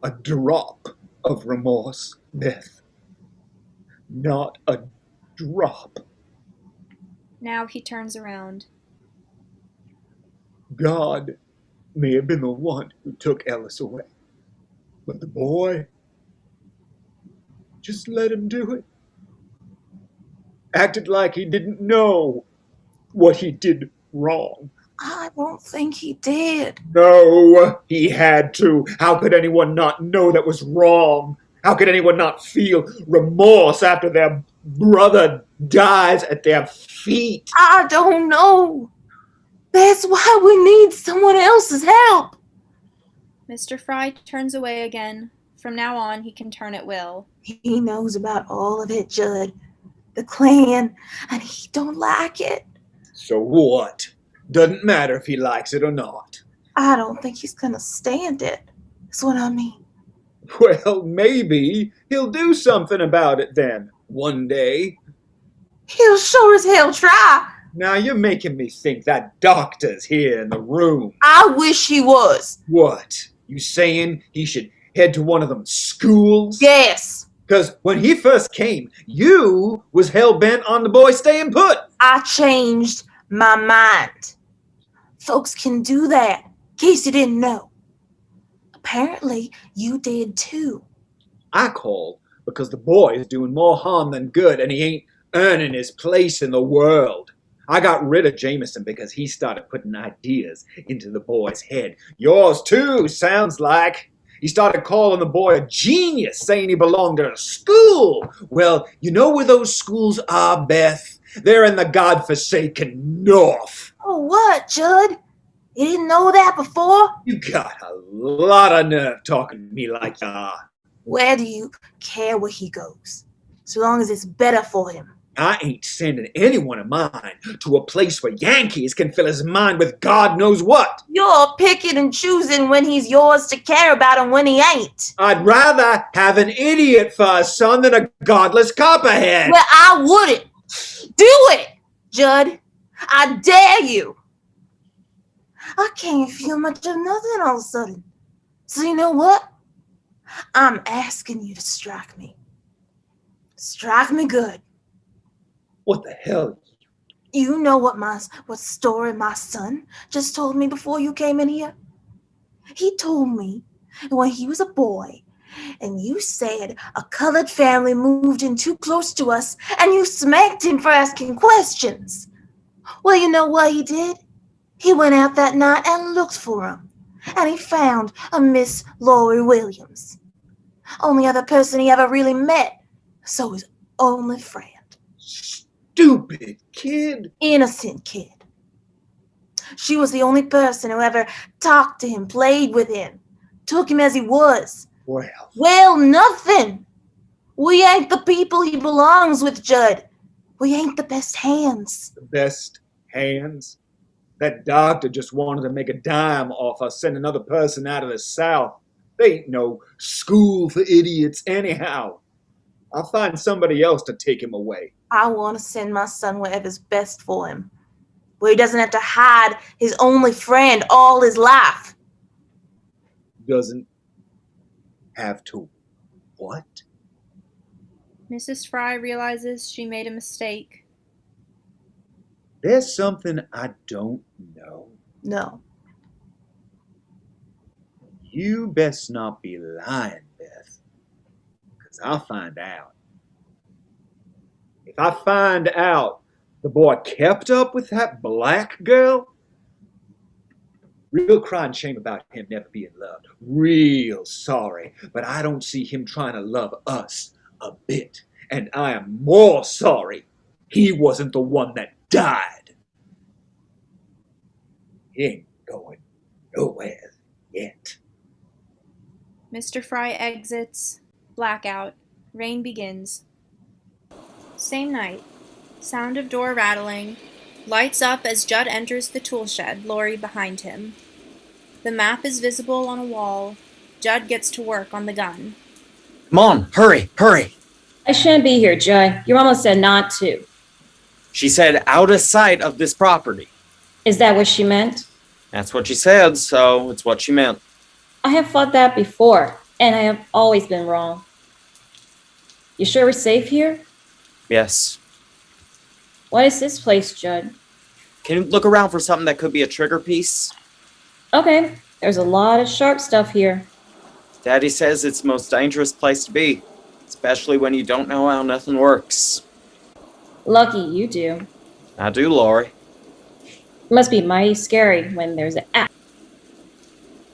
a drop of remorse, Beth. Not a drop. Now he turns around. God may have been the one who took Ellis away. But the boy, just let him do it. Acted like he didn't know what he did wrong. I don't think he did. No, he had to. How could anyone not know that was wrong? How could anyone not feel remorse after their brother dies at their feet? I don't know. That's why we need someone else's help. Mr. Fry turns away again. From now on, he can turn at will. He knows about all of it, Judd. The Klan, and he don't like it. So what? Doesn't matter if he likes it or not. I don't think he's gonna stand it. That's what I mean. Well, maybe he'll do something about it then, one day. He'll sure as hell try. Now you're making me think that doctor's here in the room. I wish he was. What? You saying he should head to one of them schools? Yes. Because when he first came, you was hell-bent on the boy staying put. I changed my mind. Folks can do that, in case you didn't know. Apparently, you did too. I called because the boy is doing more harm than good and he ain't earning his place in the world. I got rid of Jameson because he started putting ideas into the boy's head. Yours too, sounds like. He started calling the boy a genius, saying he belonged in a school. Well, you know where those schools are, Beth? They're in the godforsaken North. Oh, what, Judd? You didn't know that before? You got a lot of nerve talking to me like that. Where do you care where he goes? So long as it's better for him. I ain't sending anyone of mine to a place where Yankees can fill his mind with God knows what. You're picking and choosing when he's yours to care about and when he ain't. I'd rather have an idiot for a son than a godless copperhead. Well, I wouldn't. Do it, Judd. I dare you. I can't feel much of nothing all of a sudden. So you know what? I'm asking you to strike me. Strike me good. What the hell You know what story my son just told me before you came in here? He told me when he was a boy, and you said a colored family moved in too close to us, and you smacked him for asking questions. Well, you know what he did? He went out that night and looked for him, and he found a Miss Laurie Williams. Only other person he ever really met, so his only friend. Stupid kid. Innocent kid. She was the only person who ever talked to him, played with him, took him as he was. Well, nothing. We ain't the people he belongs with, Judd. We ain't the best hands. The best hands? That doctor just wanted to make a dime off us, send another person out of the South. They ain't no school for idiots anyhow. I'll find somebody else to take him away. I want to send my son wherever's best for him, where he doesn't have to hide his only friend all his life. Doesn't have to what? Mrs. Fry realizes she made a mistake. There's something I don't know. No. You best not be lying, Beth, because I'll find out. If I find out the boy kept up with that black girl, real crying shame about him never being loved. Real sorry, but I don't see him trying to love us a bit. And I am more sorry he wasn't the one that died. He ain't going nowhere yet. Mr. Fry exits. Blackout. Rain begins. Same night. Sound of door rattling. Lights up as Judd enters the tool shed, Laurie behind him. The map is visible on a wall. Judd gets to work on the gun. Come on, hurry, hurry. I shouldn't be here, Judd. Your mama said not to. She said out of sight of this property. Is that what she meant? That's what she said, so it's what she meant. I have thought that before, and I have always been wrong. You sure we're safe here? Yes. What is this place, Judd? Can you look around for something that could be a trigger piece? Okay, there's a lot of sharp stuff here. Daddy says it's the most dangerous place to be, especially when you don't know how nothing works. Lucky you do. I do, Laurie. It must be mighty scary when there's an axe.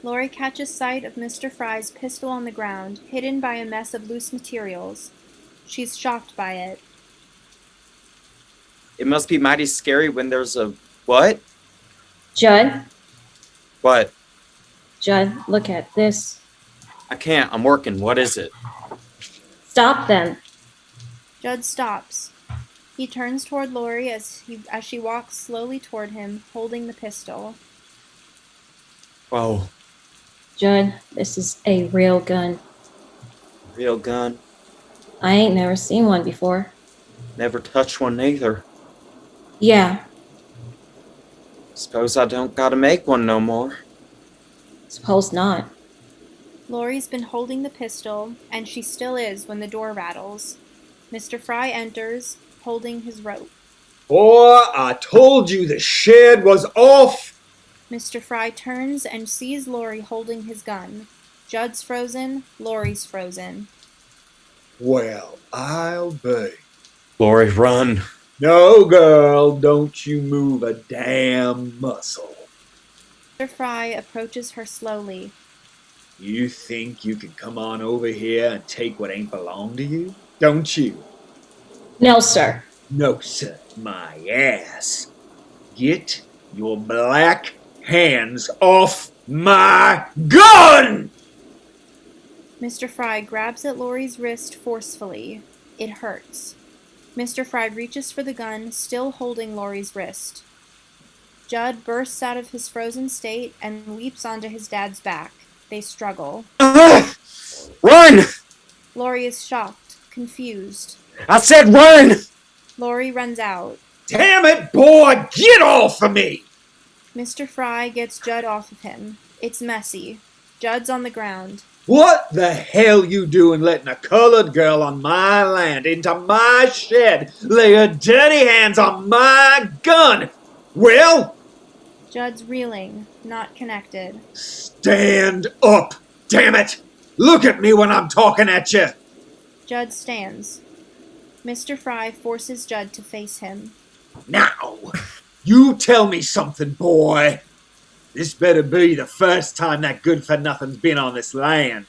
Laurie catches sight of Mr. Fry's pistol on the ground, hidden by a mess of loose materials. She's shocked by it. It must be mighty scary when there's a... What? Judd? What? Judd, look at this. I can't. I'm working. What is it? Stop then. Judd stops. He turns toward Laurie as she walks slowly toward him, holding the pistol. Whoa. Judd, this is a real gun. Real gun. I ain't never seen one before. Never touched one either. Yeah, Suppose I don't gotta make one no more. suppose not. Laurie's been holding the pistol, and she still is when the door rattles. Mr. Fry enters, holding his rope. Boy, I told you the shed was off. Mr. Fry turns and sees Laurie holding his gun. Judd's frozen, Laurie's frozen. Well, I'll be. Laurie, run. No, girl, don't you move a damn muscle. Mr. Fry approaches her slowly. You think you can come on over here and take what ain't belong to you? Don't you? No, sir. No, sir, my ass. Get your black hands off my gun! Mr. Fry grabs at Laurie's wrist forcefully. It hurts. Mr. Fry reaches for the gun, still holding Laurie's wrist. Judd bursts out of his frozen state and leaps onto his dad's back. They struggle. Run! Laurie is shocked, confused. I said run! Laurie runs out. Damn it, boy, get off of me! Mr. Fry gets Judd off of him. It's messy. Judd's on the ground. What the hell you doing letting a colored girl on my land into my shed lay her dirty hands on my gun? Will? Judd's reeling, not connected. Stand up, damn it! Look at me when I'm talking at you! Judd stands. Mr. Fry forces Judd to face him. Now, you tell me something, boy. This better be the first time that good-for-nothing's been on this land.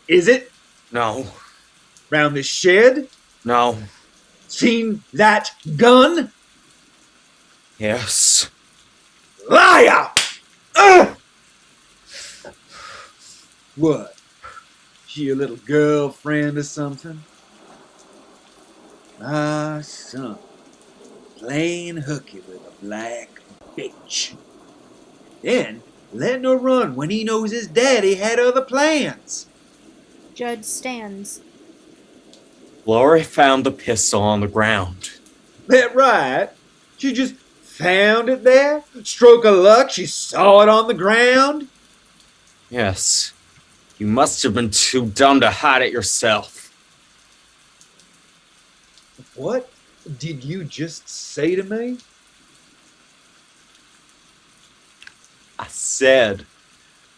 Is it? No, Round this shed? no, Seen that gun? yes. Liar! Ugh! What? She your little girlfriend or something? Ah, son. Playing hooky with a black bitch. Then letting her run when he knows his daddy had other plans. Judd stands. Laurie found the pistol on the ground. That right? She just found it there? Stroke of luck, she saw it on the ground? Yes. You must have been too dumb to hide it yourself. What did you just say to me? I said,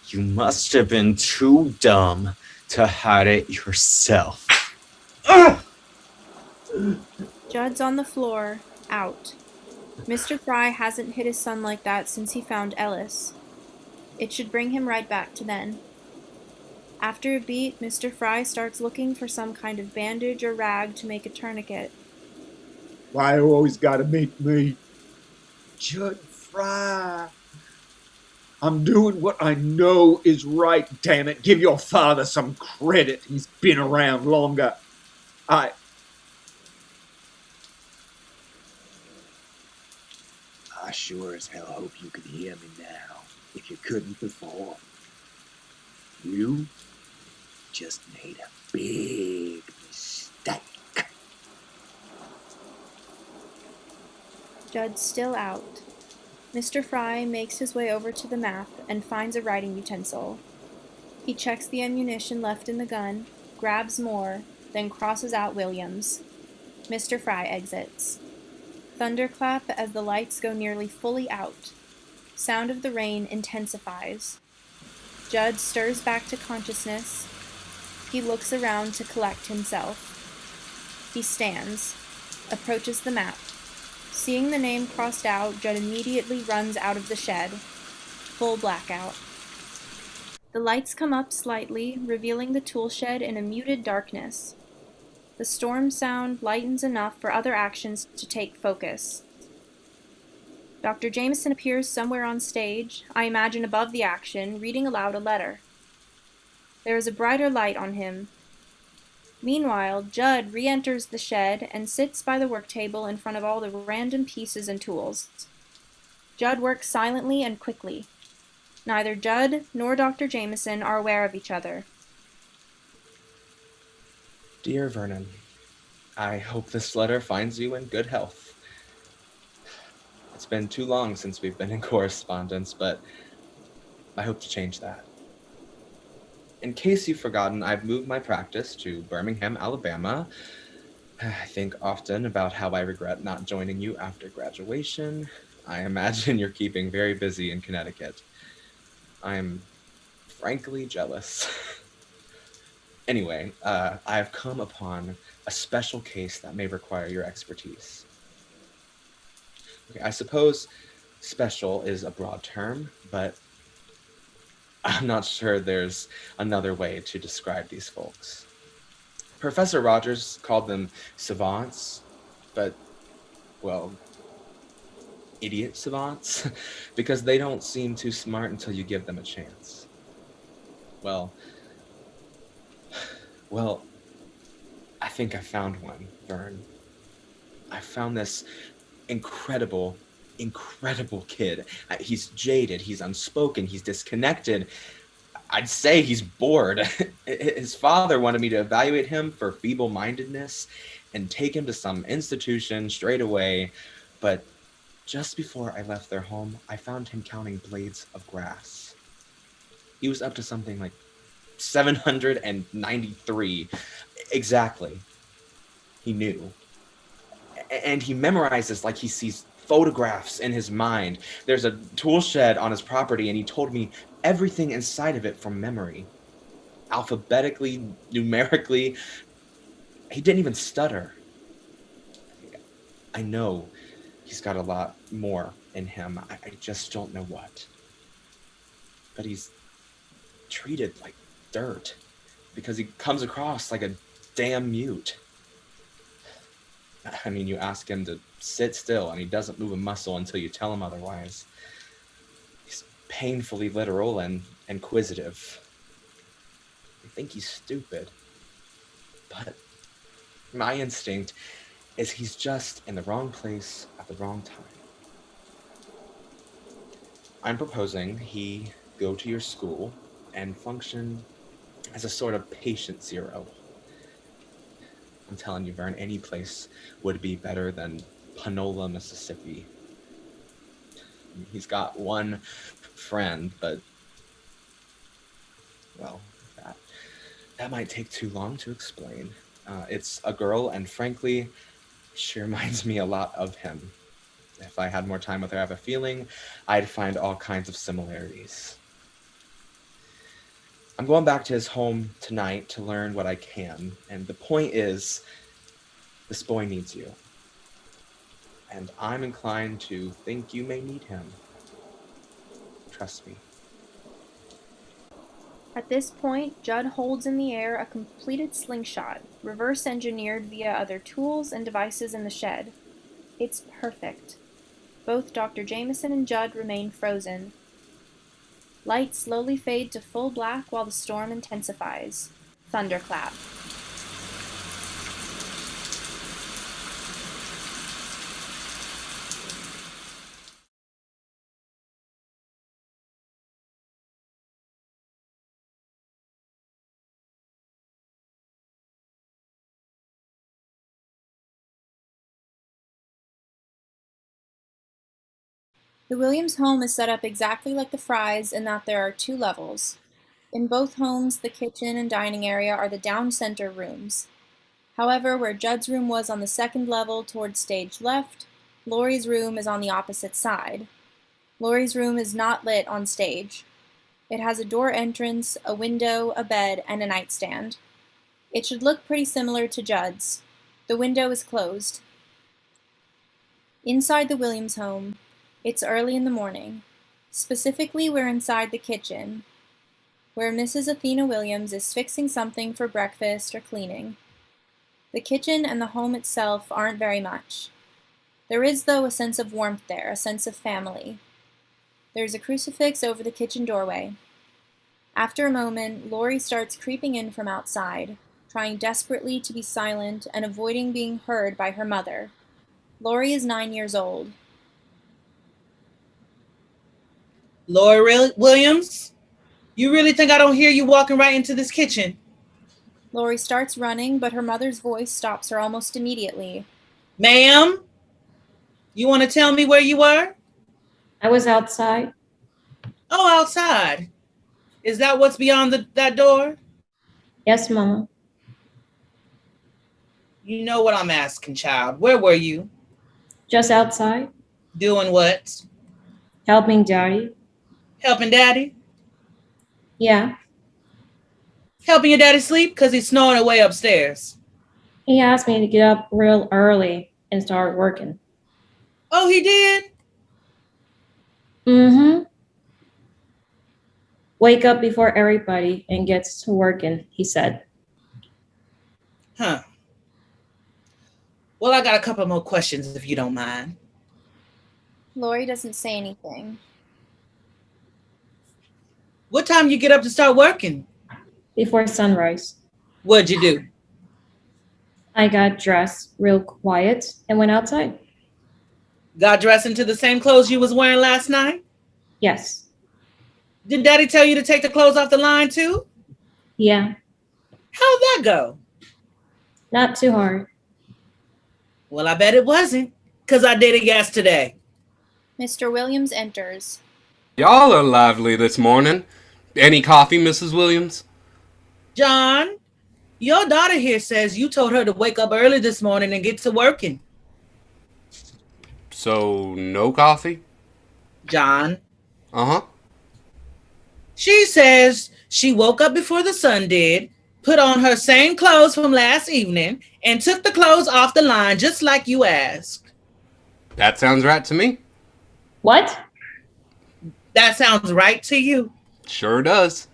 you must have been too dumb to hide it yourself. Judd's on the floor, out. Mr. Fry hasn't hit his son like that since he found Ellis. It should bring him right back to then. After a beat, Mr. Fry starts looking for some kind of bandage or rag to make a tourniquet. Why you always gotta make me? Judd Fry. I'm doing what I know is right, damn it. Give your father some credit. He's been around longer. I sure as hell hope you can hear me now, if you couldn't before. You just made a big mistake. Judd's still out. Mr. Fry makes his way over to the map and finds a writing utensil. He checks the ammunition left in the gun, grabs more, then crosses out Williams. Mr. Fry exits. Thunderclap as the lights go nearly fully out. Sound of the rain intensifies. Judd stirs back to consciousness. He looks around to collect himself. He stands, approaches the map. Seeing the name crossed out, Judd immediately runs out of the shed. Full blackout. The lights come up slightly, revealing the tool shed in a muted darkness. The storm sound lightens enough for other actions to take focus. Dr. Jameson appears somewhere on stage, I imagine above the action, reading aloud a letter. There is a brighter light on him. Meanwhile, Judd re-enters the shed and sits by the work table in front of all the random pieces and tools. Judd works silently and quickly. Neither Judd nor Dr. Jameson are aware of each other. Dear Vernon, I hope this letter finds you in good health. It's been too long since we've been in correspondence, but I hope to change that. In case you've forgotten, I've moved my practice to Birmingham, Alabama. I think often about how I regret not joining you after graduation. I imagine you're keeping very busy in Connecticut. I'm frankly jealous. Anyway, I've come upon a special case that may require your expertise. Okay, I suppose special is a broad term, but I'm not sure there's another way to describe these folks. Professor Rogers called them savants, but, well, idiot savants, because they don't seem too smart until you give them a chance. Well, I think I found one, Vern. I found this incredible kid. He's jaded, he's unspoken, he's disconnected. I'd say he's bored. His father wanted me to evaluate him for feeble-mindedness and take him to some institution straight away, but just before I left their home, I found him counting blades of grass. He was up to something like 793. Exactly. He knew. And he memorizes like he sees photographs in his mind. There's a tool shed on his property, and he told me everything inside of it from memory. Alphabetically, numerically. He didn't even stutter. I know he's got a lot more in him. I just don't know what. But he's treated like dirt because he comes across like a damn mute. I mean, you ask him to sit still and he doesn't move a muscle until you tell him otherwise. He's painfully literal and inquisitive. I think he's stupid. But my instinct is he's just in the wrong place at the wrong time. I'm proposing he go to your school and function as a sort of patient zero. I'm telling you, Vern, any place would be better than Panola, Mississippi. He's got one friend, but, well, that might take too long to explain. It's a girl, and frankly, she reminds me a lot of him. If I had more time with her, I have a feeling I'd find all kinds of similarities. I'm going back to his home tonight to learn what I can, and the point is, this boy needs you. And I'm inclined to think you may need him. Trust me. At this point, Judd holds in the air a completed slingshot, reverse engineered via other tools and devices in the shed. It's perfect. Both Dr. Jameson and Judd remain frozen. Lights slowly fade to full black while the storm intensifies. Thunderclap. The Williams home is set up exactly like the Fry's in that there are 2 levels. In both homes, the kitchen and dining area are the down center rooms. However, where Judd's room was on the 2nd level towards stage left, Laurie's room is on the opposite side. Laurie's room is not lit on stage. It has a door entrance, a window, a bed, and a nightstand. It should look pretty similar to Judd's. The window is closed. Inside the Williams home, it's early in the morning. Specifically, we're inside the kitchen, where Mrs. Athena Williams is fixing something for breakfast or cleaning. The kitchen and the home itself aren't very much. There is, though, a sense of warmth there, a sense of family. There's a crucifix over the kitchen doorway. After a moment, Laurie starts creeping in from outside, trying desperately to be silent and avoiding being heard by her mother. Laurie is 9 years old. Laurie Williams, you really think I don't hear you walking right into this kitchen? Laurie starts running, but her mother's voice stops her almost immediately. Ma'am, you want to tell me where you were? I was outside. Oh, outside. Is that what's beyond that door? Yes, Mama. You know what I'm asking, child. Where were you? Just outside. Doing what? Helping Daddy. Helping Daddy? Yeah. Helping your daddy sleep? Because he's snoring away upstairs. He asked me to get up real early and start working. Oh, he did? Mm-hmm. Wake up before everybody and gets to working, he said. Huh. Well, I got a couple more questions if you don't mind. Laurie doesn't say anything. What time you get up to start working? Before sunrise. What'd you do? I got dressed real quiet and went outside. Got dressed into the same clothes you was wearing last night? Yes. Did Daddy tell you to take the clothes off the line too? Yeah. How'd that go? Not too hard. Well, I bet it wasn't, because I did it yesterday. Mr. Williams enters. Y'all are lively this morning. Any coffee, Mrs. Williams? John, your daughter here says you told her to wake up early this morning and get to working. So, no coffee? John, Uh-huh. she says she woke up before the sun did, put on her same clothes from last evening, and took the clothes off the line just like you asked. That sounds right to me. What? That sounds right to you. Sure does.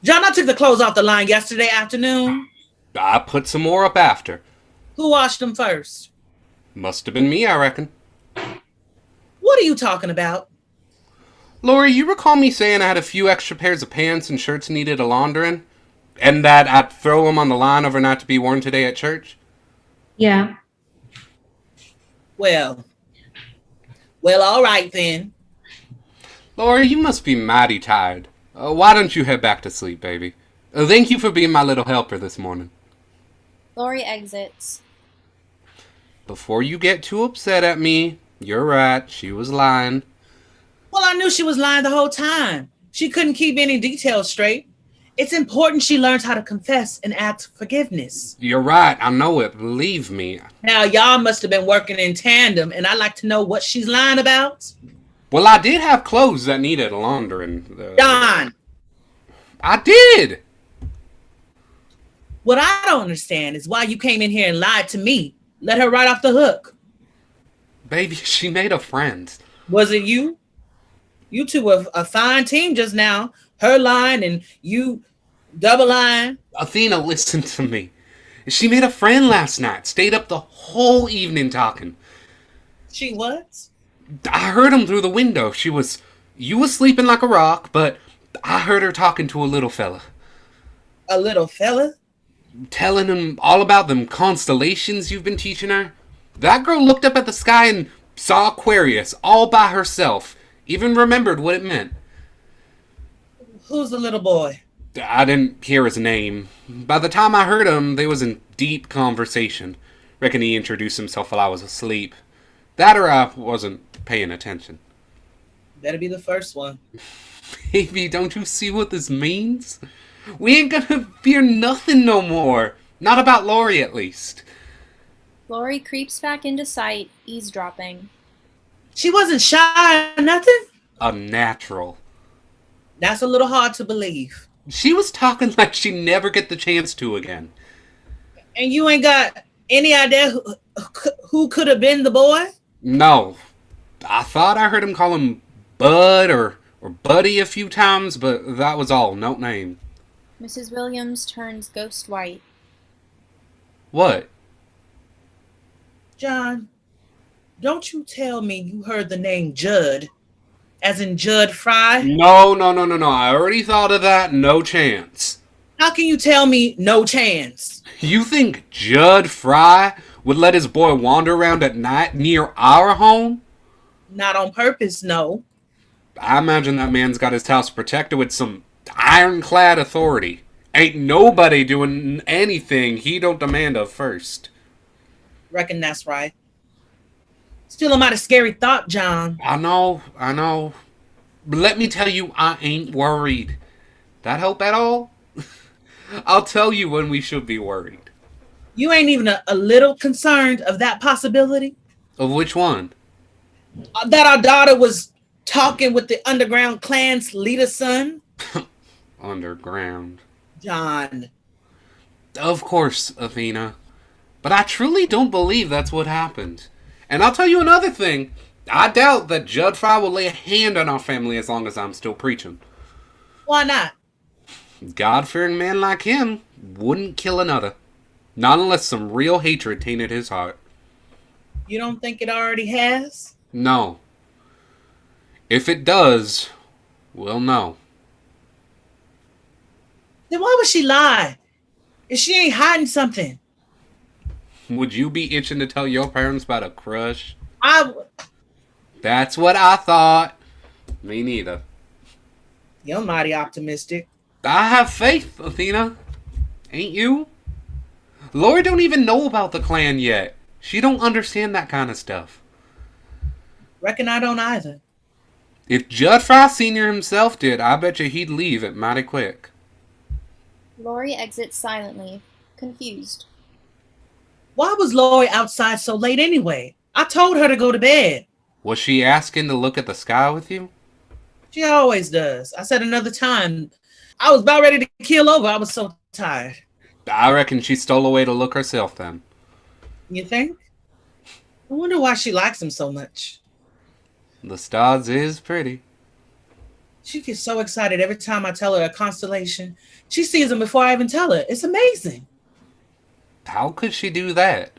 John, I took the clothes off the line yesterday afternoon. I put some more up after. Who washed them first? Must have been me, I reckon. What are you talking about? Lori, you recall me saying I had a few extra pairs of pants and shirts needed a laundering? And that I'd throw them on the line overnight to be worn today at church? Yeah. Well, all right then. Lori, you must be mighty tired. Why don't you head back to sleep, baby? Thank you for being my little helper this morning. Lori exits. Before you get too upset at me, you're right, she was lying. Well, I knew she was lying the whole time. She couldn't keep any details straight. It's important she learns how to confess and ask forgiveness. You're right, I know it, believe me. Now, y'all must have been working in tandem, and I'd like to know what she's lying about. Well, I did have clothes that needed laundering. Don! I did! What I don't understand is why you came in here and lied to me. Let her right off the hook. Baby, she made a friend. Was it you? You two were a fine team just now. Her lying and you double lying. Athena, listen to me. She made a friend last night. Stayed up the whole evening talking. She what? I heard him through the window. You was sleeping like a rock, but I heard her talking to a little fella. A little fella? Telling him all about them constellations you've been teaching her. That girl looked up at the sky and saw Aquarius all by herself. Even remembered what it meant. Who's the little boy? I didn't hear his name. By the time I heard him, they was in deep conversation. Reckon he introduced himself while I was asleep. That or I wasn't paying attention. Better be the first one. Baby, don't you see what this means? We ain't gonna fear nothing no more. Not about Lori, at least. Lori creeps back into sight, eavesdropping. She wasn't shy or nothing? A natural. That's a little hard to believe. She was talking like she'd never get the chance to again. And you ain't got any idea who could have been the boy? No. I thought I heard him call him Bud or Buddy a few times, but that was all. No name. Mrs. Williams turns ghost white. What? John, don't you tell me you heard the name Judd, as in Judd Fry? No. I already thought of that. No chance. How can you tell me no chance? You think Judd Fry would let his boy wander around at night near our home? Not on purpose, no. I imagine that man's got his house protected with some ironclad authority. Ain't nobody doing anything he don't demand of first. Reckon that's right. Still a mighty scary thought, John. I know. But let me tell you, I ain't worried. That help at all? I'll tell you when we should be worried. You ain't even a little concerned of that possibility? Of which one? That our daughter was talking with the underground clan's leader's son? Underground. John. Of course, Athena. But I truly don't believe that's what happened. And I'll tell you another thing. I doubt that Judd Fry will lay a hand on our family as long as I'm still preaching. Why not? God-fearing man like him wouldn't kill another. Not unless some real hatred tainted his heart. You don't think it already has? No. If it does, we'll know. Then why would she lie? If she ain't hiding something? Would you be itching to tell your parents about a crush? I... That's what I thought. Me neither. You're mighty optimistic. I have faith, Athena. Ain't you? Lori don't even know about the clan yet. She don't understand that kind of stuff. Reckon I don't either. If Judd Fry Sr. himself did, I bet you he'd leave it mighty quick. Lori exits silently, confused. Why was Lori outside so late anyway? I told her to go to bed. Was she asking to look at the sky with you? She always does. I said another time. I was about ready to keel over. I was so tired. I reckon she stole away to look herself then. You think? I wonder why she likes him so much. The stars is pretty. She gets so excited every time I tell her a constellation. She sees them before I even tell her. It's amazing. How could she do that?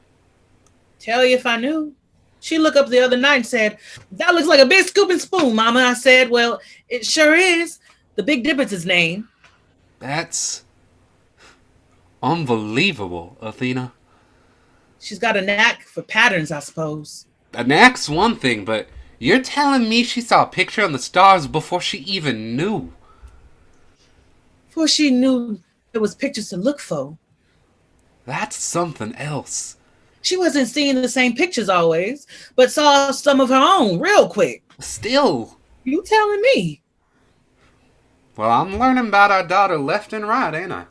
Tell you if I knew. She looked up the other night and said, "That looks like a big scoop and spoon, Mama." I said, "Well, it sure is. The Big Dipper's his name." That's unbelievable, Athena. She's got a knack for patterns, I suppose. A knack's one thing, but you're telling me she saw a picture on the stars before she even knew? Before she knew there was pictures to look for. That's something else. She wasn't seeing the same pictures always, but saw some of her own real quick. Still. You telling me? Well, I'm learning about our daughter left and right, ain't I?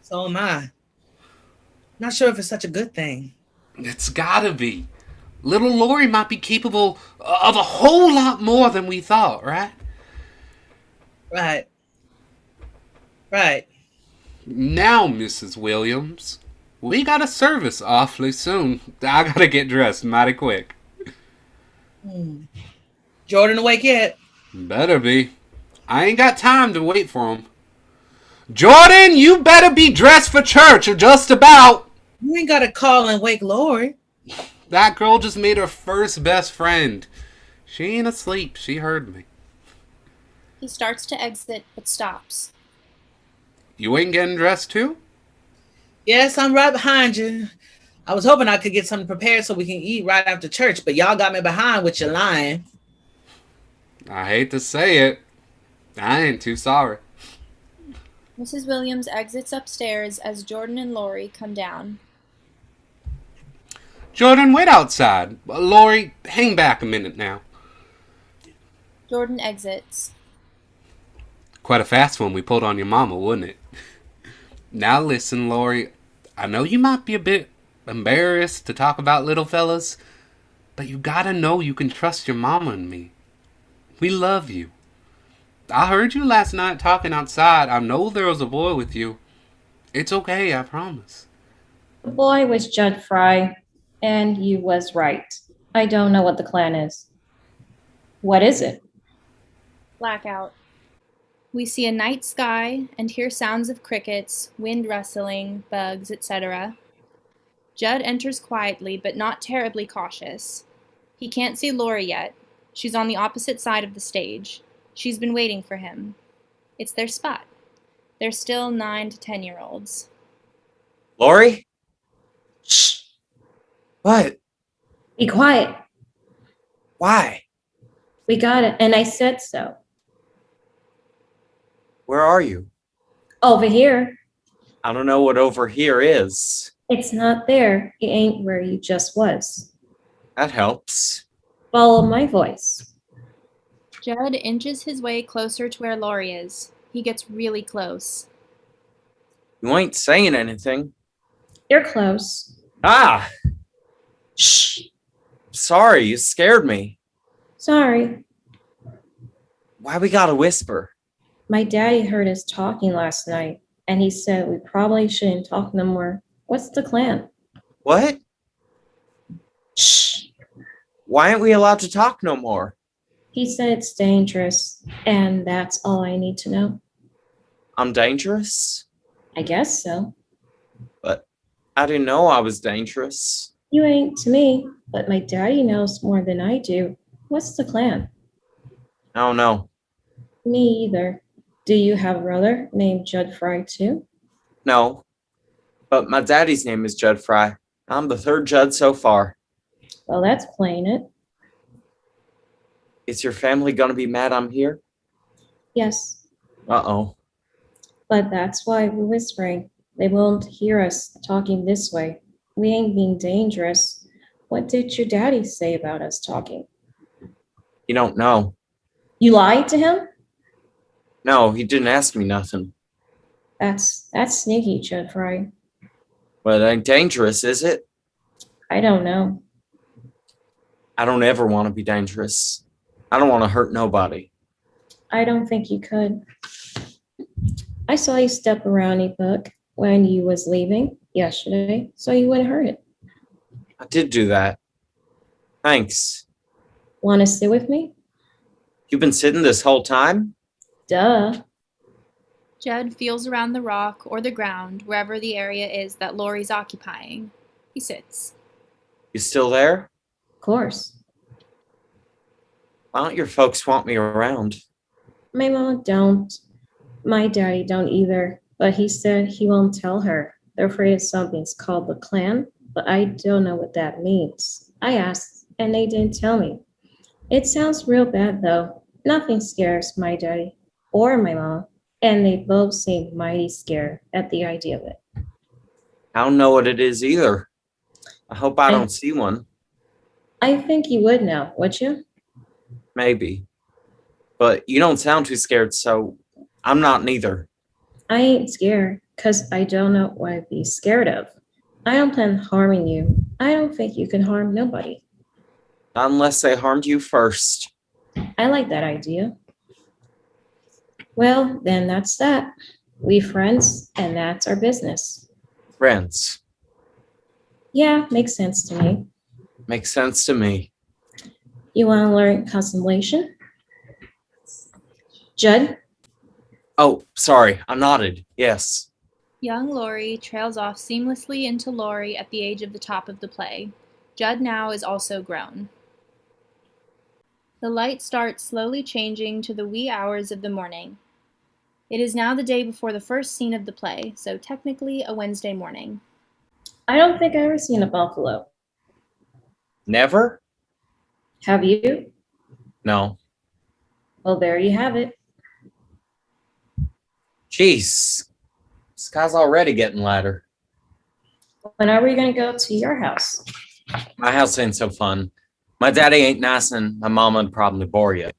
So am I. Not sure if it's such a good thing. It's gotta be. Little Lori might be capable of a whole lot more than we thought, right? Right. Right. Now, Mrs. Williams, we got a service awfully soon. I gotta get dressed mighty quick. Jordan awake yet? Better be. I ain't got time to wait for him. Jordan, you better be dressed for church or just about. You ain't gotta call and wake Lori. That girl just made her first best friend. She ain't asleep. She heard me. He starts to exit, but stops. You ain't getting dressed too? Yes, I'm right behind you. I was hoping I could get something prepared so we can eat right after church, but y'all got me behind with your lying. I hate to say it. I ain't too sorry. Mrs. Williams exits upstairs as Jordan and Lori come down. Jordan, wait outside. Lori, hang back a minute now. Jordan exits. Quite a fast one we pulled on your mama, wouldn't it? Now listen, Lori. I know you might be a bit embarrassed to talk about little fellas, but you gotta know you can trust your mama and me. We love you. I heard you last night talking outside. I know there was a boy with you. It's okay, I promise. The boy was Judd Fry, and you was right. I don't know what the clan is. What is it? Blackout. We see a night sky and hear sounds of crickets, wind rustling, bugs, etc. Judd enters quietly, but not terribly cautious. He can't see Lori yet. She's on the opposite side of the stage. She's been waiting for him. It's their spot. They're still 9 to 10-year-olds. Lori? Shh. What? Be quiet. Why? We got it, and I said so. Where are you? Over here. I don't know what over here is. It's not there. It ain't where you just was. That helps. Follow my voice. Judd inches his way closer to where Lori is. He gets really close. You ain't saying anything. You're close. Ah! Shh. Sorry, you scared me. Sorry. Why we gotta whisper? My daddy heard us talking last night, and he said we probably shouldn't talk no more. What's the clan? What? Shh. Why aren't we allowed to talk no more? He said it's dangerous, and that's all I need to know. I'm dangerous? I guess so. But I didn't know I was dangerous. You ain't to me, but my daddy knows more than I do. What's the clan? I don't know. Me either. Do you have a brother named Judd Fry too? No. But my daddy's name is Judd Fry. I'm the third Judd so far. Well, that's plain it. Is your family gonna be mad I'm here? Yes, Uh-oh. but that's why we're whispering. They won't hear us talking this way. We ain't being dangerous. What did your daddy say about us talking? You don't know. You lied to him? No, he didn't ask me nothing. That's sneaky, Judd Fry. But it ain't dangerous, is it? I don't know. I don't ever want to be dangerous. I don't want to hurt nobody. I don't think you could. I saw you step around a book when you was leaving yesterday, so you wouldn't hurt it. I did do that. Thanks. Want to sit with me? You've been sitting this whole time? Duh. Judd feels around the rock or the ground, wherever the area is that Laurie's occupying. He sits. You still there? Of course. Why don't your folks want me around? My mama don't. My daddy don't either, but he said he won't tell her. They're afraid of something's called the Klan, but I don't know what that means. I asked, and they didn't tell me. It sounds real bad, though. Nothing scares my daddy or my mama, and they both seem mighty scared at the idea of it. I don't know what it is either. I hope I don't see one. I think you would know, would you? Maybe. But you don't sound too scared, so I'm not neither. I ain't scared, 'cause I don't know what I'd be scared of. I don't plan harming you. I don't think you can harm nobody. Not unless they harmed you first. I like that idea. Well, then that's that. We friends, and that's our business. Friends. Yeah, makes sense to me. Makes sense to me. You want to learn constellation? Judd? Oh, sorry. I nodded. Yes. Young Laurie trails off seamlessly into Laurie at the age of the top of the play. Judd now is also grown. The light starts slowly changing to the wee hours of the morning. It is now the day before the first scene of the play, so technically a Wednesday morning. I don't think I've ever seen a buffalo. Never? Have you? No. Well, there you have it. Jeez. Sky's already getting lighter. When are we going to go to your house? My house ain't so fun. My daddy ain't nice and my mama'd probably bore you.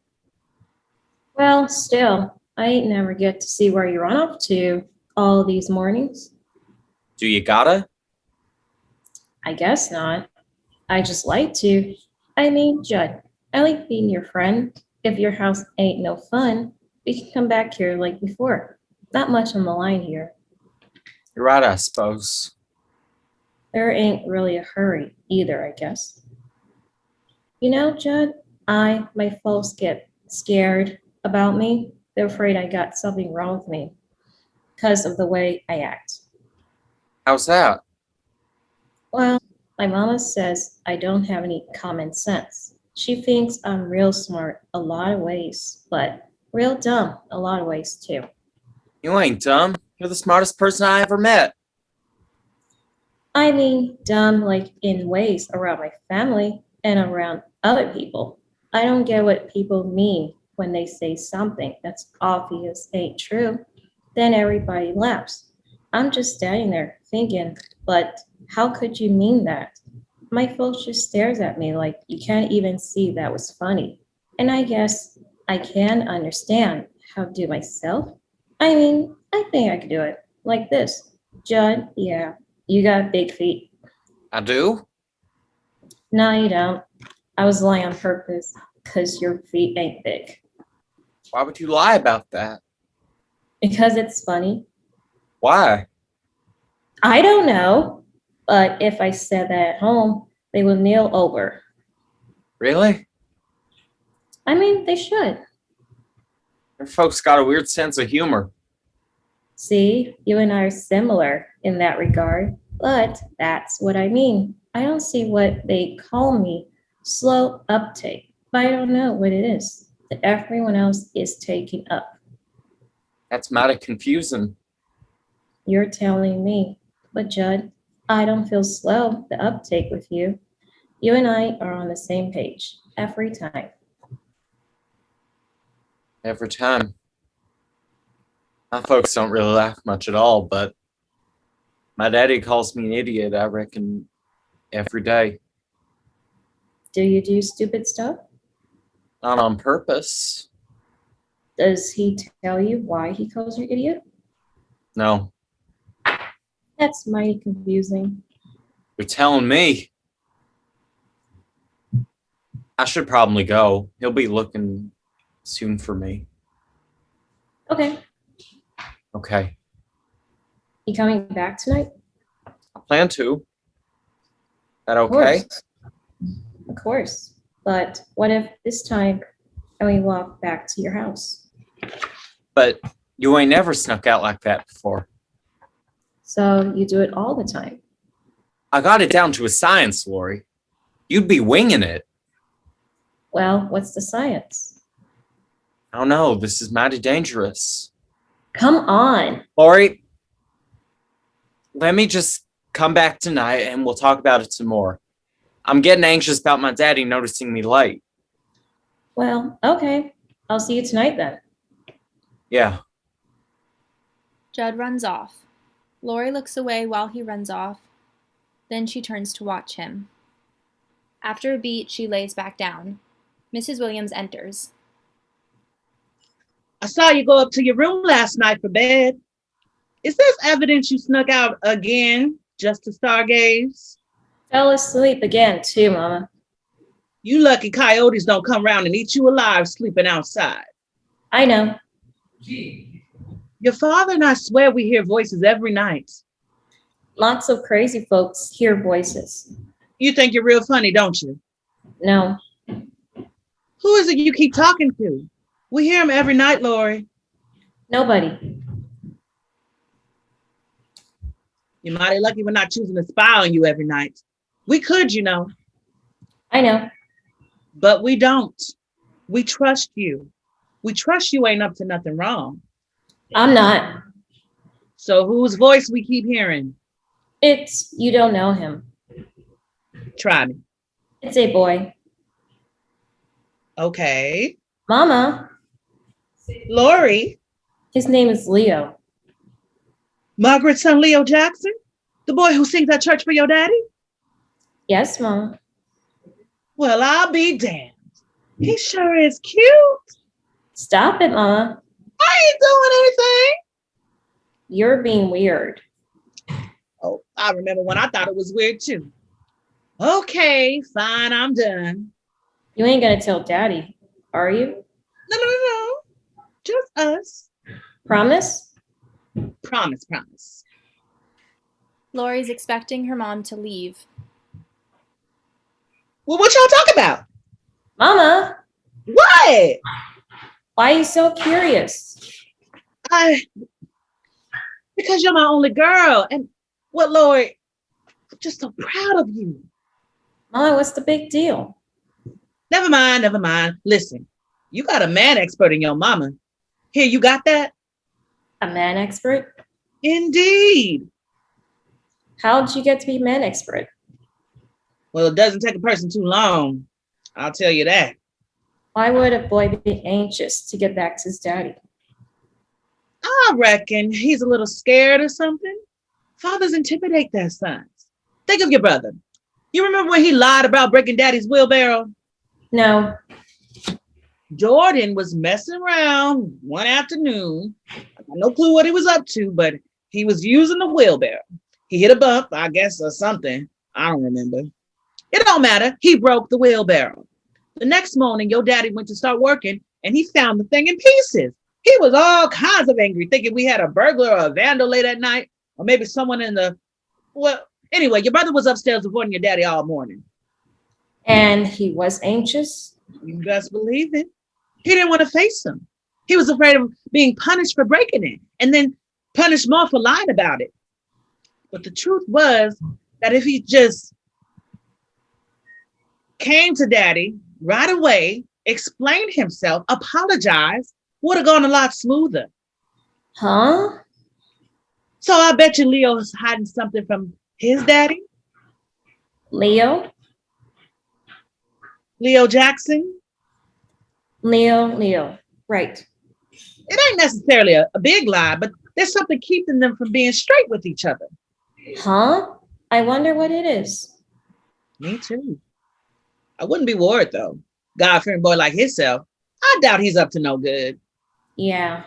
Well, still, I ain't never get to see where you run off to all these mornings. Do you gotta? I guess not. I just like to. I mean, Judd, I like being your friend. If your house ain't no fun, we can come back here like before. Not much on the line here. You're right, I suppose. There ain't really a hurry either, I guess. You know, Judd, my folks get scared about me. They're afraid I got something wrong with me because of the way I act. How's that? Well, my mama says I don't have any common sense. She thinks I'm real smart a lot of ways, but real dumb a lot of ways too. You ain't dumb. You're the smartest person I ever met. I mean, dumb like in ways around my family and around other people. I don't get what people mean when they say something that's obvious ain't true. Then everybody laughs. I'm just standing there thinking, but how could you mean that? My folks just stares at me like you can't even see that was funny. And I guess I can understand how to do myself. I mean, I think I could do it like this. Judd, yeah, you got big feet. I do? No, you don't. I was lying on purpose because your feet ain't big. Why would you lie about that? Because it's funny. Why? I don't know. But if I said that at home, they would kneel over. Really? I mean, they should. Your folks got a weird sense of humor. See, you and I are similar in that regard, but that's what I mean. I don't see what they call me slow uptake, but I don't know what it is that everyone else is taking up. That's mighty confusing. You're telling me, but Judd, I don't feel slow the uptake with you. You and I are on the same page every time. Every time. My folks don't really laugh much at all, but my daddy calls me an idiot, I reckon, every day. Do you do stupid stuff? Not on purpose. Does he tell you why he calls you idiot? No, That's mighty confusing. you're telling me. I should probably go. He'll be looking soon for me. Okay. Okay. You coming back tonight? I plan to. That Of okay? course. Of course. But what if this time and we walk back to your house? But you ain't never snuck out like that before. So you do it all the time. I got it down to a science, Lori. You'd be winging it. Well, what's the science? I don't know. This is mighty dangerous. Come on. Lori, let me just come back tonight and we'll talk about it some more. I'm getting anxious about my daddy noticing me late. Well, okay. I'll see you tonight then. Yeah. Judd runs off. Lori looks away while he runs off. Then she turns to watch him. After a beat, she lays back down. Mrs. Williams enters. I saw you go up to your room last night for bed. Is this evidence you snuck out again just to stargaze? Fell asleep again, too, Mama. You lucky coyotes don't come around and eat you alive sleeping outside. I know. Your father and I swear we hear voices every night. Lots of crazy folks hear voices. You think you're real funny, don't you? No. Who is it you keep talking to? We hear him every night, Lori. Nobody. You're mighty lucky we're not choosing to spy on you every night. We could, you know. I know. But we don't. We trust you. We trust you ain't up to nothing wrong. I'm not. So whose voice we keep hearing? It's, you don't know him. Try me. It's a boy. Okay. Mama, Lori, his name is Leo. Margaret's son Leo Jackson? The boy who sings at church for your daddy? Yes, Mom. Well, I'll be damned. He sure is cute. Stop it, Mama. I ain't doing anything. You're being weird. Oh, I remember when I thought it was weird too. Okay, fine, I'm done. You ain't gonna tell Daddy, are you? No. Just us. Promise? Promise. Lori's expecting her mom to leave. Well, what y'all talk about? Mama, What? why are you so curious? Because you're my only girl. And what, Lori? I'm just so proud of you. Mama, what's the big deal? Never mind. Listen, you got a man expert in your mama. Here, you got that? A man expert? Indeed. How did you get to be man expert? Well, it doesn't take a person too long. I'll tell you that. Why would a boy be anxious to get back to his daddy? I reckon he's a little scared or something. Fathers intimidate their sons. Think of your brother. You remember when he lied about breaking daddy's wheelbarrow? No. Jordan was messing around one afternoon. I got no clue what he was up to, but he was using the wheelbarrow. He hit a bump, I guess, or something. I don't remember. It don't matter. He broke the wheelbarrow. The next morning, your daddy went to start working, and he found the thing in pieces. He was all kinds of angry, thinking we had a burglar or a vandal late at night, or maybe someone in the... Well, anyway, your brother was upstairs avoiding your daddy all morning. And he was anxious? You best believe it. He didn't want to face him. He was afraid of being punished for breaking it, and then punished more for lying about it. But the truth was that if he just came to daddy right away, explained himself, apologized, would have gone a lot smoother. Huh? So I bet you Leo is hiding something from his daddy. Leo? Leo Jackson. Leo. Right. It ain't necessarily a big lie, but there's something keeping them from being straight with each other. Huh? I wonder what it is. Me too. I wouldn't be worried though. God-fearing boy like himself, I doubt he's up to no good. Yeah.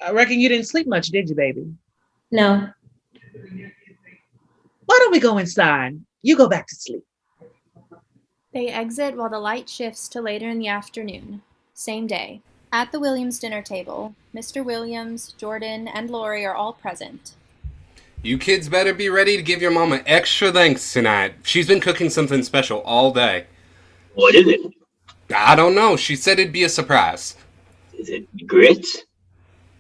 I reckon you didn't sleep much, did you, baby? No. Why don't we go inside? You go back to sleep. They exit while the light shifts to later in the afternoon. Same day. At the Williams dinner table, Mr. Williams, Jordan, and Lori are all present. You kids better be ready to give your mama extra thanks tonight. She's been cooking something special all day. What is it? I don't know. She said it'd be a surprise. Is it grits?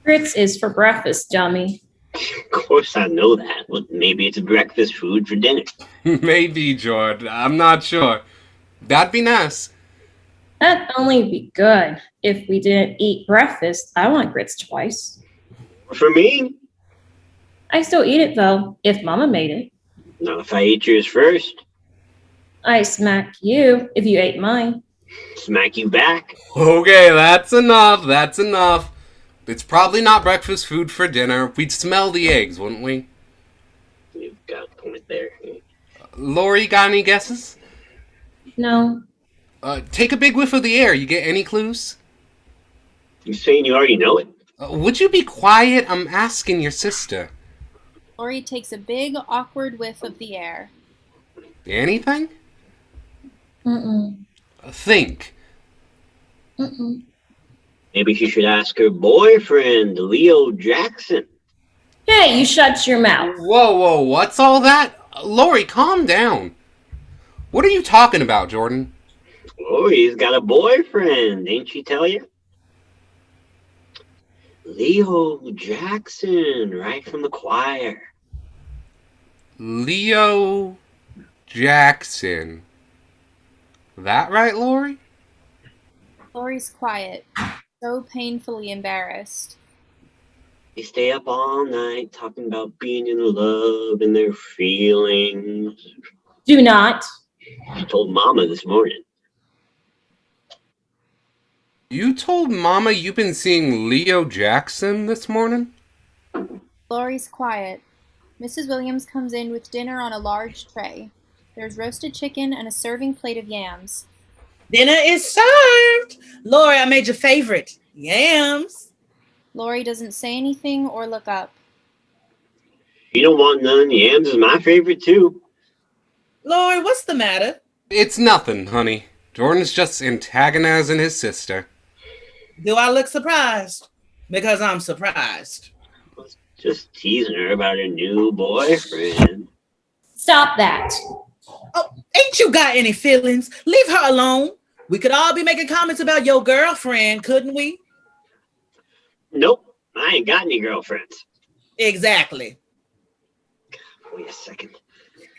Grits is for breakfast, dummy. Of course I know that. Well, maybe it's breakfast food for dinner. Maybe, Jordan. I'm not sure. That'd be nice. That'd only be good if we didn't eat breakfast. I want grits twice. For me? I still eat it, though, if Mama made it. Not if I ate yours first. I smack you if you ate mine. Smack you back. Okay, that's enough. That's enough. It's probably not breakfast food for dinner. We'd smell the eggs, wouldn't we? You've got a point there. Lori, got any guesses? No. Take a big whiff of the air. You get any clues? You saying you already know it? Would you be quiet? I'm asking your sister. Lori takes a big, awkward whiff of the air. Anything? Mm-mm. Think. Mm-mm. Maybe she should ask her boyfriend, Leo Jackson. Hey, you shut your mouth. Whoa, what's all that? Lori, calm down. What are you talking about, Jordan? Lori's got a boyfriend, didn't she tell you? Leo Jackson, right from the choir. Leo Jackson. That right, Lori? Lori's quiet, so painfully embarrassed. They stay up all night talking about being in love and their feelings. Do not. I told Mama this morning. You told Mama you've been seeing Leo Jackson this morning? Lori's quiet. Mrs. Williams comes in with dinner on a large tray. There's roasted chicken and a serving plate of yams. Dinner is served. Lori, I made your favorite, yams. Lori doesn't say anything or look up. You don't want none. Yams is my favorite too. Lori, what's the matter? It's nothing, honey. Jordan's just antagonizing his sister. Do I look surprised? Because I'm surprised. Just teasing her about her new boyfriend. Stop that. Oh, ain't you got any feelings? Leave her alone. We could all be making comments about your girlfriend, couldn't we? Nope, I ain't got any girlfriends. Exactly. Wait a second.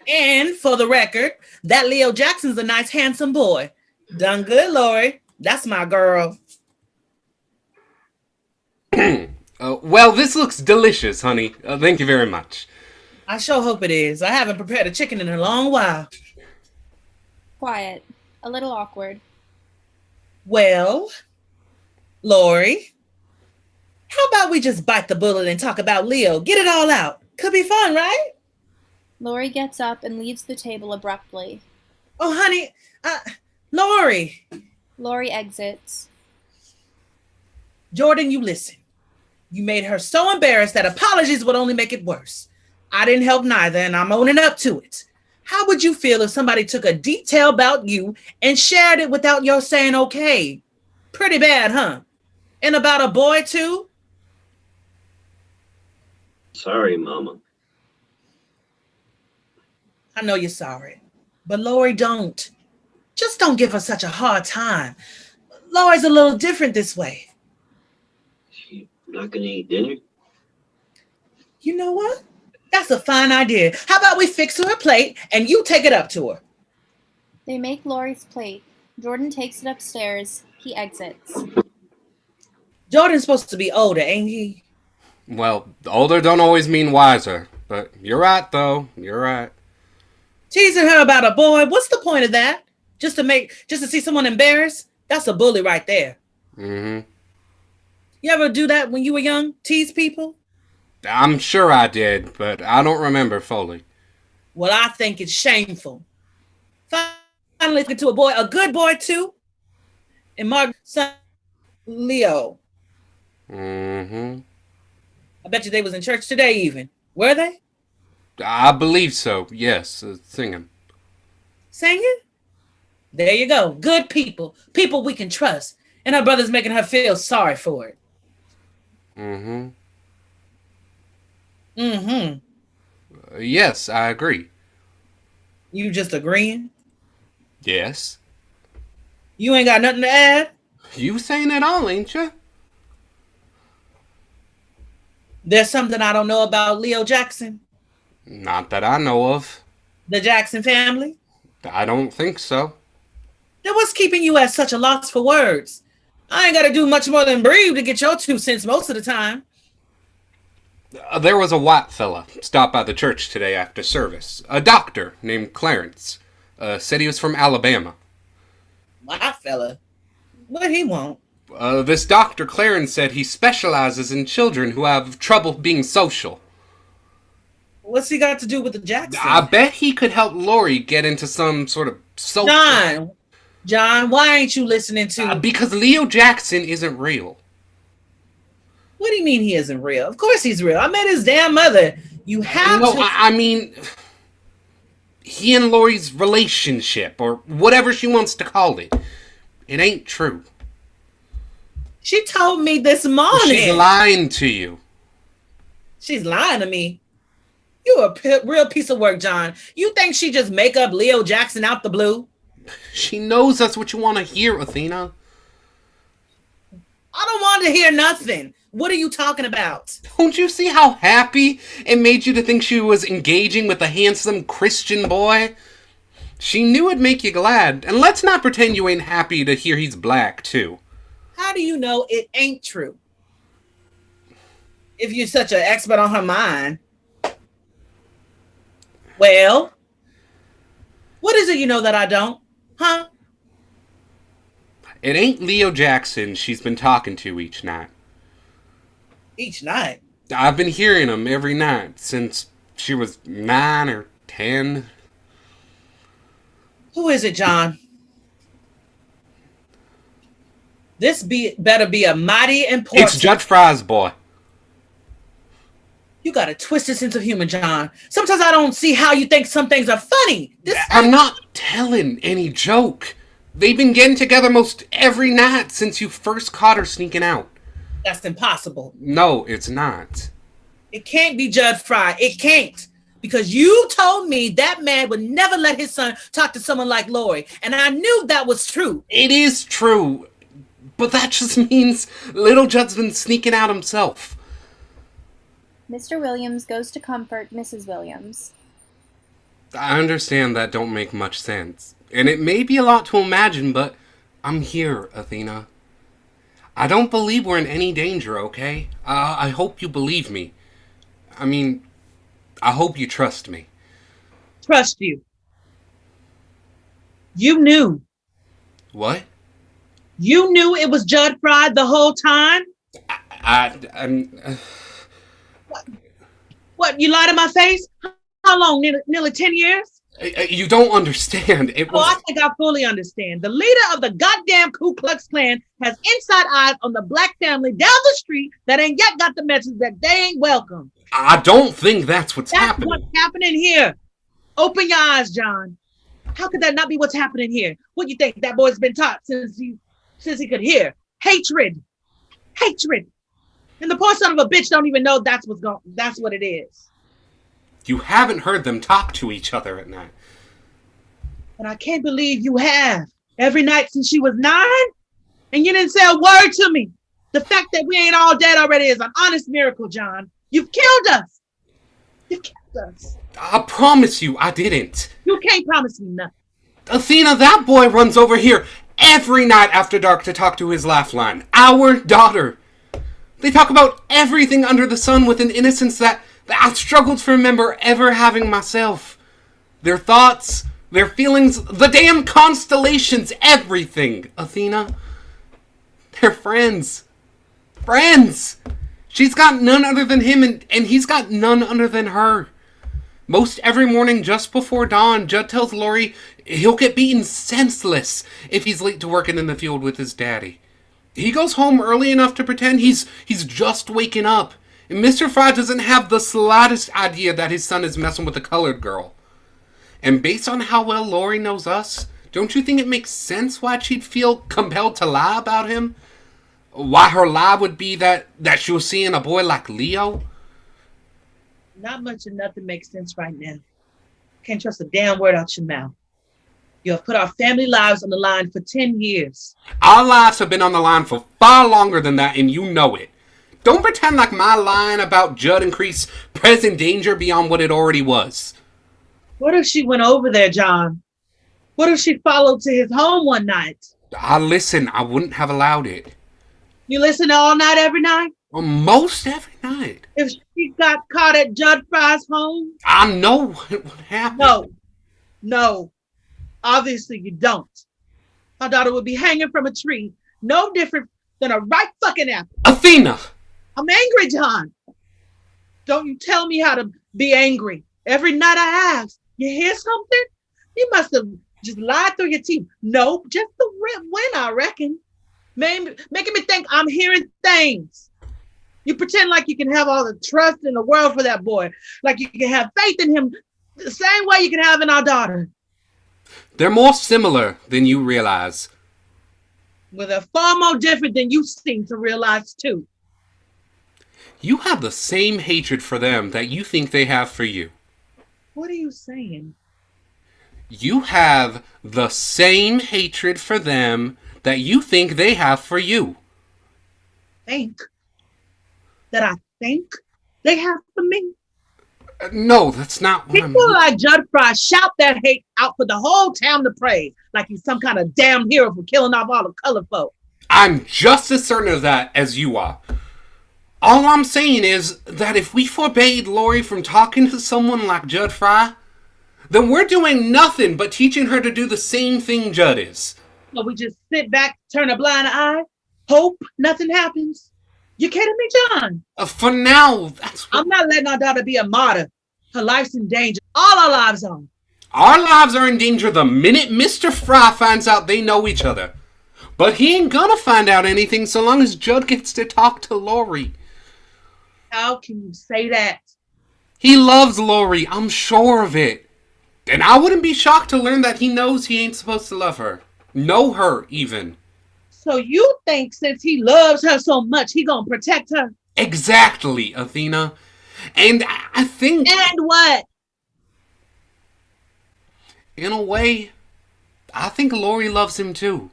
And for the record, that Leo Jackson's a nice, handsome boy. Done good, Lori. That's my girl. Well, this looks delicious, honey. Thank you very much. I sure hope it is. I haven't prepared a chicken in a long while. Quiet, a little awkward. Well, Lori, how about we just bite the bullet and talk about Leo? Get it all out. Could be fun, right? Lori gets up and leaves the table abruptly. Oh, honey, Lori. Lori exits. Jordan, you listen. You made her so embarrassed that apologies would only make it worse. I didn't help neither, and I'm owning up to it. How would you feel if somebody took a detail about you and shared it without your saying okay? Pretty bad, huh? And about a boy, too? Sorry, Mama. I know you're sorry, but Lori, don't. Just don't give her such a hard time. Lori's a little different this way. She not gonna eat dinner? You know what? That's a fine idea. How about we fix her a plate and you take it up to her? They make Lori's plate. Jordan takes it upstairs. He exits. Jordan's supposed to be older, ain't he? Well, older don't always mean wiser. But you're right, though. You're right. Teasing her about a boy. What's the point of that? Just to see someone embarrassed? That's a bully right there. Mm-hmm. You ever do that when you were young? Tease people? I'm sure I did, but I don't remember fully. Well, I think it's shameful. Finally, to a boy, a good boy too. And Mark's son, Leo. Mm-hmm. I bet you they was in church today even. Were they? I believe so, yes, singing. Singing? There you go. Good people. People we can trust. And her brother's making her feel sorry for it. Mm-hmm. Mm-hmm. Yes, I agree. You just agreeing? Yes. You ain't got nothing to add? You saying it all, ain't you? There's something I don't know about Leo Jackson? Not that I know of. The Jackson family? I don't think so. Then what's keeping you at such a loss for words? I ain't got to do much more than breathe to get your 2 cents most of the time. There was a white fella stopped by the church today after service. A doctor named Clarence. Said he was from Alabama. White fella? What he want? This Dr. Clarence said he specializes in children who have trouble being social. What's he got to do with the Jackson? I bet he could help Lori get into some sort of social... John, why ain't you listening to... because Leo Jackson isn't real. What do you mean he isn't real? Of course he's real. I met his damn mother. You have to... I mean... He and Lori's relationship, or whatever she wants to call it, it ain't true. She told me this morning. She's lying to you. She's lying to me. You a real piece of work, John. You think she just make up Leo Jackson out the blue? She knows that's what you want to hear, Athena. I don't want to hear nothing. What are you talking about? Don't you see how happy it made you to think she was engaging with a handsome Christian boy? She knew it'd make you glad. And let's not pretend you ain't happy to hear he's black, too. How do you know it ain't true? If you're such an expert on her mind. Well, what is it you know that I don't? Huh? It ain't Leo Jackson she's been talking to each night. Each night? I've been hearing him every night since she was 9 or 10. Who is it, John? This better be a mighty important... It's Judge Fry's boy. You got a twisted sense of humor, John. Sometimes I don't see how you think some things are funny. I'm not telling any joke. They've been getting together most every night since you first caught her sneaking out. That's impossible. No, it's not. It can't be Judge Fry. It can't. Because you told me that man would never let his son talk to someone like Lori. And I knew that was true. It is true. But that just means little Judd's been sneaking out himself. Mr. Williams goes to comfort Mrs. Williams. I understand that don't make much sense. And it may be a lot to imagine, but I'm here, Athena. I don't believe we're in any danger, okay? I hope you believe me. I mean, I hope you trust me. Trust you. You knew. What? You knew it was Judd Fry the whole time? What, you lied to my face? How long? Nearly 10 years? You don't understand. I think I fully understand. The leader of the goddamn Ku Klux Klan has inside eyes on the black family down the street that ain't yet got the message that they ain't welcome. I don't think that's what's happening. That's what's happening here. Open your eyes, John. How could that not be what's happening here? What do you think that boy's been taught since he could hear? Hatred. And the poor son of a bitch don't even know that's what it is. You haven't heard them talk to each other at night. And I can't believe you have. Every night since she was 9? And you didn't say a word to me. The fact that we ain't all dead already is an honest miracle, John. You've killed us. I promise you I didn't. You can't promise me nothing. Athena, that boy runs over here every night after dark to talk to his laugh line. Our daughter. They talk about everything under the sun with an innocence that I struggled to remember ever having myself. Their thoughts, their feelings, the damn constellations, everything, Athena. They're friends. Friends! She's got none other than him, and he's got none other than her. Most every morning just before dawn, Judd tells Lori he'll get beaten senseless if he's late to working in the field with his daddy. He goes home early enough to pretend he's just waking up, Mr. Fry doesn't have the slightest idea that his son is messing with a colored girl. And based on how well Lori knows us, don't you think it makes sense why she'd feel compelled to lie about him? Why her lie would be that she was seeing a boy like Leo? Not much of nothing makes sense right now. Can't trust a damn word out your mouth. You have put our family lives on the line for 10 years. Our lives have been on the line for far longer than that, and you know it. Don't pretend like my line about Judd increased present danger beyond what it already was. What if she went over there, John? What if she followed to his home one night? Listen, I wouldn't have allowed it. You listen all night, every night? Most every night. If she got caught at Judd Fry's home? I know what would happen. No. Obviously you don't. Our daughter would be hanging from a tree, no different than a ripe fucking apple. Athena! I'm angry, John. Don't you tell me how to be angry. Every night I ask, you hear something? You must have just lied through your teeth. Nope, just the win, I reckon. Making me think I'm hearing things. You pretend like you can have all the trust in the world for that boy. Like you can have faith in him the same way you can have in our daughter. They're more similar than you realize. Well, they're far more different than you seem to realize, too. You have the same hatred for them that you think they have for you. What are you saying? You have the same hatred for them that you think they have for you. Think? That I think they have for me? No, that's not what People like Judd Fry shout that hate out for the whole town to praise, like he's some kind of damn hero for killing off all the colored folk. I'm just as certain of that as you are. All I'm saying is that if we forbade Lori from talking to someone like Judd Fry, then we're doing nothing but teaching her to do the same thing Judd is. So we just sit back, turn a blind eye, hope nothing happens. You kidding me, John? For now, that's what... I'm not letting our daughter be a martyr. Her life's in danger. All our lives are. Our lives are in danger the minute Mr. Fry finds out they know each other. But he ain't gonna find out anything so long as Judd gets to talk to Lori. How can you say that? He loves Lori, I'm sure of it. And I wouldn't be shocked to learn that he knows he ain't supposed to love her. Know her, even. So you think since he loves her so much, he gonna protect her? Exactly, Athena. And I think... And what? In a way, I think Lori loves him too.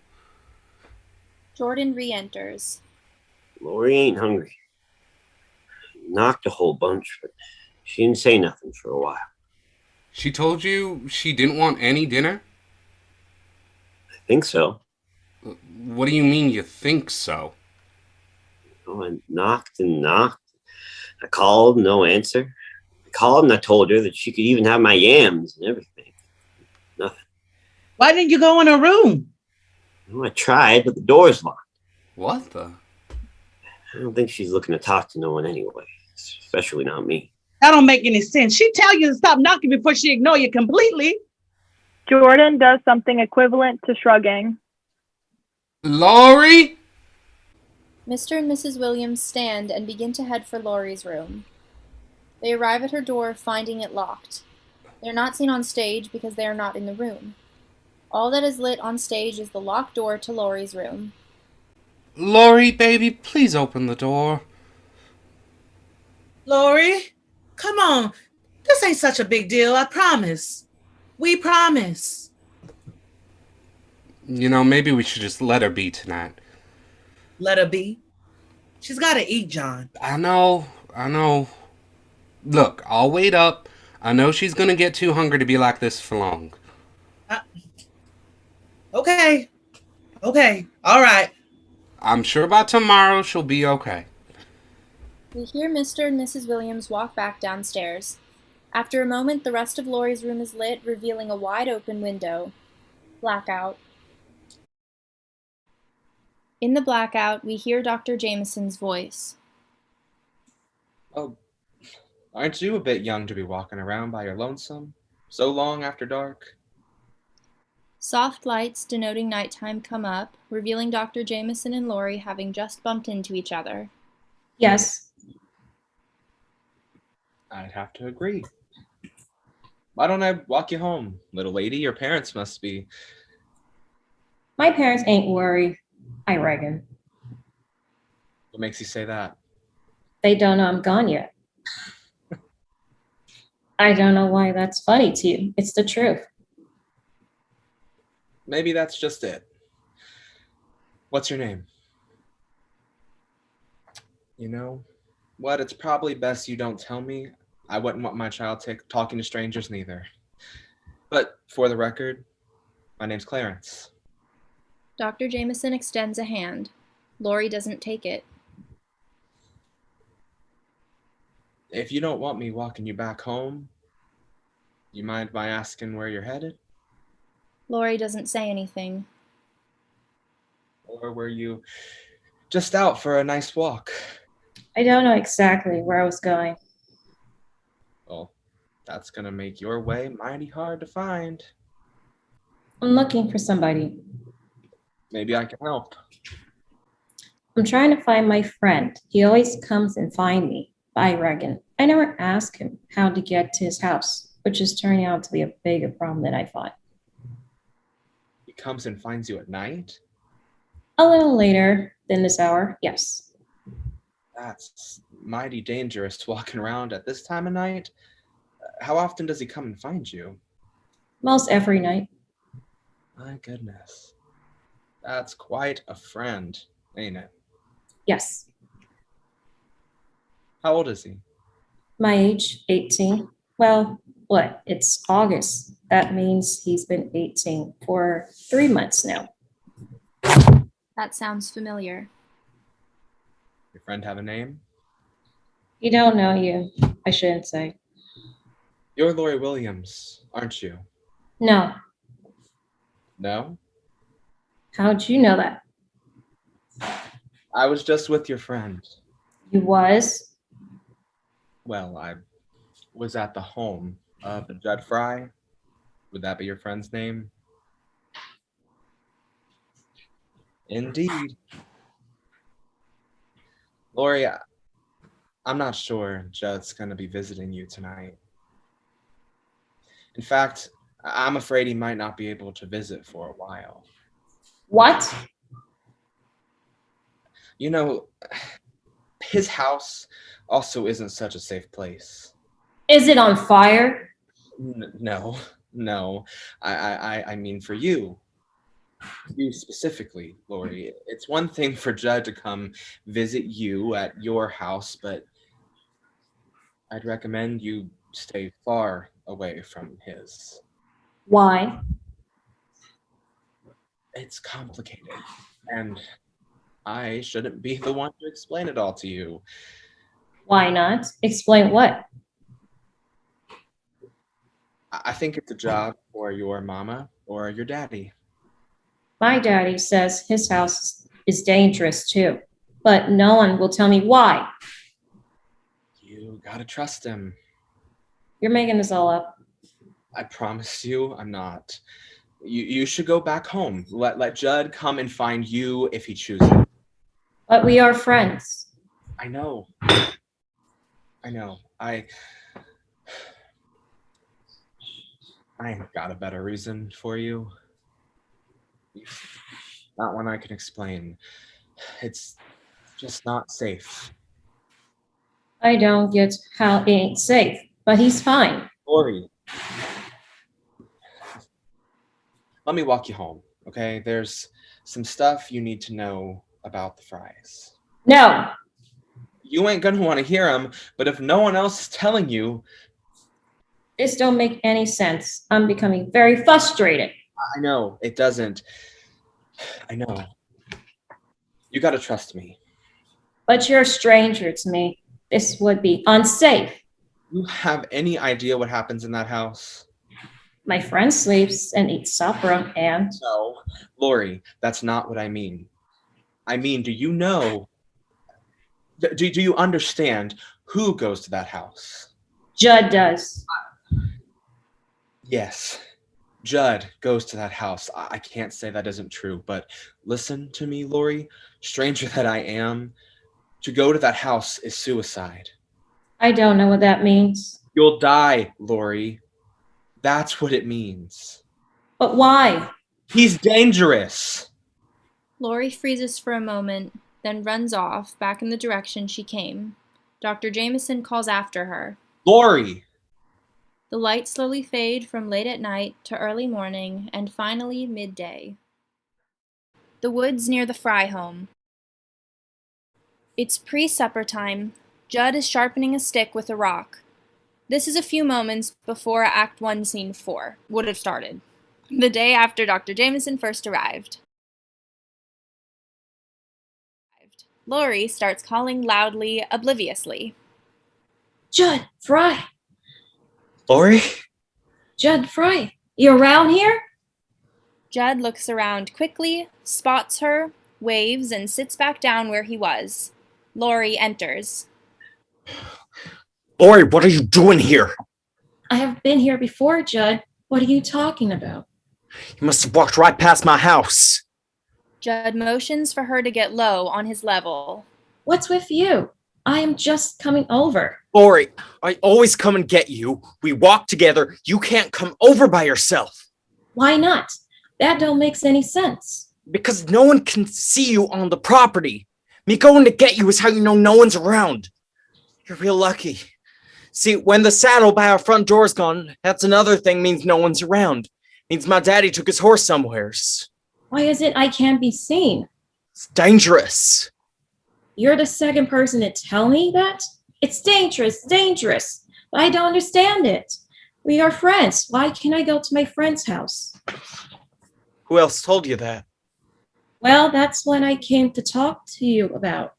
Jordan re-enters. Lori ain't hungry. Knocked a whole bunch, but she didn't say nothing for a while. She told you she didn't want any dinner? I think so. What do you mean you think so? Oh, I knocked and knocked. I called, no answer. I called and I told her that she could even have my yams and everything. Nothing. Why didn't you go in her room? Well, I tried, but the door's locked. What the? I don't think she's looking to talk to no one anyway, especially not me. That don't make any sense. She tell you to stop knocking before she ignore you completely. Jordan does something equivalent to shrugging. Lori? Mr. and Mrs. Williams stand and begin to head for Lori's room. They arrive at her door, finding it locked. They are not seen on stage because they are not in the room. All that is lit on stage is the locked door to Lori's room. Lori, baby, please open the door. Lori, come on. This ain't such a big deal, I promise. We promise. You know, maybe we should just let her be tonight. Let her be. She's got to eat, John. I know. Look, I'll wait up. I know she's gonna get too hungry to be like this for long. Okay. All right. I'm sure by tomorrow she'll be okay. We hear Mr. and Mrs. Williams walk back downstairs. After a moment, the rest of Lori's room is lit, revealing a wide open window. Blackout. In the blackout, we hear Dr. Jameson's voice. Oh, aren't you a bit young to be walking around by your lonesome so long after dark? Soft lights denoting nighttime come up, revealing Dr. Jameson and Lori having just bumped into each other. Yes. I'd have to agree. Why don't I walk you home, little lady? Your parents must be. My parents ain't worried, I reckon. What makes you say that? They don't know I'm gone yet. I don't know why that's funny to you. It's the truth. Maybe that's just it. What's your name? You know what? It's probably best you don't tell me. I wouldn't want my child talking to strangers neither. But for the record, my name's Clarence. Dr. Jameson extends a hand. Lori doesn't take it. If you don't want me walking you back home, you mind my asking where you're headed? Lori doesn't say anything. Or were you just out for a nice walk? I don't know exactly where I was going. Well, that's gonna make your way mighty hard to find. I'm looking for somebody. Maybe I can help. I'm trying to find my friend. He always comes and find me, I reckon. I never ask him how to get to his house, which is turning out to be a bigger problem than I thought. He comes and finds you at night? A little later than this hour, yes. That's mighty dangerous walking around at this time of night. How often does he come and find you? Most every night. My goodness. That's quite a friend, ain't it? Yes. How old is he? My age, 18. Well, what? It's August. That means he's been 18 for 3 months now. That sounds familiar. Your friend have a name? He don't know you. I shouldn't say. You're Lori Williams, aren't you? No. No? How'd you know that? I was just with your friend. You was? Well, I was at the home of Judd Fry. Would that be your friend's name? Indeed. Lori, I'm not sure Judd's going to be visiting you tonight. In fact, I'm afraid he might not be able to visit for a while. What? You know, his house also isn't such a safe place. Is it on fire? No. I mean for you. You specifically, Lori. It's one thing for Judd to come visit you at your house, but I'd recommend you stay far away from his. Why? It's complicated, and I shouldn't be the one to explain it all to you. Why not? Explain what? I think it's a job for your mama or your daddy. My daddy says his house is dangerous too, but no one will tell me why. You gotta trust him. You're making this all up. I promise you, I'm not. You should go back home. Let Judd come and find you if he chooses. But we are friends. I know. I ain't got a better reason for you. Not one I can explain. It's just not safe. I don't get how it ain't safe, but he's fine. Lori, let me walk you home, okay? There's some stuff you need to know about the Fries. No. You ain't gonna want to hear them, but if no one else is telling you... This don't make any sense. I'm becoming very frustrated. I know, it doesn't. I know. You gotta trust me. But you're a stranger to me. This would be unsafe. You have any idea what happens in that house? My friend sleeps and eats supper and... No, Lori, that's not what I mean. I mean, do you know... Do you understand who goes to that house? Judd does. Yes, Judd goes to that house. I can't say that isn't true, but listen to me, Lori. Stranger that I am, to go to that house is suicide. I don't know what that means. You'll die, Lori. That's what it means. But why? He's dangerous. Lori freezes for a moment, then runs off back in the direction she came. Dr. Jameson calls after her. Lori! The lights slowly fade from late at night to early morning and finally midday. The woods near the Fry home. It's pre-supper time. Judd is sharpening a stick with a rock. This is a few moments before Act 1, Scene 4 would have started, the day after Dr. Jameson first arrived. Lori starts calling loudly, obliviously. Judd Fry! Lori? Judd Fry! You around here? Judd looks around quickly, spots her, waves, and sits back down where he was. Lori enters. Lori, what are you doing here? I have been here before, Judd. What are you talking about? You must have walked right past my house. Judd motions for her to get low on his level. What's with you? I am just coming over. Lori, I always come and get you. We walk together. You can't come over by yourself. Why not? That don't make any sense. Because no one can see you on the property. Me going to get you is how you know no one's around. You're real lucky. See, when the saddle by our front door's gone, that's another thing means no one's around. Means my daddy took his horse somewheres. Why is it I can't be seen? It's dangerous. You're the second person to tell me that? It's dangerous, dangerous. But I don't understand it. We are friends. Why can't I go to my friend's house? Who else told you that? Well, that's what I came to talk to you about.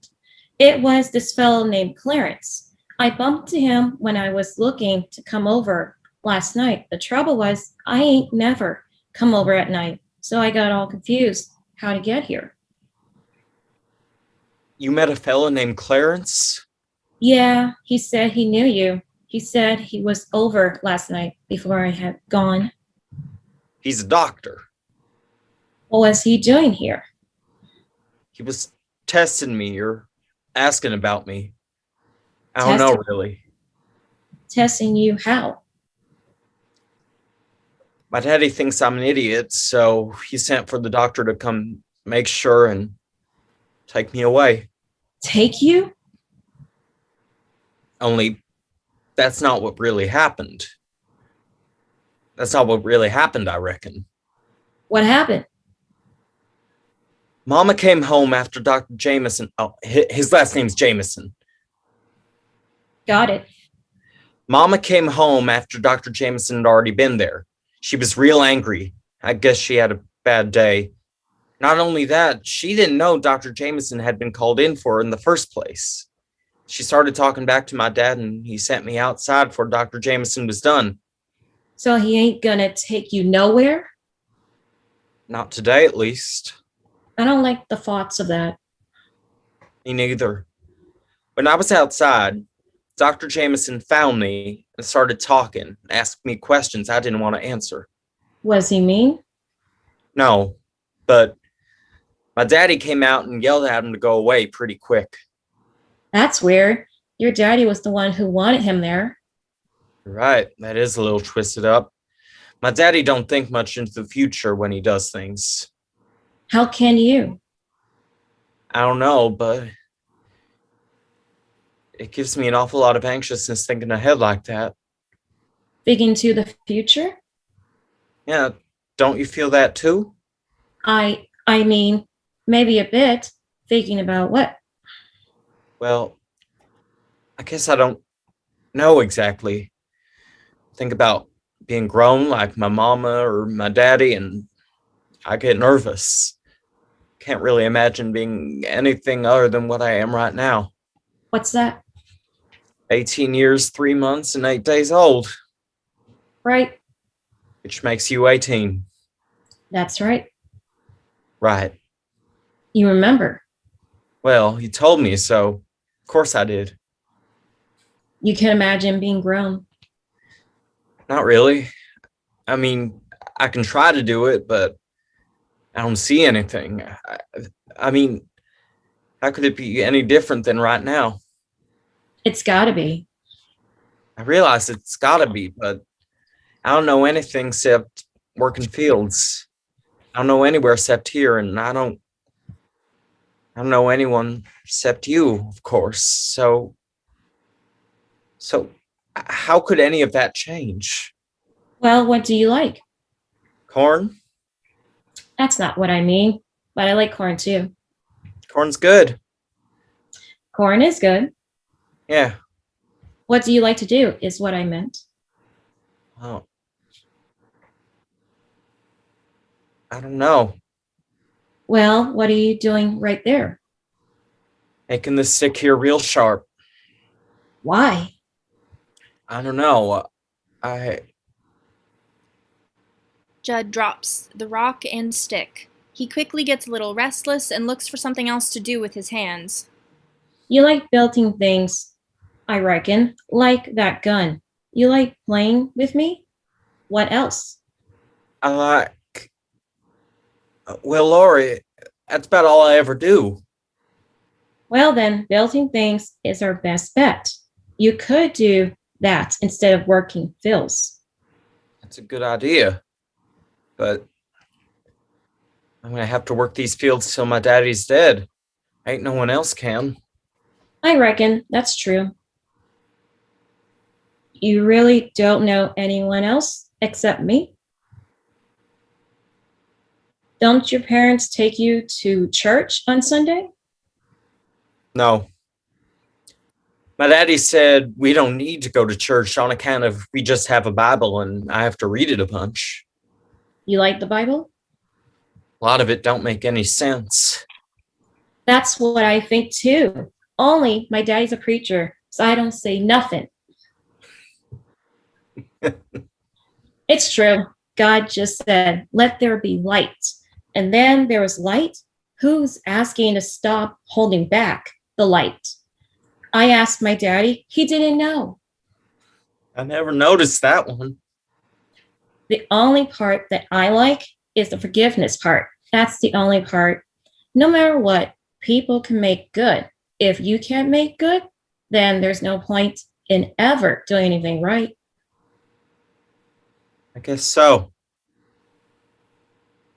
It was this fellow named Clarence. I bumped into him when I was looking to come over last night. The trouble was, I ain't never come over at night, so I got all confused how to get here. You met a fellow named Clarence? Yeah, he said he knew you. He said he was over last night before I had gone. He's a doctor. What was he doing here? He was testing me or asking about me. I don't know, really. Testing you how? My daddy thinks I'm an idiot, so he sent for the doctor to come make sure and take me away. Take you? Only that's not what really happened. That's not what really happened, I reckon. What happened? Mama came home after Dr. Jameson. Oh, his last name's Jameson. Got it. Mama came home after Dr. Jameson had already been there. She was real angry. I guess she had a bad day. Not only that, she didn't know Dr. Jameson had been called in for her in the first place. She started talking back to my dad, and he sent me outside before Dr. Jameson was done. So he ain't gonna take you nowhere? Not today, at least. I don't like the thoughts of that. Me neither. When I was outside, Dr. Jameson found me and started talking, asked me questions I didn't want to answer. Was he mean? No, but my daddy came out and yelled at him to go away pretty quick. That's weird. Your daddy was the one who wanted him there. Right, that is a little twisted up. My daddy don't think much into the future when he does things. How can you? I don't know, but it gives me an awful lot of anxiousness thinking ahead like that. Thinking to the future? Yeah, don't you feel that too? I mean, maybe a bit. Thinking about what? Well, I guess I don't know exactly. Think about being grown like my mama or my daddy, and I get nervous. Can't really imagine being anything other than what I am right now. What's that? 18 years, 3 months, and 8 days old. Right. Which makes you 18. That's right. Right. You remember. Well, you told me, so of course I did. You can imagine being grown. Not really. I mean, I can try to do it, but I don't see anything. I mean, how could it be any different than right now? It's gotta be. I realize it's gotta be, but I don't know anything except working fields. I don't know anywhere except here, and I don't know anyone except you, of course. So how could any of that change? Well, what do you like? Corn? That's not what I mean, but I like corn too. Corn's good. Corn is good. Yeah. What do you like to do is what I meant. Well, I don't know. Well, what are you doing right there? Making this stick here real sharp. Why? I don't know. Judd drops the rock and stick. He quickly gets a little restless and looks for something else to do with his hands. You like building things, I reckon, like that gun. You like playing with me? What else? I like. Well, Lori, that's about all I ever do. Well, then, building things is our best bet. You could do that instead of working fields. That's a good idea. But I'm gonna have to work these fields till my daddy's dead. Ain't no one else can. I reckon that's true. You really don't know anyone else except me? Don't your parents take you to church on Sunday? No. My daddy said we don't need to go to church on account of we just have a Bible and I have to read it a bunch. You like the Bible? A lot of it don't make any sense. That's what I think too. Only my daddy's a preacher, so I don't say nothing. It's true. God just said, let there be light. And then there was light. Who's asking to stop holding back the light? I asked my daddy. He didn't know. I never noticed that one. The only part that I like is the forgiveness part. That's the only part. No matter what, people can make good. If you can't make good, then there's no point in ever doing anything right. I guess so.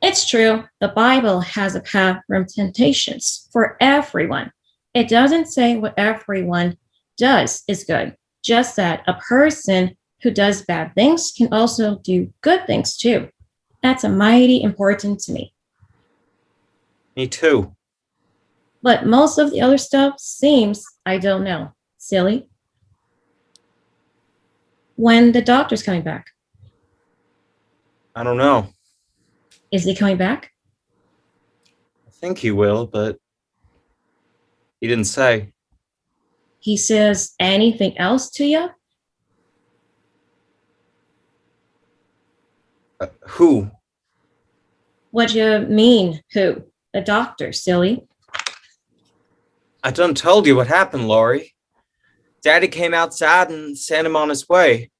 It's true. The Bible has a path from temptations for everyone. It doesn't say what everyone does is good, just that a person who does bad things can also do good things too. That's a mighty important to me. Me too. But most of the other stuff seems, I don't know, silly. When the doctor's coming back? I don't know. Is he coming back? I think he will, but he didn't say. He says anything else to you? Who? What do you mean, who? The doctor, silly. I done told you what happened, Lori. Daddy came outside and sent him on his way.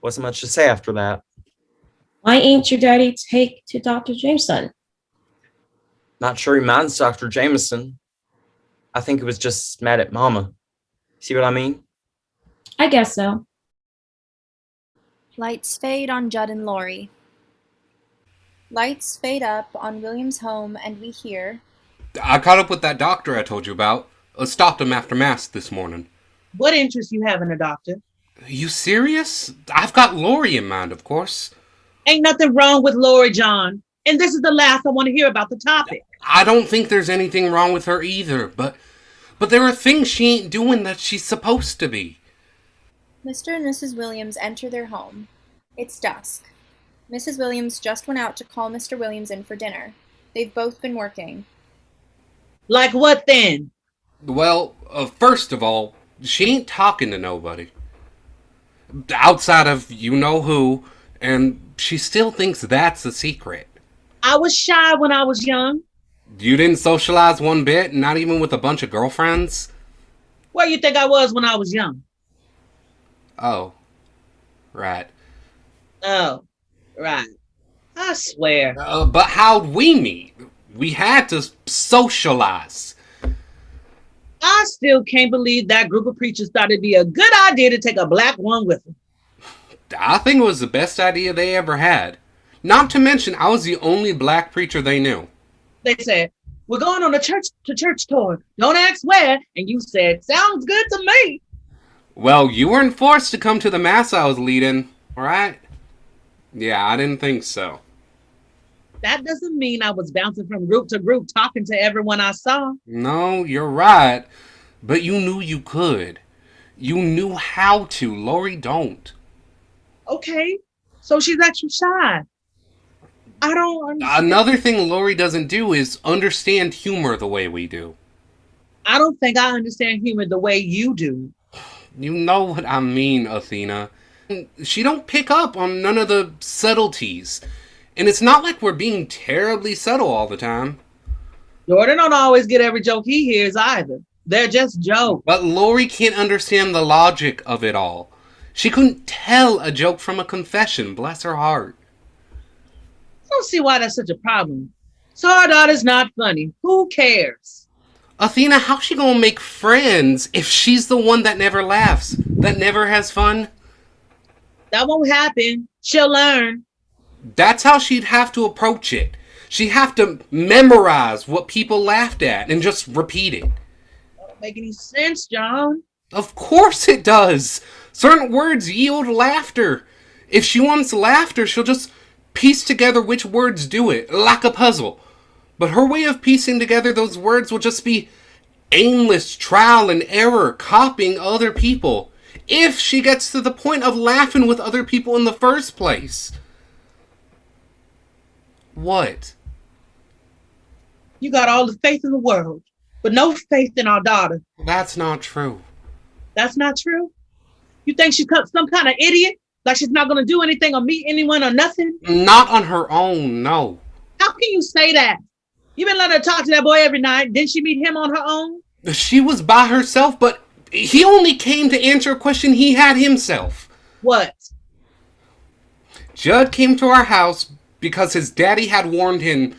Wasn't much to say after that. Why ain't your daddy take to Dr. Jameson? Not sure he minds Dr. Jameson. I think he was just mad at Mama. See what I mean? I guess so. Lights fade on Judd and Lori. Lights fade up on William's home, and we hear, I caught up with that doctor I told you about. Stopped him after Mass this morning. What interest you have in a doctor? You serious? I've got Lori in mind, of course. Ain't nothing wrong with Lori, John. And this is the last I want to hear about the topic. I don't think there's anything wrong with her either, but there are things she ain't doing that she's supposed to be. Mr. and Mrs. Williams enter their home. It's dusk. Mrs. Williams just went out to call Mr. Williams in for dinner. They've both been working. Like what then? Well, first of all, she ain't talking to nobody. Outside of you-know-who, and she still thinks that's a secret. I was shy when I was young. You didn't socialize one bit, not even with a bunch of girlfriends? Where you think I was when I was young? Oh, right. Oh, right. I swear. But how'd we meet? We had to socialize. I still can't believe that group of preachers thought it'd be a good idea to take a black one with them. I think it was the best idea they ever had. Not to mention, I was the only black preacher they knew. They said, we're going on a church tour. Don't ask where. And you said, sounds good to me. Well, you weren't forced to come to the mass I was leading, right? Yeah, I didn't think so. That doesn't mean I was bouncing from group to group talking to everyone I saw. No, you're right. But you knew you could. You knew how to. Lori don't. Okay, so she's extra shy. I don't understand. Another thing Lori doesn't do is understand humor the way we do. I don't think I understand humor the way you do. You know what I mean, Athena. She don't pick up on none of the subtleties. And it's not like we're being terribly subtle all the time. Jordan don't always get every joke he hears either. They're just jokes. But Lori can't understand the logic of it all. She couldn't tell a joke from a confession, bless her heart. I don't see why that's such a problem. So our daughter's not funny. Who cares? Athena, how's she gonna make friends if she's the one that never laughs, that never has fun? That won't happen. She'll learn. That's how she'd have to approach it. She'd have to memorize what people laughed at and just repeat it. That don't make any sense, John. Of course it does. Certain words yield laughter. If she wants laughter, she'll just piece together which words do it, like a puzzle. But her way of piecing together those words will just be aimless trial and error, copying other people, if she gets to the point of laughing with other people in the first place. What? You got all the faith in the world, but no faith in our daughter. That's not true. That's not true? You think she's some kind of idiot? Like she's not going to do anything or meet anyone or nothing? Not on her own, no. How can you say that? You been letting her talk to that boy every night. Didn't she meet him on her own? She was by herself, but he only came to answer a question he had himself. What? Judd came to our house because his daddy had warned him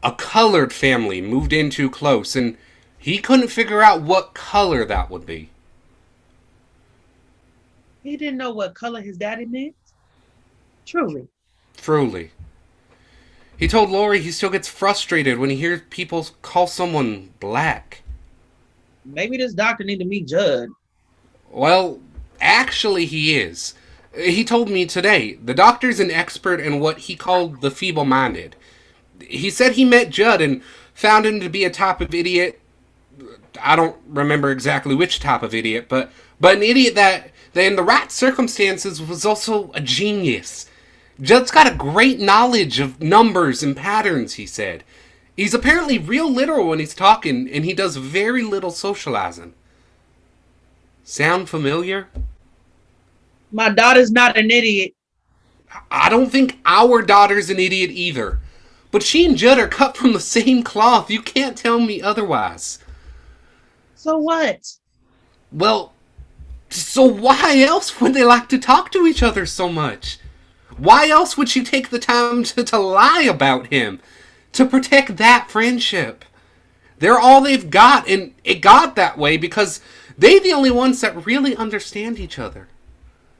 a colored family moved in too close, and he couldn't figure out what color that would be. He didn't know what color his daddy meant? Truly. Truly. He told Lori he still gets frustrated when he hears people call someone black. Maybe this doctor need to meet Judd. Well, actually he is. He told me today, the doctor's an expert in what he called the feeble-minded. He said he met Judd and found him to be a type of idiot. I don't remember exactly which type of idiot, but an idiot that in the right circumstances was also a genius. Judd's got a great knowledge of numbers and patterns, he said. He's apparently real literal when he's talking, and he does very little socializing. Sound familiar? My daughter's not an idiot. I don't think our daughter's an idiot either. But she and Judd are cut from the same cloth. You can't tell me otherwise. So what? Well, so why else would they like to talk to each other so much? Why else would she take the time to lie about him? To protect that friendship? They're all they've got, and it got that way because they're the only ones that really understand each other.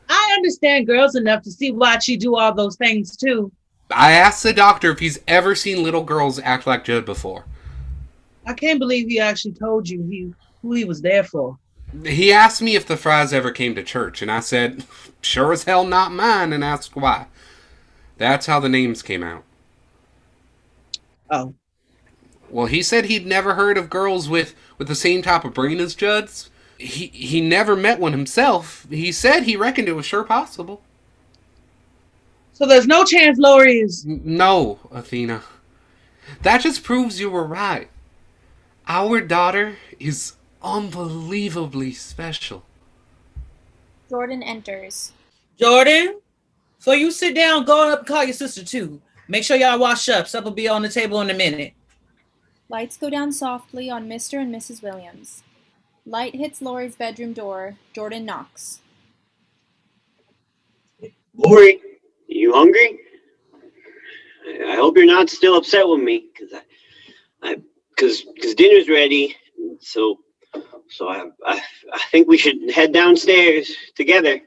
I understand girls enough to see why she do all those things too. I asked the doctor if he's ever seen little girls act like Judd before. I can't believe he actually told you who he was there for. He asked me if the Fries ever came to church, and I said, sure as hell not mine, and asked why. That's how the names came out. Oh. Well, he said he'd never heard of girls with the same type of brain as Judd's. He never met one himself. He said he reckoned it was sure possible. So there's no chance Lori is... No, Athena. That just proves you were right. Our daughter is unbelievably special. Jordan enters. Jordan? So you sit down, go up and call your sister too. Make sure y'all wash up. Supper will be on the table in a minute. Lights go down softly on Mr. and Mrs. Williams. Light hits Lori's bedroom door. Jordan knocks. Lori, you hungry? I hope you're not still upset with me, because dinner's ready. So So I think we should head downstairs together.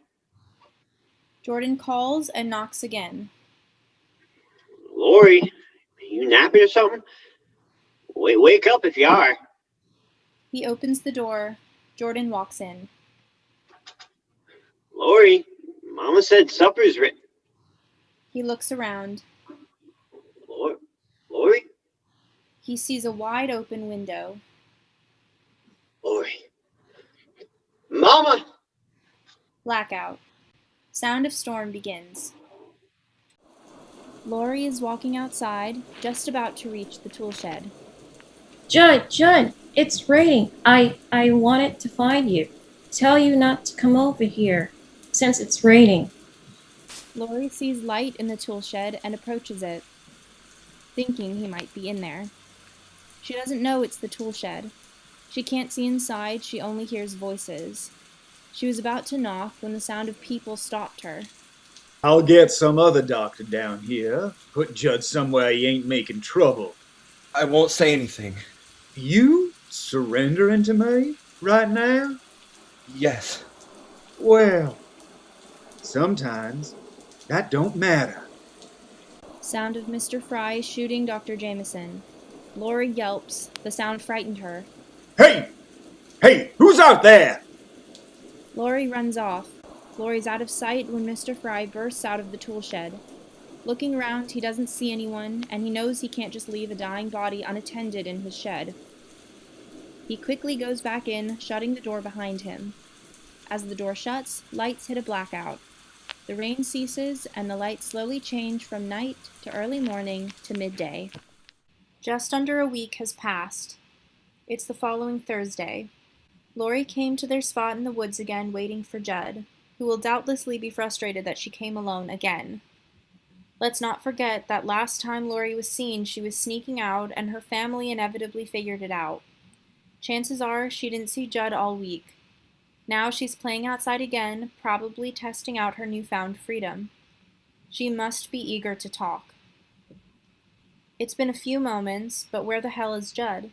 Jordan calls and knocks again. Lori, you napping or something? Wake up if you are. He opens the door. Jordan walks in. Lori, Mama said supper's ready. He looks around. Lori? He sees a wide open window. Lori. Mama! Blackout. Sound of storm begins. Lori is walking outside, just about to reach the tool shed. Judd, it's raining. I wanted to find you. Tell you not to come over here, since it's raining. Lori sees light in the tool shed and approaches it, thinking he might be in there. She doesn't know it's the tool shed. She can't see inside, she only hears voices. She was about to knock when the sound of people stopped her. I'll get some other doctor down here. Put Judd somewhere he ain't making trouble. I won't say anything. You surrendering to me right now? Yes. Well, sometimes that don't matter. Sound of Mr. Fry shooting Dr. Jameson. Lori yelps. The sound frightened her. Hey! Hey, who's out there? Lori runs off. Lori's out of sight when Mr. Fry bursts out of the tool shed. Looking around, he doesn't see anyone, and he knows he can't just leave a dying body unattended in his shed. He quickly goes back in, shutting the door behind him. As the door shuts, lights hit a blackout. The rain ceases, and the lights slowly change from night to early morning to midday. Just under a week has passed. It's the following Thursday. Lori came to their spot in the woods again, waiting for Judd, who will doubtlessly be frustrated that she came alone again. Let's not forget that last time Lori was seen, she was sneaking out, and her family inevitably figured it out. Chances are she didn't see Judd all week. Now she's playing outside again, probably testing out her newfound freedom. She must be eager to talk. It's been a few moments, but where the hell is Judd?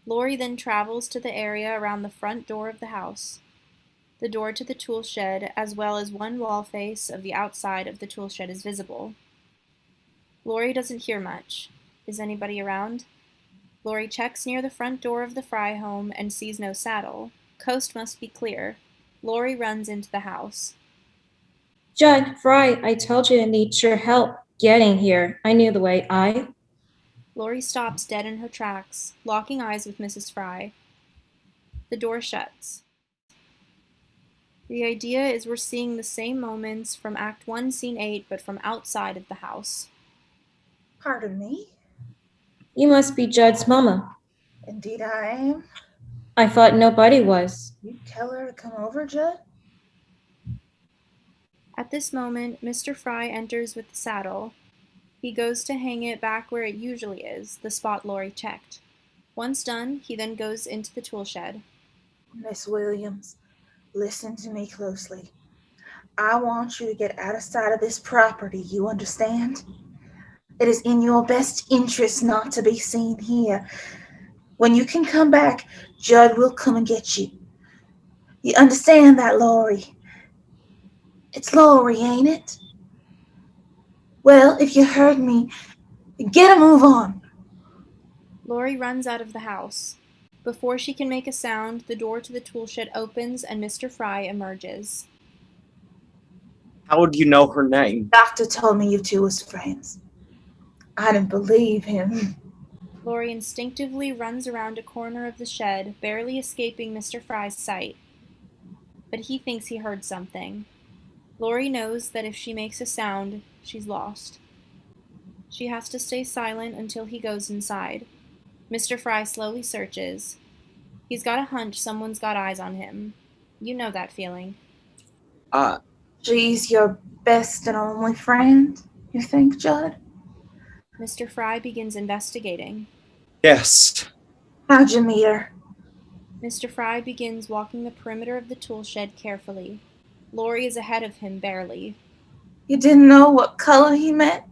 Lori then travels to the area around the front door of the house. The door to the tool shed, as well as one wall face of the outside of the tool shed, is visible. Lori doesn't hear much. Is anybody around? Lori checks near the front door of the Fry home and sees no saddle. Coast must be clear. Lori runs into the house. Judd, Fry, I told you I need your help getting here. I knew the way. Lori stops dead in her tracks, locking eyes with Mrs. Fry. The door shuts. The idea is we're seeing the same moments from Act 1, Scene 8, but from outside of the house. Pardon me? You must be Judd's mama. Indeed I am. I thought nobody was. You tell her to come over, Judd? At this moment, Mr. Fry enters with the saddle. He goes to hang it back where it usually is, the spot Lori checked. Once done, he then goes into the tool shed. Miss Williams, listen to me closely. I want you to get out of sight of this property, you understand? It is in your best interest not to be seen here. When you can come back, Judd will come and get you. You understand that, Lori? It's Lori, ain't it? Well, if you heard me, get a move on. Lori runs out of the house. Before she can make a sound, the door to the tool shed opens and Mr. Fry emerges. How would you know her name? Doctor told me you two was friends. I didn't believe him. Lori instinctively runs around a corner of the shed, barely escaping Mr. Fry's sight. But he thinks he heard something. Lori knows that if she makes a sound, she's lost. She has to stay silent until he goes inside. Mr. Fry slowly searches. He's got a hunch someone's got eyes on him. You know that feeling. She's your best and only friend, you think, Judd? Mr. Fry begins investigating. Yes. How'd you meet her? Mr. Fry begins walking the perimeter of the tool shed carefully. Lori is ahead of him barely. You didn't know what color he meant?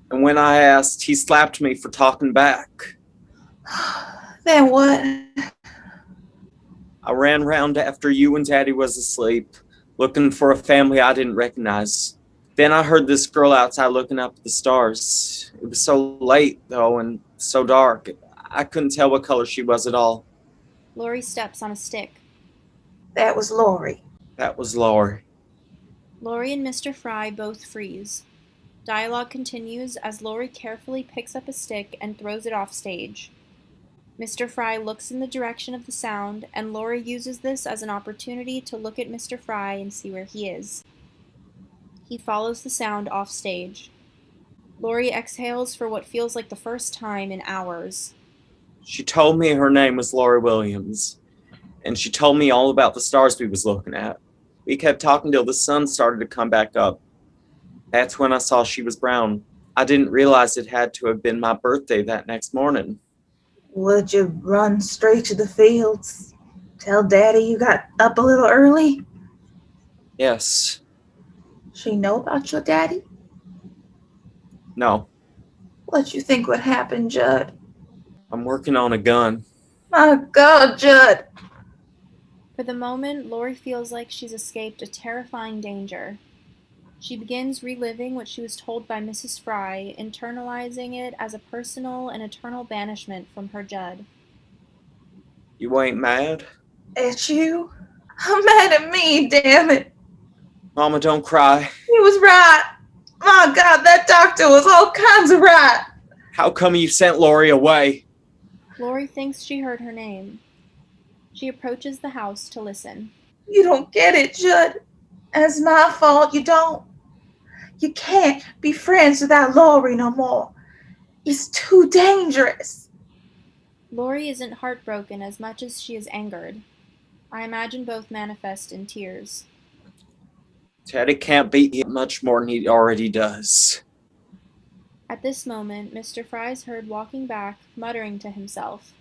And when I asked, he slapped me for talking back. Then what? I ran round after you and Daddy was asleep, looking for a family I didn't recognize. Then I heard this girl outside looking up at the stars. It was so late, though, and so dark. I couldn't tell what color she was at all. Lori steps on a stick. That was Lori. That was Lori. Lori and Mr. Fry both freeze. Dialogue continues as Lori carefully picks up a stick and throws it off stage. Mr. Fry looks in the direction of the sound, and Lori uses this as an opportunity to look at Mr. Fry and see where he is. He follows the sound off stage. Lori exhales for what feels like the first time in hours. She told me her name was Lori Williams, and she told me all about the stars we was looking at. We kept talking till the sun started to come back up. That's when I saw she was brown. I didn't realize it had to have been my birthday that next morning. Would you run straight to the fields? Tell Daddy you got up a little early? Yes. She know about your daddy? No. What you think would happen, Judd? I'm working on a gun. My God, Judd. For the moment, Lori feels like she's escaped a terrifying danger. She begins reliving what she was told by Mrs. Fry, internalizing it as a personal and eternal banishment from her Judd. You ain't mad? At you? I'm mad at me, damn it. Mama, don't cry. He was right. My God, that doctor was all kinds of right. How come you sent Lori away? Lori thinks she heard her name. She approaches the house to listen. You don't get it, Judd. And it's my fault you don't. You can't be friends without Lori no more. It's too dangerous. Lori isn't heartbroken as much as she is angered. I imagine both manifest in tears. Teddy can't beat you much more than he already does. At this moment, Mr. Fry is heard walking back, muttering to himself.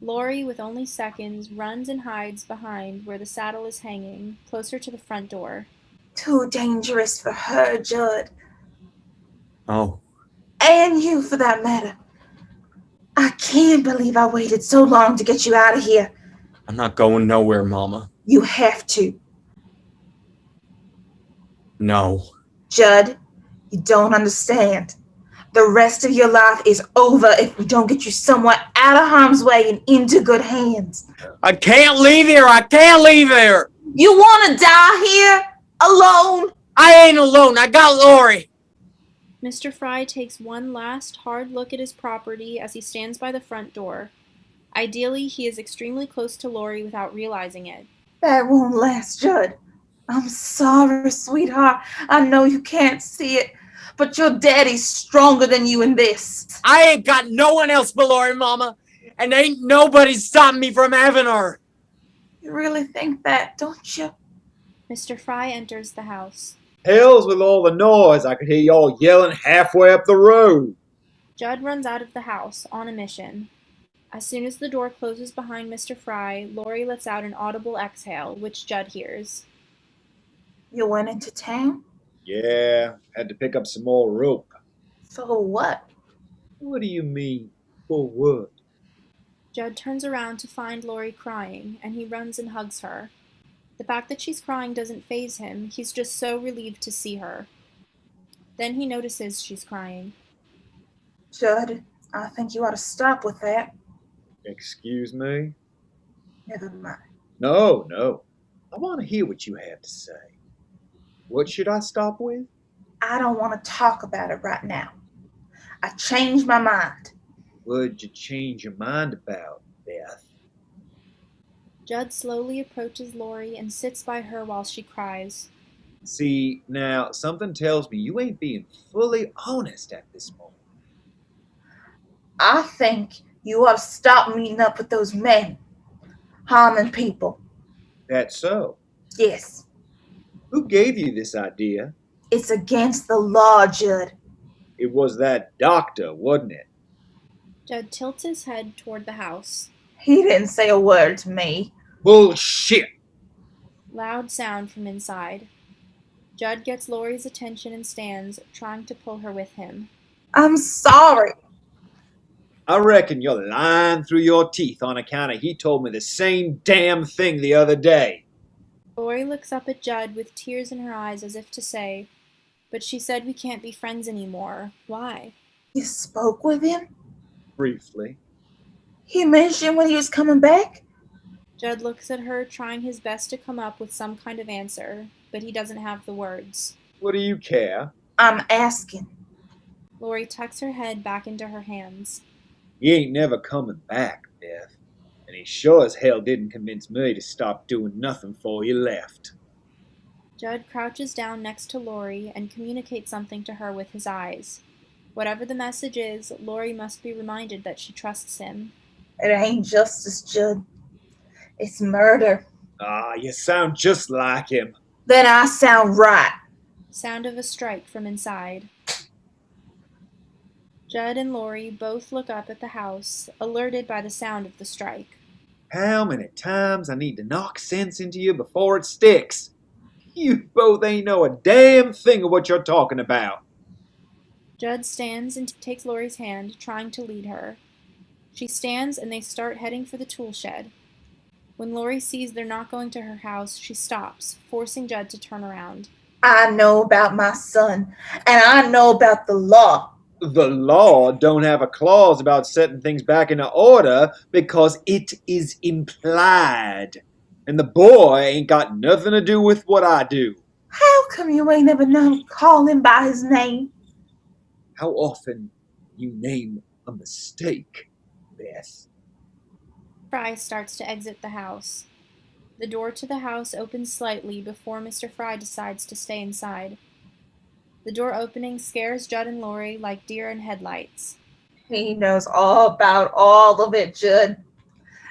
Lori, with only seconds, runs and hides behind where the saddle is hanging, closer to the front door. Too dangerous for her, Judd. Oh. And you, for that matter. I can't believe I waited so long to get you out of here. I'm not going nowhere, Mama. You have to. No. Judd, you don't understand. The rest of your life is over if we don't get you somewhere out of harm's way and into good hands. I can't leave here. I can't leave here. You want to die here? Alone? I ain't alone. I got Lori. Mr. Fry takes one last hard look at his property as he stands by the front door. Ideally, he is extremely close to Lori without realizing it. That won't last, Judd. I'm sorry, sweetheart. I know you can't see it, but your daddy's stronger than you in this. I ain't got no one else but Lori, Mama, and ain't nobody stopping me from having her. You really think that, don't you? Mr. Fry enters the house. Hells with all the noise. I could hear y'all yelling halfway up the road. Judd runs out of the house, on a mission. As soon as the door closes behind Mr. Fry, Lori lets out an audible exhale, which Judd hears. You went into town? Yeah, had to pick up some more rope. For what? What do you mean, for what? Judd turns around to find Lori crying, and he runs and hugs her. The fact that she's crying doesn't faze him, he's just so relieved to see her. Then he notices she's crying. Judd, I think you ought to stop with that. Excuse me? Never mind. No. I want to hear what you have to say. What should I stop with? I don't want to talk about it right now. I changed my mind. What'd you change your mind about, Beth? Judd slowly approaches Lori and sits by her while she cries. See, now, something tells me you ain't being fully honest at this moment. I think you ought to stop meeting up with those men, harming people. That's so. Yes. Who gave you this idea? It's against the law, Judd. It was that doctor, wasn't it? Judd tilts his head toward the house. He didn't say a word to me. Bullshit! Loud sound from inside. Judd gets Lori's attention and stands, trying to pull her with him. I'm sorry. I reckon you're lying through your teeth on account of he told me the same damn thing the other day. Lori looks up at Judd with tears in her eyes as if to say, "But she said we can't be friends anymore. Why?" You spoke with him? Briefly. He mentioned when he was coming back? Judd looks at her, trying his best to come up with some kind of answer, but he doesn't have the words. What do you care? I'm asking. Lori tucks her head back into her hands. He ain't never coming back, Beth. And he sure as hell didn't convince me to stop doing nothing before he left. Judd crouches down next to Lori and communicates something to her with his eyes. Whatever the message is, Lori must be reminded that she trusts him. It ain't justice, Judd. It's murder. Ah, you sound just like him. Then I sound right. Sound of a strike from inside. Judd and Lori both look up at the house, alerted by the sound of the strike. How many times I need to knock sense into you before it sticks? You both ain't know a damn thing of what you're talking about. Judd stands and takes Lori's hand, trying to lead her. She stands and they start heading for the tool shed. When Lori sees they're not going to her house, she stops, forcing Judd to turn around. I know about my son, and I know about the law. The law don't have a clause about setting things back into order because it is implied. And the boy ain't got nothing to do with what I do. How come you ain't never known to call him by his name? How often you name a mistake, Beth? Fry starts to exit the house. The door to the house opens slightly before Mr. Fry decides to stay inside. The door opening scares Judd and Lori like deer in headlights. He knows all about all of it, Judd.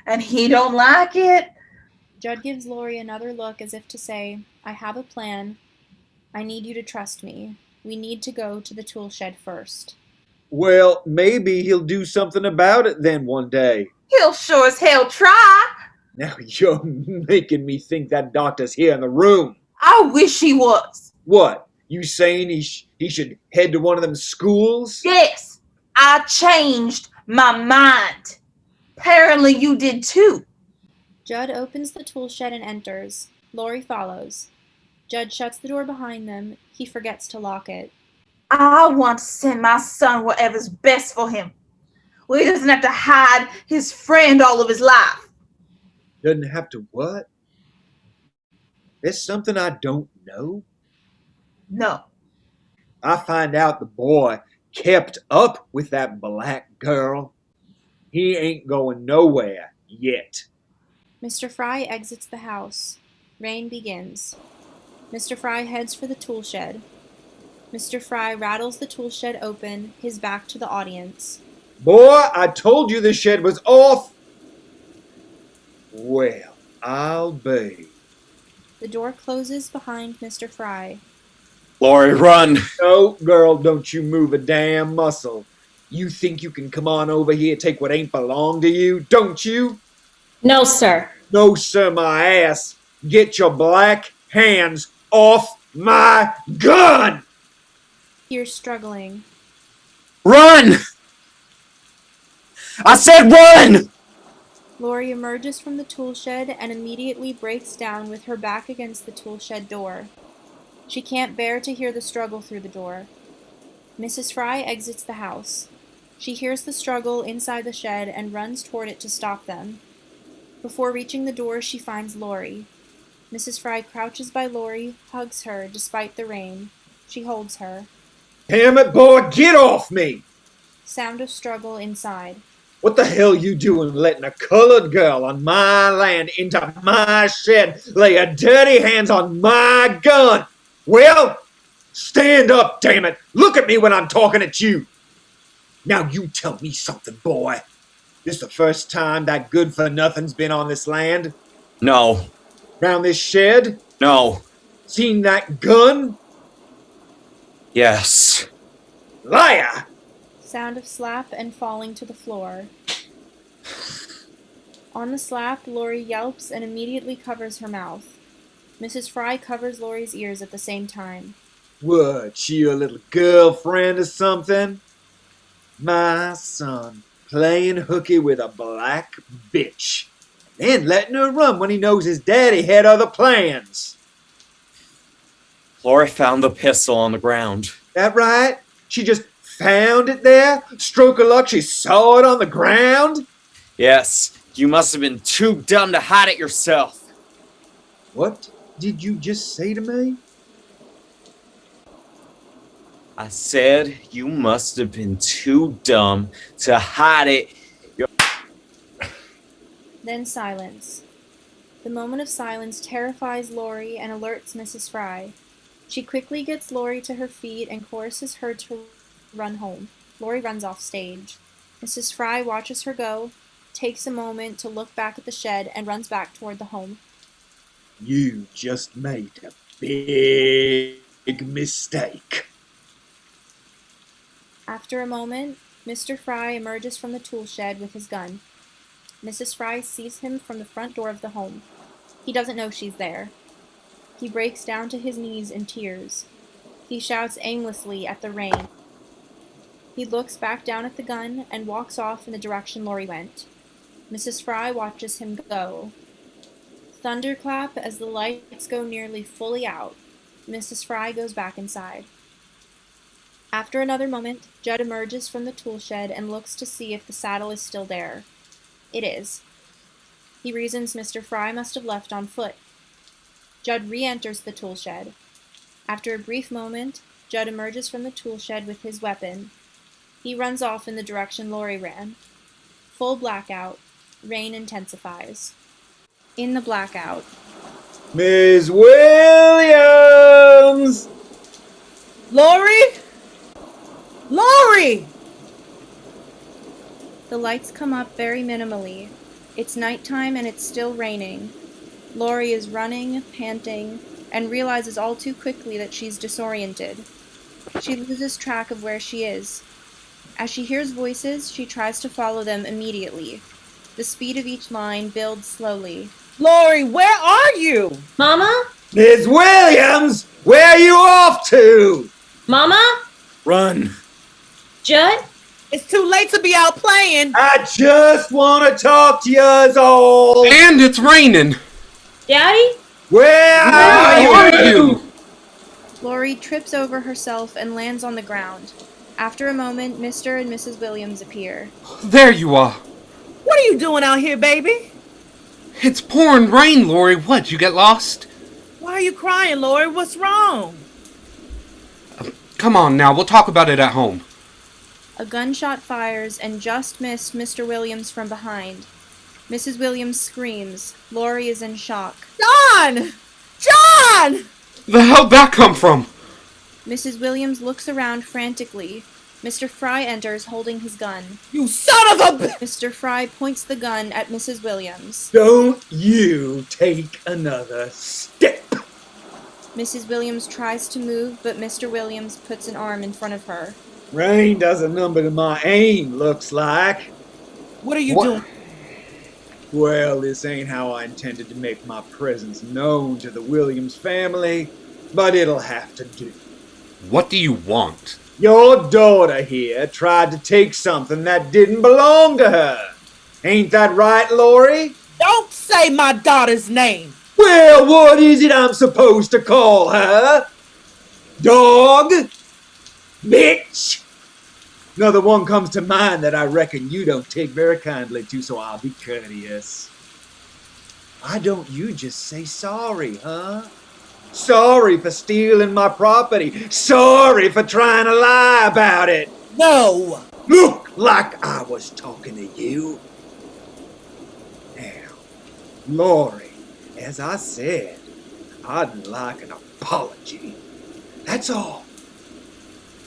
And he don't like it. Judd gives Lori another look as if to say, "I have a plan. I need you to trust me. We need to go to the tool shed first." Well, maybe he'll do something about it then one day. He'll sure as hell try. Now you're making me think that doctor's here in the room. I wish he was. What? You saying he should head to one of them schools? Yes, I changed my mind. Apparently you did too. Judd opens the tool shed and enters. Lori follows. Judd shuts the door behind them. He forgets to lock it. I want to send my son whatever's best for him. Well, he doesn't have to hide his friend all of his life. Doesn't have to what? There's something I don't know? No. I find out the boy kept up with that black girl. He ain't going nowhere yet. Mr. Fry exits the house. Rain begins. Mr. Fry heads for the tool shed. Mr. Fry rattles the tool shed open, his back to the audience. Boy, I told you the shed was off. Well, I'll be. The door closes behind Mr. Fry. Lori, run! No, girl, don't you move a damn muscle. You think you can come on over here and take what ain't belong to you, don't you? No, sir. No, sir, my ass. Get your black hands off my gun! Here's struggling. Run! I said run! Lori emerges from the tool shed and immediately breaks down with her back against the tool shed door. She can't bear to hear the struggle through the door. Mrs. Fry exits the house. She hears the struggle inside the shed and runs toward it to stop them. Before reaching the door, she finds Lori. Mrs. Fry crouches by Lori, hugs her despite the rain. She holds her. Damn it, boy, get off me! Sound of struggle inside. What the hell you doing letting a colored girl on my land into my shed lay her dirty hands on my gun? Well, stand up, damn it. Look at me when I'm talking at you. Now you tell me something, boy. This the first time that good-for-nothing's been on this land? No. Round this shed? No. Seen that gun? Yes. Liar! Sound of slap and falling to the floor. On the slap, Lori yelps and immediately covers her mouth. Mrs. Fry covers Lori's ears at the same time. What, she your little girlfriend or something? My son playing hooky with a black bitch, then letting her run when he knows his daddy had other plans. Lori found the pistol on the ground. That right? She just found it there? Stroke of luck, she saw it on the ground? Yes, you must have been too dumb to hide it yourself. What did you just say to me? I said you must have been too dumb to hide it. Then silence. The moment of silence terrifies Lori and alerts Mrs. Fry. She quickly gets Lori to her feet and coerces her to run home. Lori runs off stage. Mrs. Fry watches her go, takes a moment to look back at the shed, and runs back toward the home. You just made a big mistake. After a moment, Mr. Fry emerges from the tool shed with his gun. Mrs. Fry sees him from the front door of the home. He doesn't know she's there. He breaks down to his knees in tears. He shouts aimlessly at the rain. He looks back down at the gun and walks off in the direction Lori went. Mrs. Fry watches him go. Thunderclap as the lights go nearly fully out. Mrs. Fry goes back inside. After another moment, Judd emerges from the tool shed and looks to see if the saddle is still there. It is. He reasons Mr. Fry must have left on foot. Judd re-enters the tool shed. After a brief moment, Judd emerges from the tool shed with his weapon. He runs off in the direction Lori ran. Full blackout. Rain intensifies. In the blackout. Ms. Williams! Lori? Lori! The lights come up very minimally. It's nighttime and it's still raining. Lori is running, panting, and realizes all too quickly that she's disoriented. She loses track of where she is. As she hears voices, she tries to follow them immediately. The speed of each line builds slowly. Lori, where are you? Mama? Ms. Williams, where are you off to? Mama? Run. Judd? It's too late to be out playing. I just want to talk to yous all. And it's raining. Daddy? Where are you? Lori trips over herself and lands on the ground. After a moment, Mr. and Mrs. Williams appear. There you are. What are you doing out here, baby? It's pouring rain, Lori. What, you get lost? Why are you crying, Lori? What's wrong? Come on now, we'll talk about it at home. A gunshot fires and just missed Mr. Williams from behind. Mrs. Williams screams. Lori is in shock. John! John! The hell'd that come from? Mrs. Williams looks around frantically. Mr. Fry enters holding his gun. You son of a... Mr. Fry points the gun at Mrs. Williams. Don't you take another step. Mrs. Williams tries to move, but Mr. Williams puts an arm in front of her. Rain does a number to my aim, looks like. What are you What? doing? Well, this ain't how I intended to make my presence known to the Williams family, but it'll have to do. What do you want? Your daughter here tried to take something that didn't belong to her. Ain't that right, Lori? Don't say my daughter's name. Well, what is it I'm supposed to call her? Dog? Bitch? Another one comes to mind that I reckon you don't take very kindly to, so I'll be courteous. Why don't you just say sorry, huh? Sorry for stealing my property. Sorry for trying to lie about it. No. Look like I was talking to you. Now, Lori, as I said, I'd like an apology. That's all.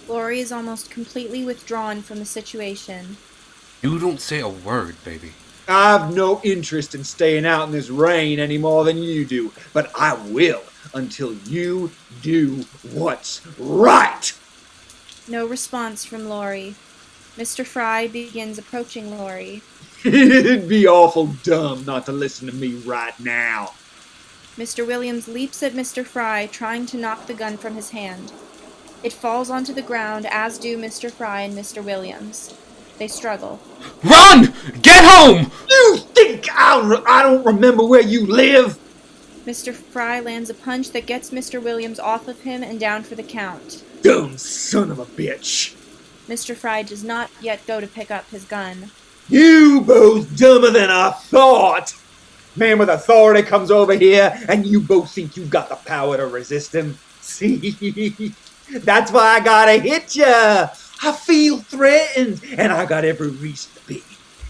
Lori is almost completely withdrawn from the situation. You don't say a word, baby. I've no interest in staying out in this rain any more than you do, but I will until you do what's right. No response from Lori. Mr. Fry begins approaching Lori. It'd be awful dumb not to listen to me right now. Mr. Williams leaps at Mr. Fry, trying to knock the gun from his hand. It falls onto the ground, as do Mr. Fry and Mr. Williams. They struggle. Run! Get home! You think I don't remember where you live? Mr. Fry lands a punch that gets Mr. Williams off of him and down for the count. Dumb son of a bitch. Mr. Fry does not yet go to pick up his gun. You both dumber than I thought. Man with authority comes over here, and you both think you've got the power to resist him. See? That's why I gotta hit ya. I feel threatened, and I got every reason to be.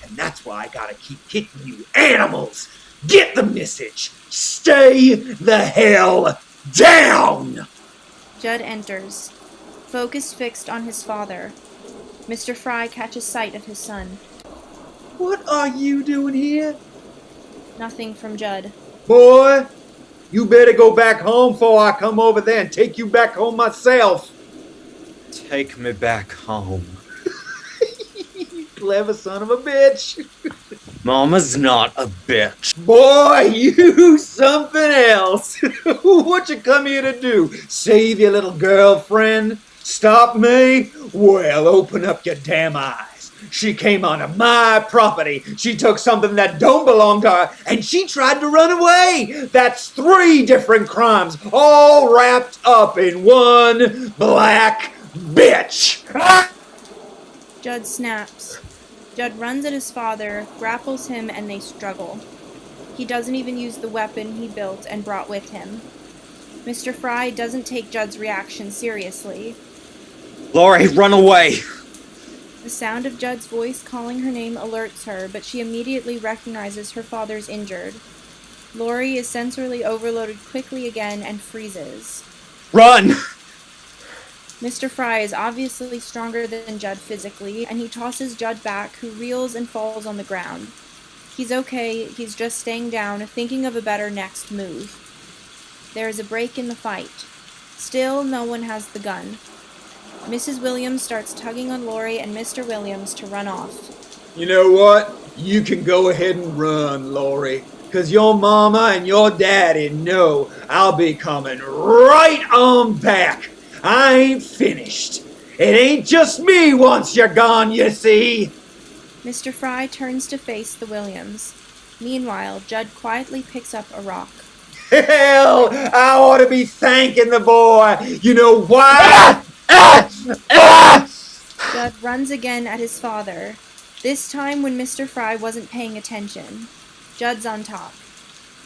And that's why I gotta keep hitting you animals. Get the message. Stay the hell down. Judd enters, focus fixed on his father. Mr. Fry catches sight of his son. What are you doing here? Nothing from Judd. Boy, you better go back home before I come over there and take you back home myself. Take me back home. You clever son of a bitch. Mama's not a bitch. Boy, you something else. What you come here to do? Save your little girlfriend? Stop me? Well, open up your damn eyes. She came onto my property. She took something that don't belong to her, and she tried to run away. That's 3 different crimes, all wrapped up in one black bitch. Judd snaps. Judd runs at his father, grapples him, and they struggle. He doesn't even use the weapon he built and brought with him. Mr. Fry doesn't take Judd's reaction seriously. Laurie, run away! The sound of Judd's voice calling her name alerts her, but she immediately recognizes her father's injured. Laurie is sensorily overloaded quickly again and freezes. Run! Mr. Fry is obviously stronger than Judd physically, and he tosses Judd back, who reels and falls on the ground. He's okay, he's just staying down, thinking of a better next move. There is a break in the fight. Still, no one has the gun. Mrs. Williams starts tugging on Laurie and Mr. Williams to run off. You know what? You can go ahead and run, Laurie. Because your mama and your daddy know I'll be coming right on back. I ain't finished. It ain't just me once you're gone, you see. Mr. Fry turns to face the Williams. Meanwhile, Judd quietly picks up a rock. Hell, I ought to be thanking the boy. You know why? Judd runs again at his father, this time when Mr. Fry wasn't paying attention. Judd's on top.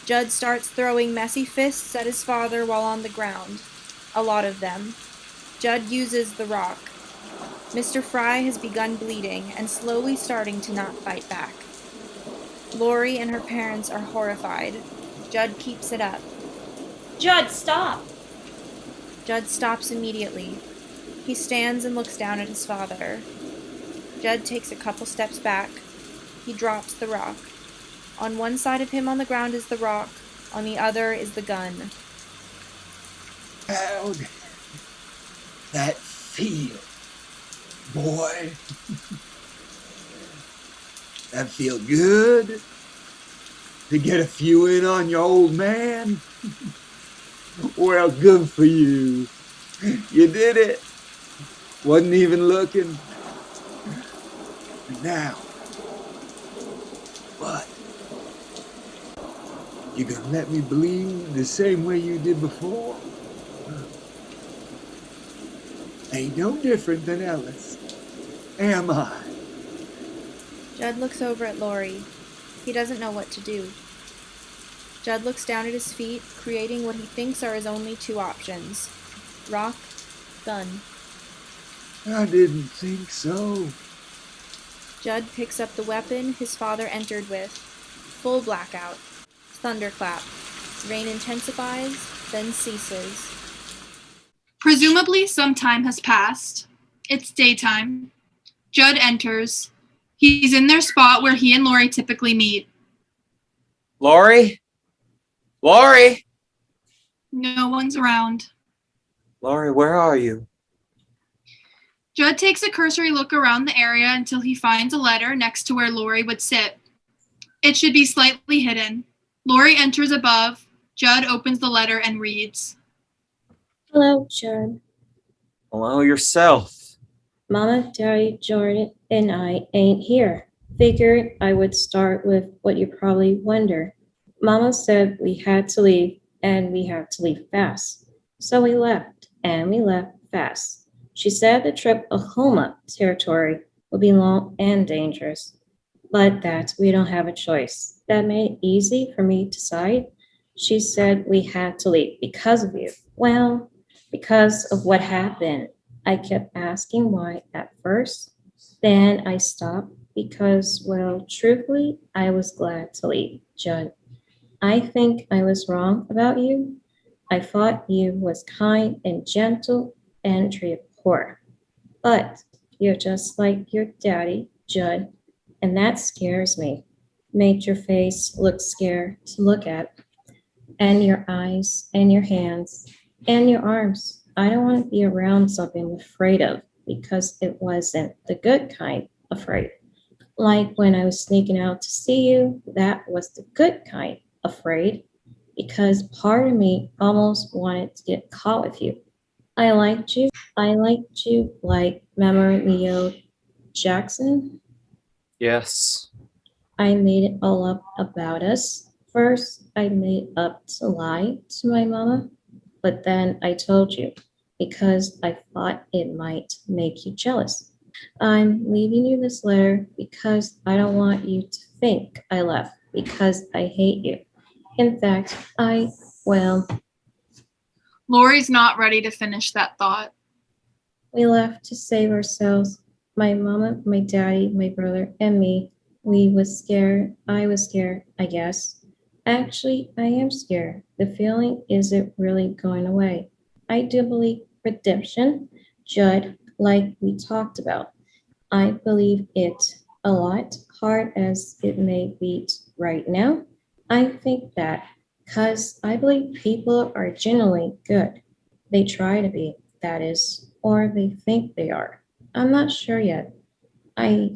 Judd starts throwing messy fists at his father while on the ground. A lot of them. Judd uses the rock. Mr. Fry has begun bleeding and slowly starting to not fight back. Laurie and her parents are horrified. Judd keeps it up. Judd, stop! Judd stops immediately. He stands and looks down at his father. Judd takes a couple steps back. He drops the rock. On one side of him on the ground is the rock. On the other is the gun. How'd that feel, boy? That feel good? To get a few in on your old man? Well, good for you. You did it. Wasn't even looking. And now, what? You gonna let me bleed the same way you did before? Ain't no different than Ellis, am I? Judd looks over at Laurie. He doesn't know what to do. Judd looks down at his feet, creating what he thinks are his only 2 options. Rock, gun. I didn't think so. Judd picks up the weapon his father entered with. Full blackout. Thunderclap. Rain intensifies, then ceases. Presumably some time has passed. It's daytime. Judd enters. He's in their spot where he and Laurie typically meet. Laurie? Laurie? No one's around. Laurie, where are you? Judd takes a cursory look around the area until he finds a letter next to where Laurie would sit. It should be slightly hidden. Laurie enters above. Judd opens the letter and reads. Hello, Judd. Hello yourself. Mama, Daddy, Jordan, and I ain't here. Figured I would start with what you probably wonder. Mama said we had to leave, and we had to leave fast. So we left, and we left fast. She said the trip Oklahoma territory would be long and dangerous, but that we don't have a choice. That made it easy for me to decide. She said we had to leave because of you. Well, because of what happened. I kept asking why at first. Then I stopped because, well, truthfully, I was glad to leave, Judd. I think I was wrong about you. I thought you was kind and gentle and treated poor. But you're just like your daddy, Judd, and that scares me. Made your face look scared to look at, and your eyes, and your hands, and your arms. I don't want to be around something I'm afraid of because it wasn't the good kind afraid. Like when I was sneaking out to see you, that was the good kind afraid because part of me almost wanted to get caught with you. I liked you. I liked you like remember Leo Jackson? Yes. I made it all up about us. First, I made up to lie to my mama, but then I told you because I thought it might make you jealous. I'm leaving you this letter because I don't want you to think I left because I hate you. In fact, well, Lori's not ready to finish that thought. we left to save ourselves. My mama, my daddy, my brother, and me. We was scared. I was scared, I guess. Actually, I am scared. The feeling isn't really going away. I do believe redemption, Judd, like we talked about. I believe it a lot, hard as it may be right now. I think that because I believe people are generally good. They try to be, that is, or they think they are. I'm not sure yet. I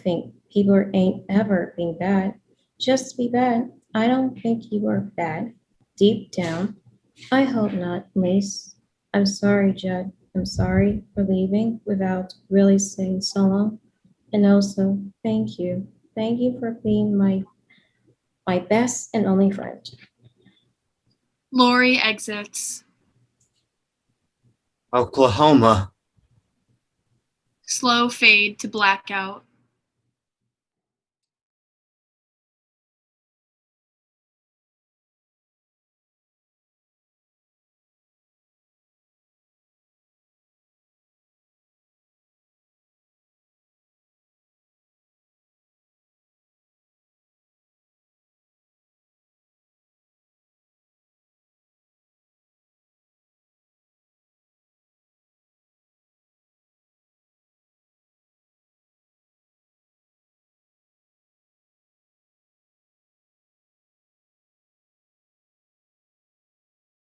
think people ain't ever being bad. Just to be bad. I don't think you are bad. Deep down, I hope not, Mace. I'm sorry, Judd. I'm sorry for leaving without really saying so long. And also, thank you. Thank you for being my best and only friend. Lori exits. Oklahoma. Slow fade to blackout.